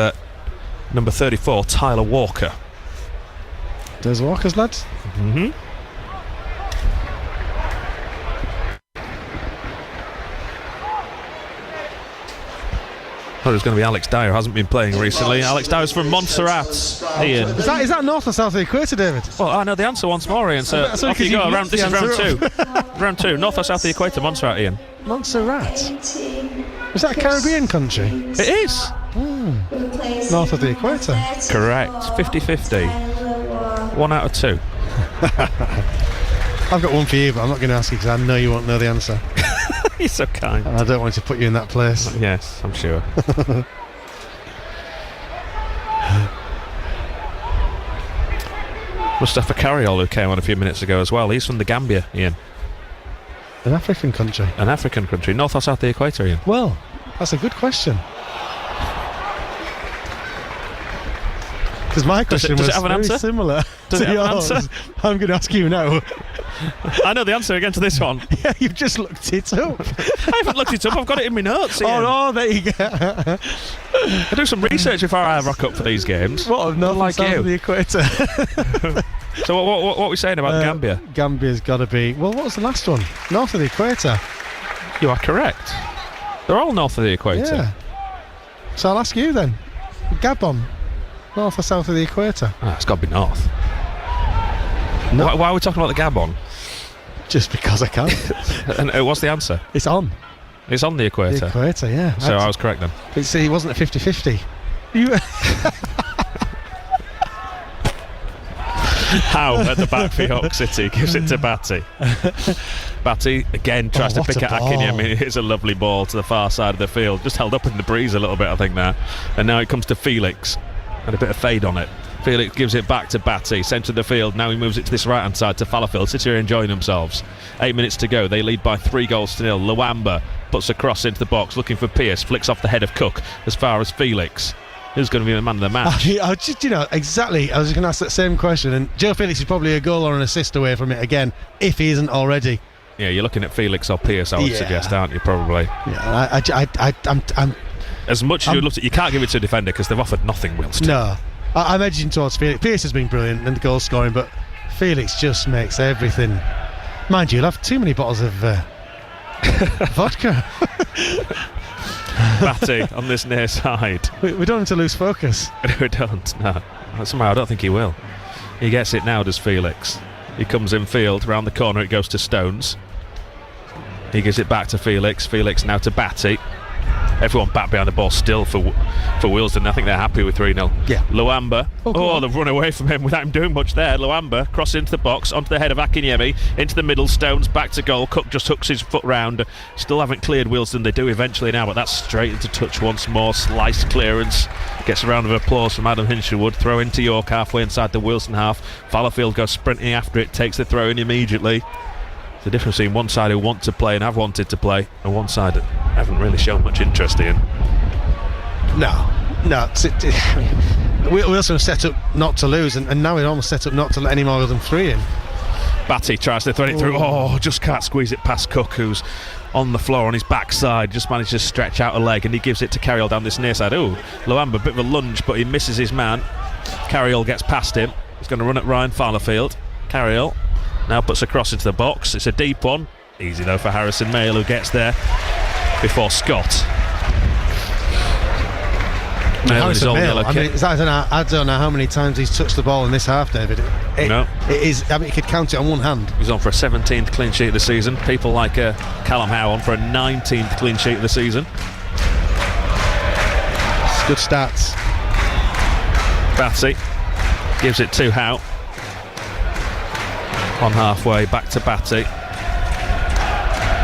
number 34, Tyler Walker. There's Walker's lads. Mm-hmm. It's going to be Alex Dyer, hasn't been playing recently. Alex Dyer's from Montserrat, Ian. Is that north or south of the equator, David? Well, I know the answer once more, Ian, so off you go. This is round 2. Round 2, north or south of the equator, Montserrat, Ian. Montserrat? Is that a Caribbean country? It is. North of the equator? Correct, 50-50. 1 out of 2. I've got one for you, but I'm not going to ask you because I know you won't know the answer. You're so kind. And I don't want to put you in that place. Yes, I'm sure. Mustafa Carriol, who came on a few minutes ago as well. He's from the Gambia, Ian. An African country? An African country. North or south of the equator, Ian? Well, that's a good question. Because my question was very similar to yours. I'm going to ask you now. I know the answer again to this one. Yeah, you've just looked it up. I haven't looked it up. I've got it in my notes. Ian. Oh, there you go. I do some research before I rock up for these games. What? North like south of the equator. So what are we saying about Gambia? Gambia's got to be. Well, what was the last one? North of the equator. You are correct. They're all north of the equator. Yeah. So I'll ask you then. Gabon. North or south of the equator? It's got to be north. No. Why are we talking about the Gabon? Just because I can. And what's the answer? It's on. It's on the equator. The equator, yeah. So I was correct then. But see, he wasn't a 50-50. Howe at the back for York City gives it to Batty. Batty again tries to pick at Akinyemi. It's a lovely ball to the far side of the field. Just held up in the breeze a little bit, I think, there. And now it comes to Felix. And a bit of fade on it. Felix gives it back to Batty, centre of the field. Now he moves it to this right-hand side to Fallowfield. City are enjoying themselves. 8 minutes to go. They lead by 3-0. Luamba puts a cross into the box, looking for Pearce. Flicks off the head of Cook as far as Felix. Who's going to be the man of the match? Exactly. I was going to ask that same question. And Joe Felix is probably a goal or an assist away from it again, if he isn't already. Yeah, you're looking at Felix or Pearce, I would suggest, aren't you? Probably. Yeah, I'm as much as you looked at, you can't give it to a defender because they've offered nothing, Wealdstone. No, I'm edging towards Felix. Pearce has been brilliant in the goal scoring, but Felix just makes everything. Mind you, you'll have too many bottles of vodka. Batty on this near side. We don't need to lose focus. We don't, no. Somehow I don't think he will. He gets it now, does Felix. He comes in field, round the corner it goes to Stones. He gives it back to Felix. Felix now to Batty. Everyone back behind the ball still for Wealdstone. I think they're happy with 3-0. Yeah. Luamba. They've run away from him without him doing much there. Luamba cross into the box, onto the head of Akinyemi, into the middle. Stones back to goal. Cook just hooks his foot round. Still haven't cleared Wealdstone. They do eventually now, but that's straight into touch once more. Slice clearance. Gets a round of applause from Adam Hinchelwood. Throw into York halfway inside the Wealdstone half. Fallowfield goes sprinting after it. Takes the throw in immediately. The difference between one side who want to play and have wanted to play, and one side that haven't really shown much interest in. No. We're also set up not to lose, and now we're almost set up not to let any more than 3 in. Batty tries to thread it through. Oh, just can't squeeze it past Cook, who's on the floor on his backside. Just manages to stretch out a leg, and he gives it to Carriol down this near side. Oh, Luamba, bit of a lunge, but he misses his man. Carriol gets past him. He's going to run at Ryan Fowlerfield. Carriol now puts a cross into the box. It's a deep one. Easy though for Harrison Mayle, who gets there before Scott. Harrison Mayle, I don't know how many times he's touched the ball in this half, David. It is. I mean, you could count it on one hand. He's on for a 17th clean sheet of the season. People like Callum Howe on for a 19th clean sheet of the season. It's good stats. Batty gives it to Howe. On halfway, back to Batty.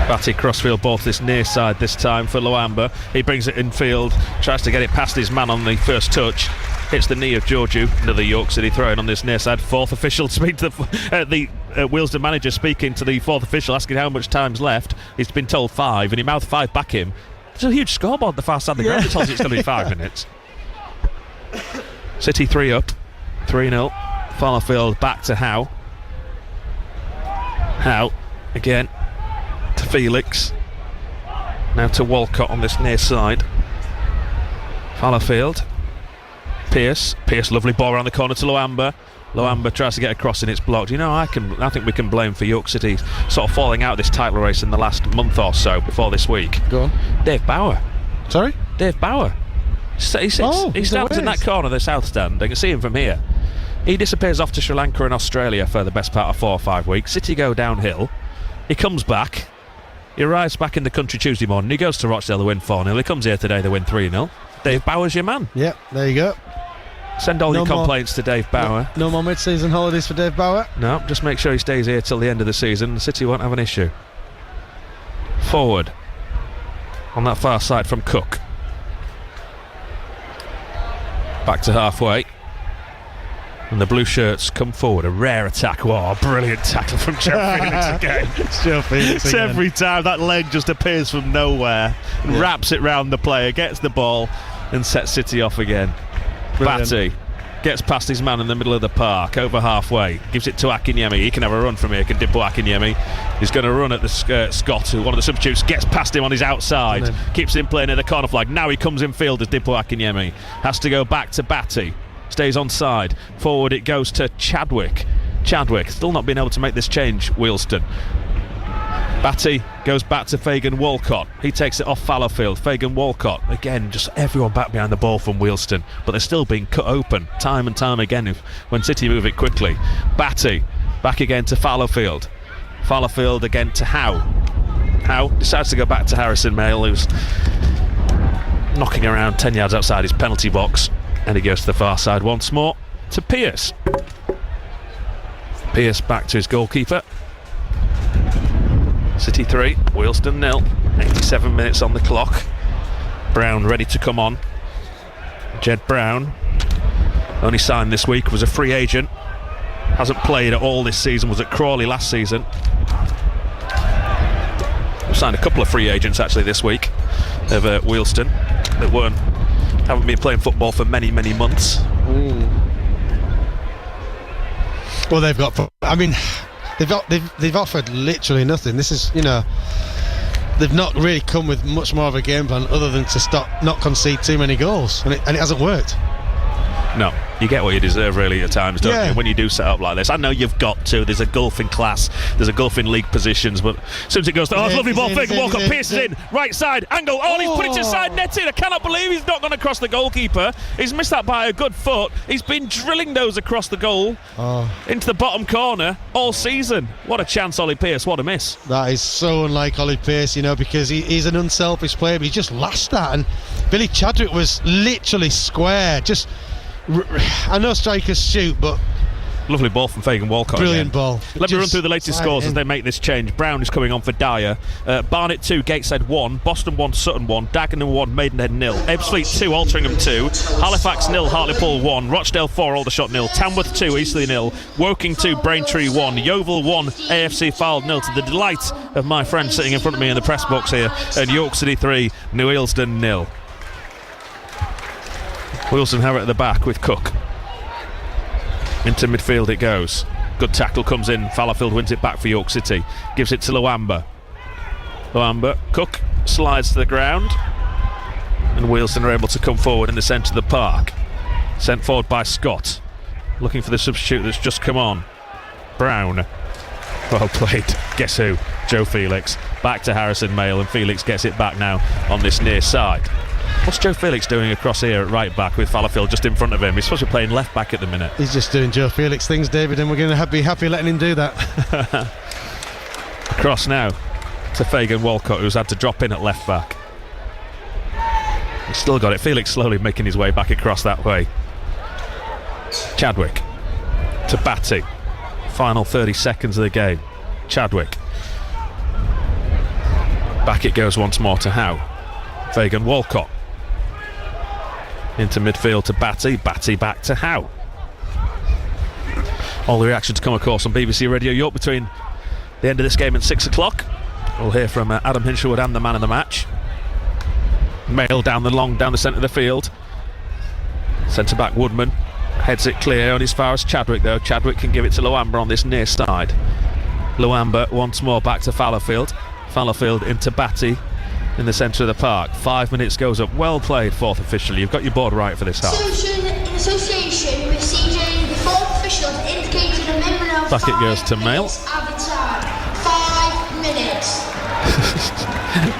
Batty crossfield ball to this near side this time for Luamba. He brings it in field, tries to get it past his man on the first touch. Hits the knee of Georgiou. Another York City throw in on this near side. Fourth official speak to the Wealdstone manager speaking to the fourth official, asking how much time's left. He's been told 5, and he mouthed 5 back him. There's a huge scoreboard on the far side of the ground that tells you it's going to be 5 minutes. City 3 up, 3-0. Fowlerfield back to Howe. Howe again to Felix. Now to Walcott on this near side. Fowlerfield. Pearce, lovely ball around the corner to Luamba. Luamba tries to get across and it's blocked. You know, I think we can blame for York City sort of falling out of this title race in the last month or so before this week. Go on. Dave Bauer. Sorry? Dave Bauer. He stands in that corner of the south stand. I can see him from here. He disappears off to Sri Lanka and Australia for the best part of 4 or 5 weeks. City go downhill. He comes back. He arrives back in the country Tuesday morning. He goes to Rochdale, they win 4-0. He comes here today, they win 3-0. Dave Bauer's your man. Yep, there you go. Send all your complaints to Dave Bauer. No more mid-season holidays for Dave Bauer? No, just make sure he stays here till the end of the season. City won't have an issue. Forward. On that far side from Cook. Back to halfway. And the blue shirts come forward. A rare attack. Wow, brilliant tackle from Joe Felix again. It's Joe Felix again. Every time that leg just appears from nowhere, wraps it round the player, gets the ball and sets City off again. Brilliant. Batty gets past his man in the middle of the park, over halfway, gives it to Akinyemi. He can have a run from here, can Dimbo Akinyemi. He's going to run at the Scott, who one of the substitutes gets past him on his outside, keeps him playing near the corner flag. Now he comes in field as Dimbo Akinyemi. Has to go back to Batty. Stays on side. Forward it goes to Chadwick. Chadwick still not being able to make this change, Wealdstone. Batty goes back to Fagan Walcott. He takes it off Fallowfield. Fagan Walcott, again, just everyone back behind the ball from Wealdstone, but they're still being cut open time and time again when City move it quickly. Batty back again to Fallowfield. Fallowfield again to Howe. Howe decides to go back to Harrison Mayle, who's knocking around 10 yards outside his penalty box. And he goes to the far side once more to Pearce. Pearce back to his goalkeeper. City 3, Wealdstone 0. 87 minutes on the clock. Brown ready to come on. Jed Brown, only signed this week, was a free agent. Hasn't played at all this season, was at Crawley last season. We've signed a couple of free agents actually this week of Wealdstone that haven't been playing football for many months. Well, they've got. I mean, they've offered literally nothing. This is, they've not really come with much more of a game plan other than to not concede too many goals, and it hasn't worked. No, you get what you deserve really at times, don't you, when you do set up like this. I know you've got to. There's a gulf in class, there's a gulf in league positions, but as soon as it goes to, lovely ball, Fagan Walcott pierces in, right side, angle, he's put it to side netting. I cannot believe he's not gone across the goalkeeper. He's missed that by a good foot. He's been drilling those across the goal into the bottom corner all season. What a chance, Ollie Pearce, what a miss. That is so unlike Ollie Pearce, because he's an unselfish player, but he just lashed that, and Billy Chadwick was literally square, just... I know strikers shoot, but lovely ball from Fagan Walcott. Brilliant again. ball. Let me run through the latest scores as they make this change. Brown is coming on for Dyer. Barnet 2, Gateshead 1, Boston 1, Sutton 1, Dagenham 1, Maidenhead 0, Ebbsfleet 2, Altrincham 2, Halifax 0, Hartlepool 1, Rochdale 4, Aldershot 0, Tamworth 2, Eastleigh 0, Woking 2, Braintree 1, Yeovil 1, AFC Fylde 0, to the delight of my friend sitting in front of me in the press box here, and York City 3, New Wealdstone 0. Wilson Harrett at the back with Cook. Into midfield it goes. Good tackle comes in. Fallowfield wins it back for York City. Gives it to Luamba. Cook slides to the ground. And Wealdstone are able to come forward in the centre of the park. Sent forward by Scott. Looking for the substitute that's just come on. Brown. Well played. Guess who? Joe Felix. Back to Harrison Mayle, and Felix gets it back now on this near side. What's Joe Felix doing across here at right back with Fallowfield just in front of him? He's supposed to be playing left back at the minute. He's just doing Joe Felix things, David, and we're going to be happy letting him do that. Across now to Fagan Walcott, who's had to drop in at left back. He's still got it. Felix slowly making his way back across that way. Chadwick to Batty. Final 30 seconds of the game. Chadwick. Back it goes once more to Howe. Fagan Walcott. Into midfield to Batty. Batty back to Howe. All the reactions come, of course, on BBC Radio York between the end of this game and 6 o'clock. We'll hear from Adam Hinshelwood and the man of the match. Mail down the centre of the field. Centre back Woodman heads it clear on as far as Chadwick, though. Chadwick can give it to Luamba on this near side. Luamba once more back to Fallowfield. Fallowfield into Batty in the centre of the park. 5 minutes goes up. Well played, fourth official. You've got your board right for this half. In association with CJ, the fourth officials indicated a minimum of Back it goes to Mail. 5 minutes.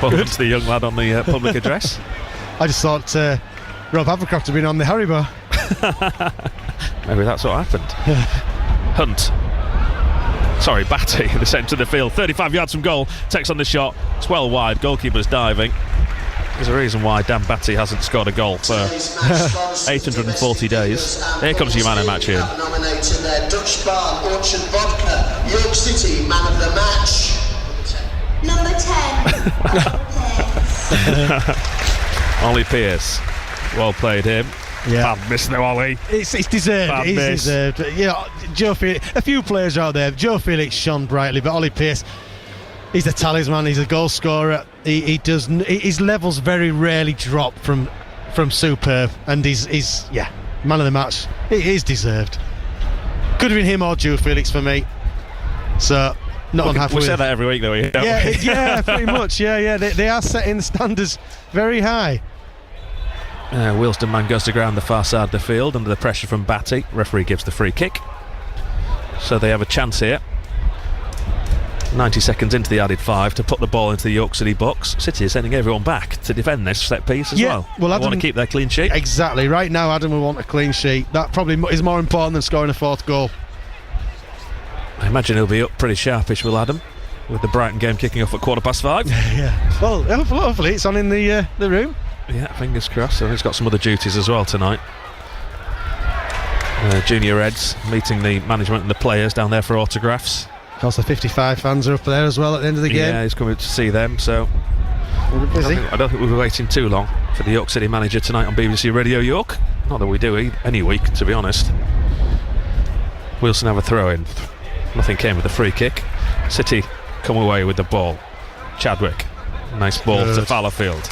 Well done to the young lad on the public address. I just thought Rob Havercroft had been on the Haribo. Maybe that's what happened. Hunt. Sorry, Batty in the centre of the field. 35 yards from goal. Takes on the shot. It's well wide. Goalkeeper's diving. There's a reason why Dan Batty hasn't scored a goal for 840 days. Here comes your man of the match here. Nominated there, Dutch Bar, Orchard Vodka, York City, man of the match. Number 10. Ollie Pearce. Well played him. Yeah. Bad miss though, Ollie. It's deserved. Bad It's miss. deserved. You know, Joe Felix, a few players out there. Joe Felix shone brightly, but Ollie Pearce, he's a talisman. He's a goal scorer. His levels very rarely drop from superb, and he's man of the match. It is deserved. Could have been him or Joe Felix for me. So not unhappy. We with say that every week, though. Yeah, pretty much. Yeah. They are setting the standards very high. Wealdstone man goes to ground the far side of the field under the pressure from Batty. Referee gives the free kick. So they have a chance here. 90 seconds into the added 5 to put the ball into the York City box. City is sending everyone back to defend this set piece as well. They want to keep their clean sheet. Exactly. Right now, Adam will want a clean sheet. That probably is more important than scoring a fourth goal. I imagine he'll be up pretty sharpish, will Adam, with the Brighton game kicking off at 5:15. Yeah. Well, hopefully it's on in the room. Yeah, fingers crossed. So he's got some other duties as well tonight. Junior Reds meeting the management and the players down there for autographs. Of course, the 55 fans are up there as well at the end of the game. Yeah, he's coming to see them, so we'll be busy. I don't think we'll be waiting too long for the York City manager tonight on BBC Radio York. Not that we do any week, to be honest. Wealdstone have a throw-in. Nothing came with the free kick. City come away with the ball. Chadwick. Nice ball to Fallowfield.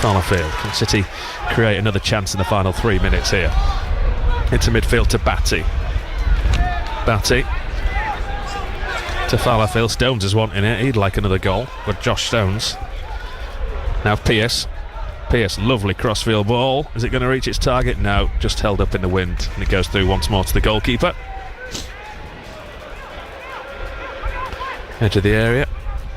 Can City create another chance in the final 3 minutes here? Into midfield to Batty. Batty to Fallowfield. Stones is wanting it. He'd like another goal, but Josh Stones. Now Pearce. Lovely crossfield ball. Is it going to reach its target? No, just held up in the wind, and it goes through once more to the goalkeeper. Edge of the area.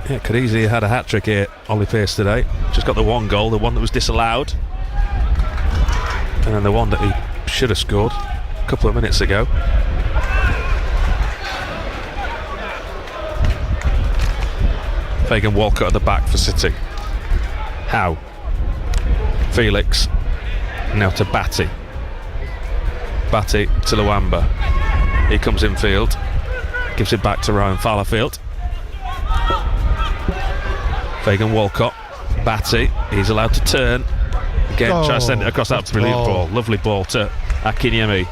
Yeah, could easily have had a hat-trick here, Ollie Pearce today. Just got the one goal, the one that was disallowed, and then the one that he should have scored a couple of minutes ago. Fagan Walcott at the back for City. Howe. Felix. Now to Batty. Batty to Luamba. He comes infield. Gives it back to Ryan Fallowfield. Fagan Walcott. Batty. He's allowed to turn. Again, try to send it across. That brilliant ball. Lovely ball to Akinyemi.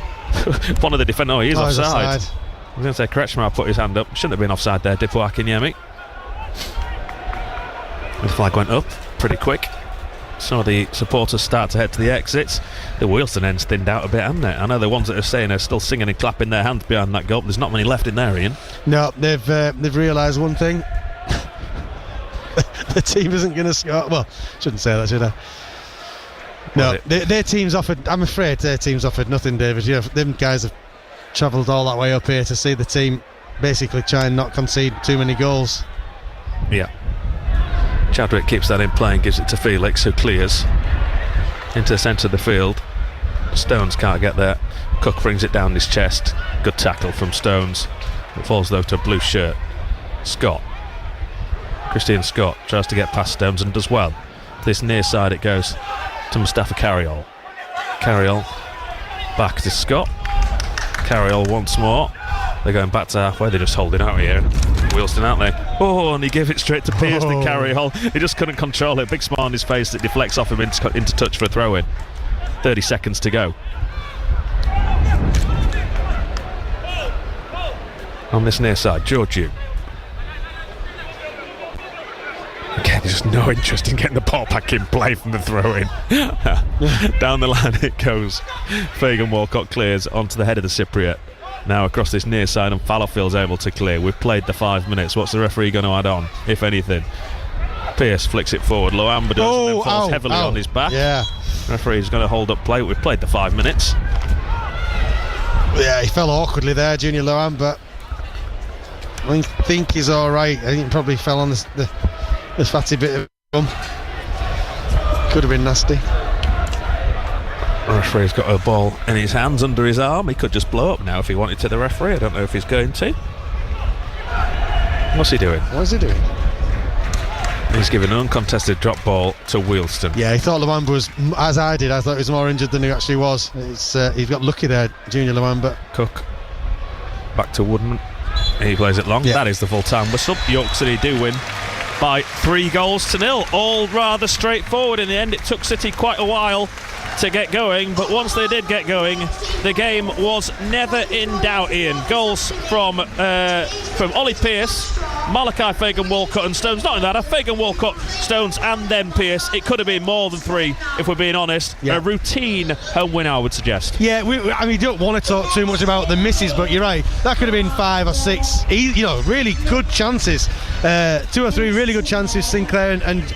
One of the defenders. Oh, he's offside. I was going to say Kretschmar put his hand up. Shouldn't have been offside there, Dipo Akinyemi. The flag went up pretty quick. some of the supporters start to head to the exits. The Wealdstone end's thinned out a bit, haven't it? I know the ones that are saying are still singing and clapping their hands behind that goal. There's not many left in there, Ian. No, they've realised one thing. The team isn't going to score. Well, shouldn't say that, should I? No, their team's offered. I'm afraid their team's offered nothing, David. You know, them guys have travelled all that way up here to see the team basically try and not concede too many goals. Yeah. Chadwick keeps that in play and gives it to Felix, who clears into the centre of the field. Stones can't get there. Cook brings it down his chest. Good tackle from Stones. It falls though to a blue shirt. Christian Scott tries to get past Stones and does well. This near side it goes to Mustafa Carriol. Carriol back to Scott. Carriol once more. They're going back to halfway. They're just holding out here. Wealdstone, aren't they? Oh, and he gave it straight to Pearce to Carriol. He just couldn't control it. Big smile on his face that deflects off him into touch for a throw in. 30 seconds to go. On this near side, Georgiou. Again, there's just no interest in getting the ball back in play from the throw-in. Down the line it goes. Fagan Walcott clears onto the head of the Cypriot. Now across this near side, and Fallowfield's able to clear. We've played the 5 minutes. What's the referee going to add on, if anything? Pearce flicks it forward. Loamba does, and then falls heavily on his back. Yeah. Referee's going to hold up play. We've played the 5 minutes. Yeah, he fell awkwardly there, Junior Loamba. I think he's all right. I think he probably fell on the fatty bit of gum. Could have been nasty. The referee's got a ball in his hands under his arm. He could just blow up now if he wanted to, the referee. I don't know if he's going to. What's he doing? What is he doing? He's giving an uncontested drop ball to Wealdstone. Yeah, he thought Luamba was, as I did, I thought he was more injured than he actually was. He's got lucky there, Junior Luamba. Cook back to Woodman. He plays it long. Yeah. That is the full-time whistle. York City do win by 3-0. All rather straightforward in the end. It took City quite a while to get going, but once they did get going, the game was never in doubt, Ian. Goals from Ollie Pearce, Malachi Fagan Walcott and Stones. Not in that, Fagan Walcott, Stones and then Pearce. It could have been more than 3 if we're being honest. Yeah. A routine home win, I would suggest. Yeah, I mean, you don't want to talk too much about the misses, but you're right, that could have been 5 or 6 really good chances, 2 or 3 really good chances, Sinclair and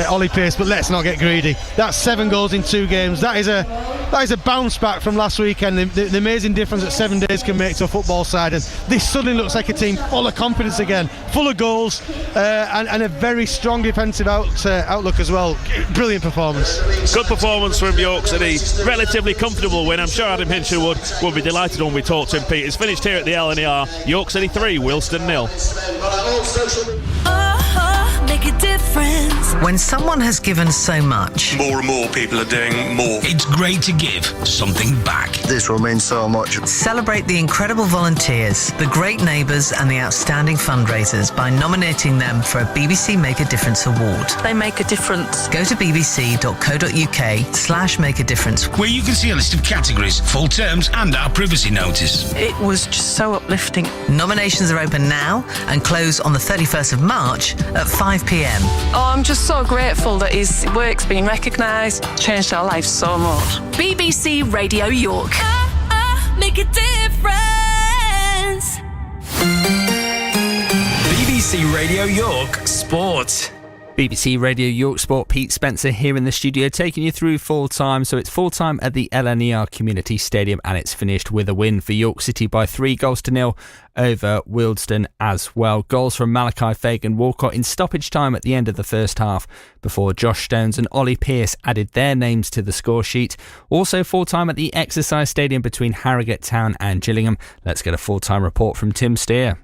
Ollie Pearce, but let's not get greedy. That's 7 goals in 2 games. That is a bounce back from last weekend. The amazing difference that 7 days can make to a football side, and this suddenly looks like a team full of confidence again, full of goals, and a very strong defensive outlook as well. Brilliant performance. Good performance from York City. Relatively comfortable win. I'm sure Adam Hinshaw would be delighted when we talk to him. Pete, it's finished here at the LNER. York City 3, Wealdstone 0. Make a difference. When someone has given so much, More and more people are doing more. It's great to give something back. This will mean so much. Celebrate the incredible volunteers, the great neighbours and the outstanding fundraisers by nominating them for a BBC Make a Difference award. They make a difference. Go to bbc.co.uk/make a difference, where you can see a list of categories, full terms and our privacy notice. It was just so uplifting. Nominations are open now and close on the 31st of March at 5 p.m. Oh, I'm just so grateful that his work's been recognised. Changed our lives so much. BBC Radio York. Make a difference. BBC Radio York Sport. BBC Radio York Sport, Pete Spencer here in the studio taking you through full time. So it's full time at the LNER Community Stadium and it's finished with a win for York City by 3-0 over Wealdstone as well. Goals from Malachi Fagan Walcott in stoppage time at the end of the first half before Josh Stones and Ollie Pearce added their names to the score sheet. Also full time at the Exercise Stadium between Harrogate Town and Gillingham. Let's get a full time report from Tim Steer.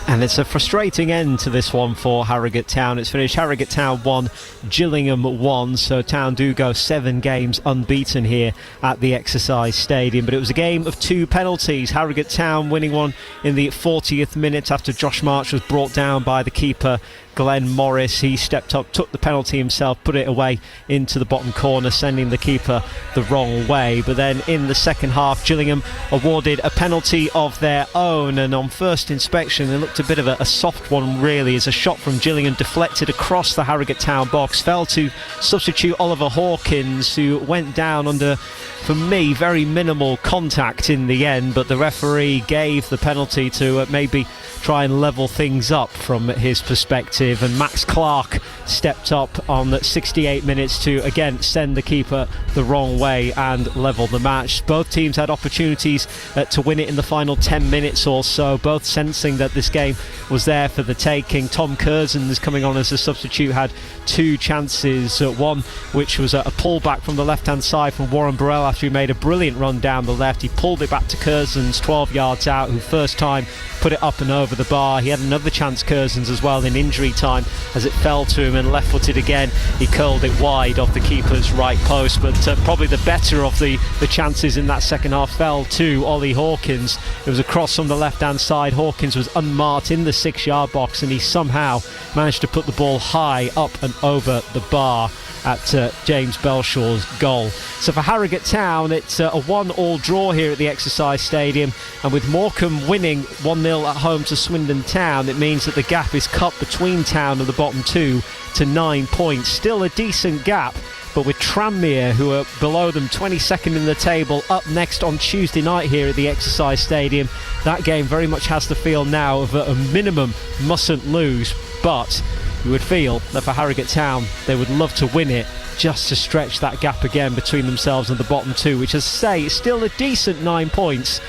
And it's a frustrating end to this one for Harrogate Town. It's finished Harrogate Town 1, Gillingham 1. So Town do go 7 games unbeaten here at the Exercise Stadium. But it was a game of 2 penalties. Harrogate Town winning one in the 40th minute after Josh March was brought down by the keeper Glenn Morris. He stepped up, took the penalty himself, put it away into the bottom corner, sending the keeper the wrong way. But then in the second half, Gillingham awarded a penalty of their own, and on first inspection it looked a bit of a soft one really, as a shot from Gillingham deflected across the Harrogate Town box, fell to substitute Oliver Hawkins, who went down under, for me, very minimal contact in the end, but the referee gave the penalty to maybe try and level things up from his perspective, and Max Clark stepped up on 68 minutes to again send the keeper the wrong way and level the match. Both teams had opportunities to win it in the final 10 minutes or so, both sensing that this game was there for the taking. Tom Curzons, coming on as a substitute, had two chances, one which was a pullback from the left hand side from Warren Burrell after he made a brilliant run down the left. He pulled it back to Curzons 12 yards out, who first time put it up and over the bar. He had another chance, Curzons, as well in injury time, as it fell to him, and left footed again he curled it wide off the keeper's right post. But probably the better of the chances in that second half fell to Ollie Hawkins. It was a cross from the left hand side. Hawkins was unmarked in the 6-yard box, and he somehow managed to put the ball high up and over the bar at James Belshaw's goal. So for Harrogate Town, it's a 1-1 draw here at the Exercise Stadium, and with Morecambe winning 1-0 at home to Swindon Town, it means that the gap is cut between Town and the bottom two to 9 points. Still a decent gap, but with Tranmere, who are below them, 22nd in the table, up next on Tuesday night here at the Exercise Stadium, that game very much has the feel now of a minimum mustn't lose. But you would feel that for Harrogate Town, they would love to win it just to stretch that gap again between themselves and the bottom two, which, as I say, is still a decent 9 points,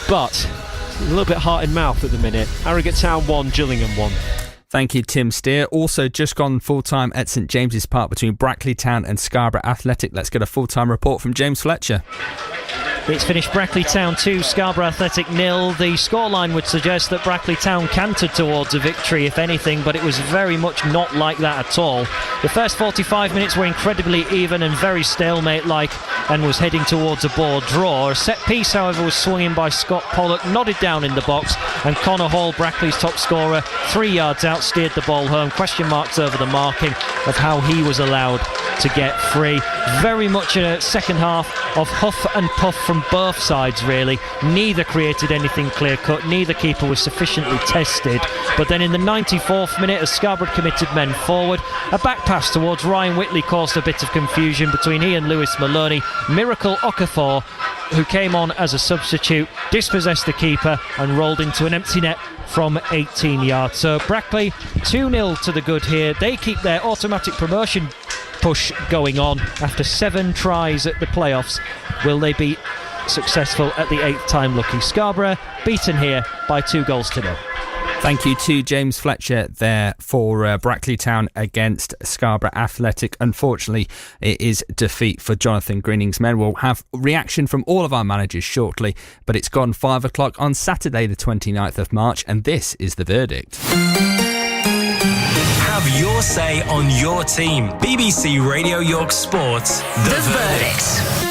but a little bit heart in mouth at the minute. Harrogate Town 1, Gillingham 1. Thank you, Tim Steer. Also just gone full-time at St James's Park between Brackley Town and Scarborough Athletic. Let's get a full-time report from James Fletcher. It's finished Brackley Town 2, Scarborough Athletic 0. The scoreline would suggest that Brackley Town cantered towards a victory, if anything, but it was very much not like that at all. The first 45 minutes were incredibly even and very stalemate-like, and was heading towards a ball draw. A set piece, however, was swung in by Scott Pollock, nodded down in the box, and Connor Hall, Brackley's top scorer, 3 yards out, steered the ball home. Question marks over the marking of how he was allowed to get free. Very much a second half of huff and puff from both sides, really. Neither created anything clear-cut, neither keeper was sufficiently tested. But then in the 94th minute, as Scarborough committed men forward, a back pass towards Ryan Whitley caused a bit of confusion between he and Lewis Maloney. Miracle Okafor, who came on as a substitute, dispossessed the keeper and rolled into an empty net from 18 yards. So Brackley 2-0 to the good here. They keep their automatic promotion push going on after 7 tries at the playoffs. Will they be successful at the 8th time lucky? Scarborough beaten here by 2-0. Thank you to James Fletcher there for Brackley Town against Scarborough Athletic. Unfortunately, it is defeat for Jonathan Grinning's men. We'll have reaction from all of our managers shortly, but it's gone 5 o'clock on Saturday the 29th of March, and this is the verdict. Have your say on your team. BBC Radio York Sports, The Verdict.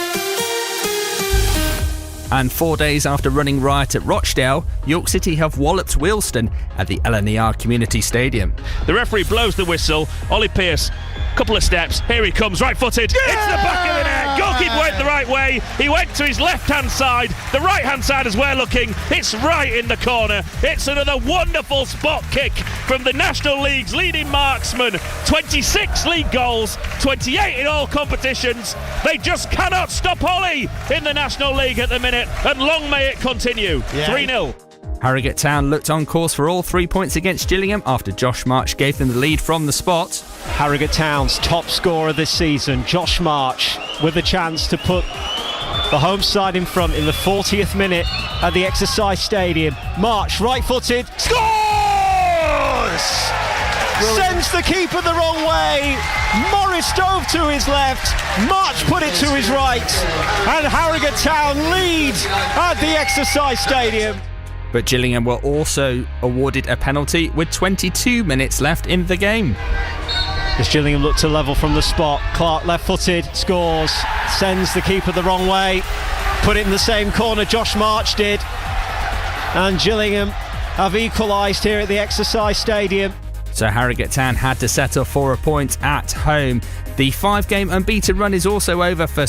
And 4 days after running riot at Rochdale, York City have walloped Wealdstone at the LNER Community Stadium. The referee blows the whistle. Ollie Pearce, couple of steps. Here he comes, right-footed. Yeah! It's the back of the net. Goalkeeper went the right way. He went to his left-hand side. The right-hand side, as we're looking, it's right in the corner. It's another wonderful spot kick from the National League's leading marksman. 26 league goals, 28 in all competitions. They just cannot stop Ollie in the National League at the minute, and long may it continue. 3-0. Harrogate Town looked on course for all 3 points against Gillingham after Josh March gave them the lead from the spot. Harrogate Town's top scorer this season, Josh March, with a chance to put the home side in front in the 40th minute at the Exercise Stadium. March, right-footed, scores! Brilliant. Sends the keeper the wrong way. Morris dove to his left. March put it to his right. And Harrogate Town lead at the Exercise Stadium. But Gillingham were also awarded a penalty with 22 minutes left in the game. As Gillingham looked to level from the spot, Clark left-footed, scores, sends the keeper the wrong way, put it in the same corner Josh March did, and Gillingham have equalised here at the Exercise Stadium. So Harrogate Town had to settle for a point at home. The 5-game unbeaten run is also over for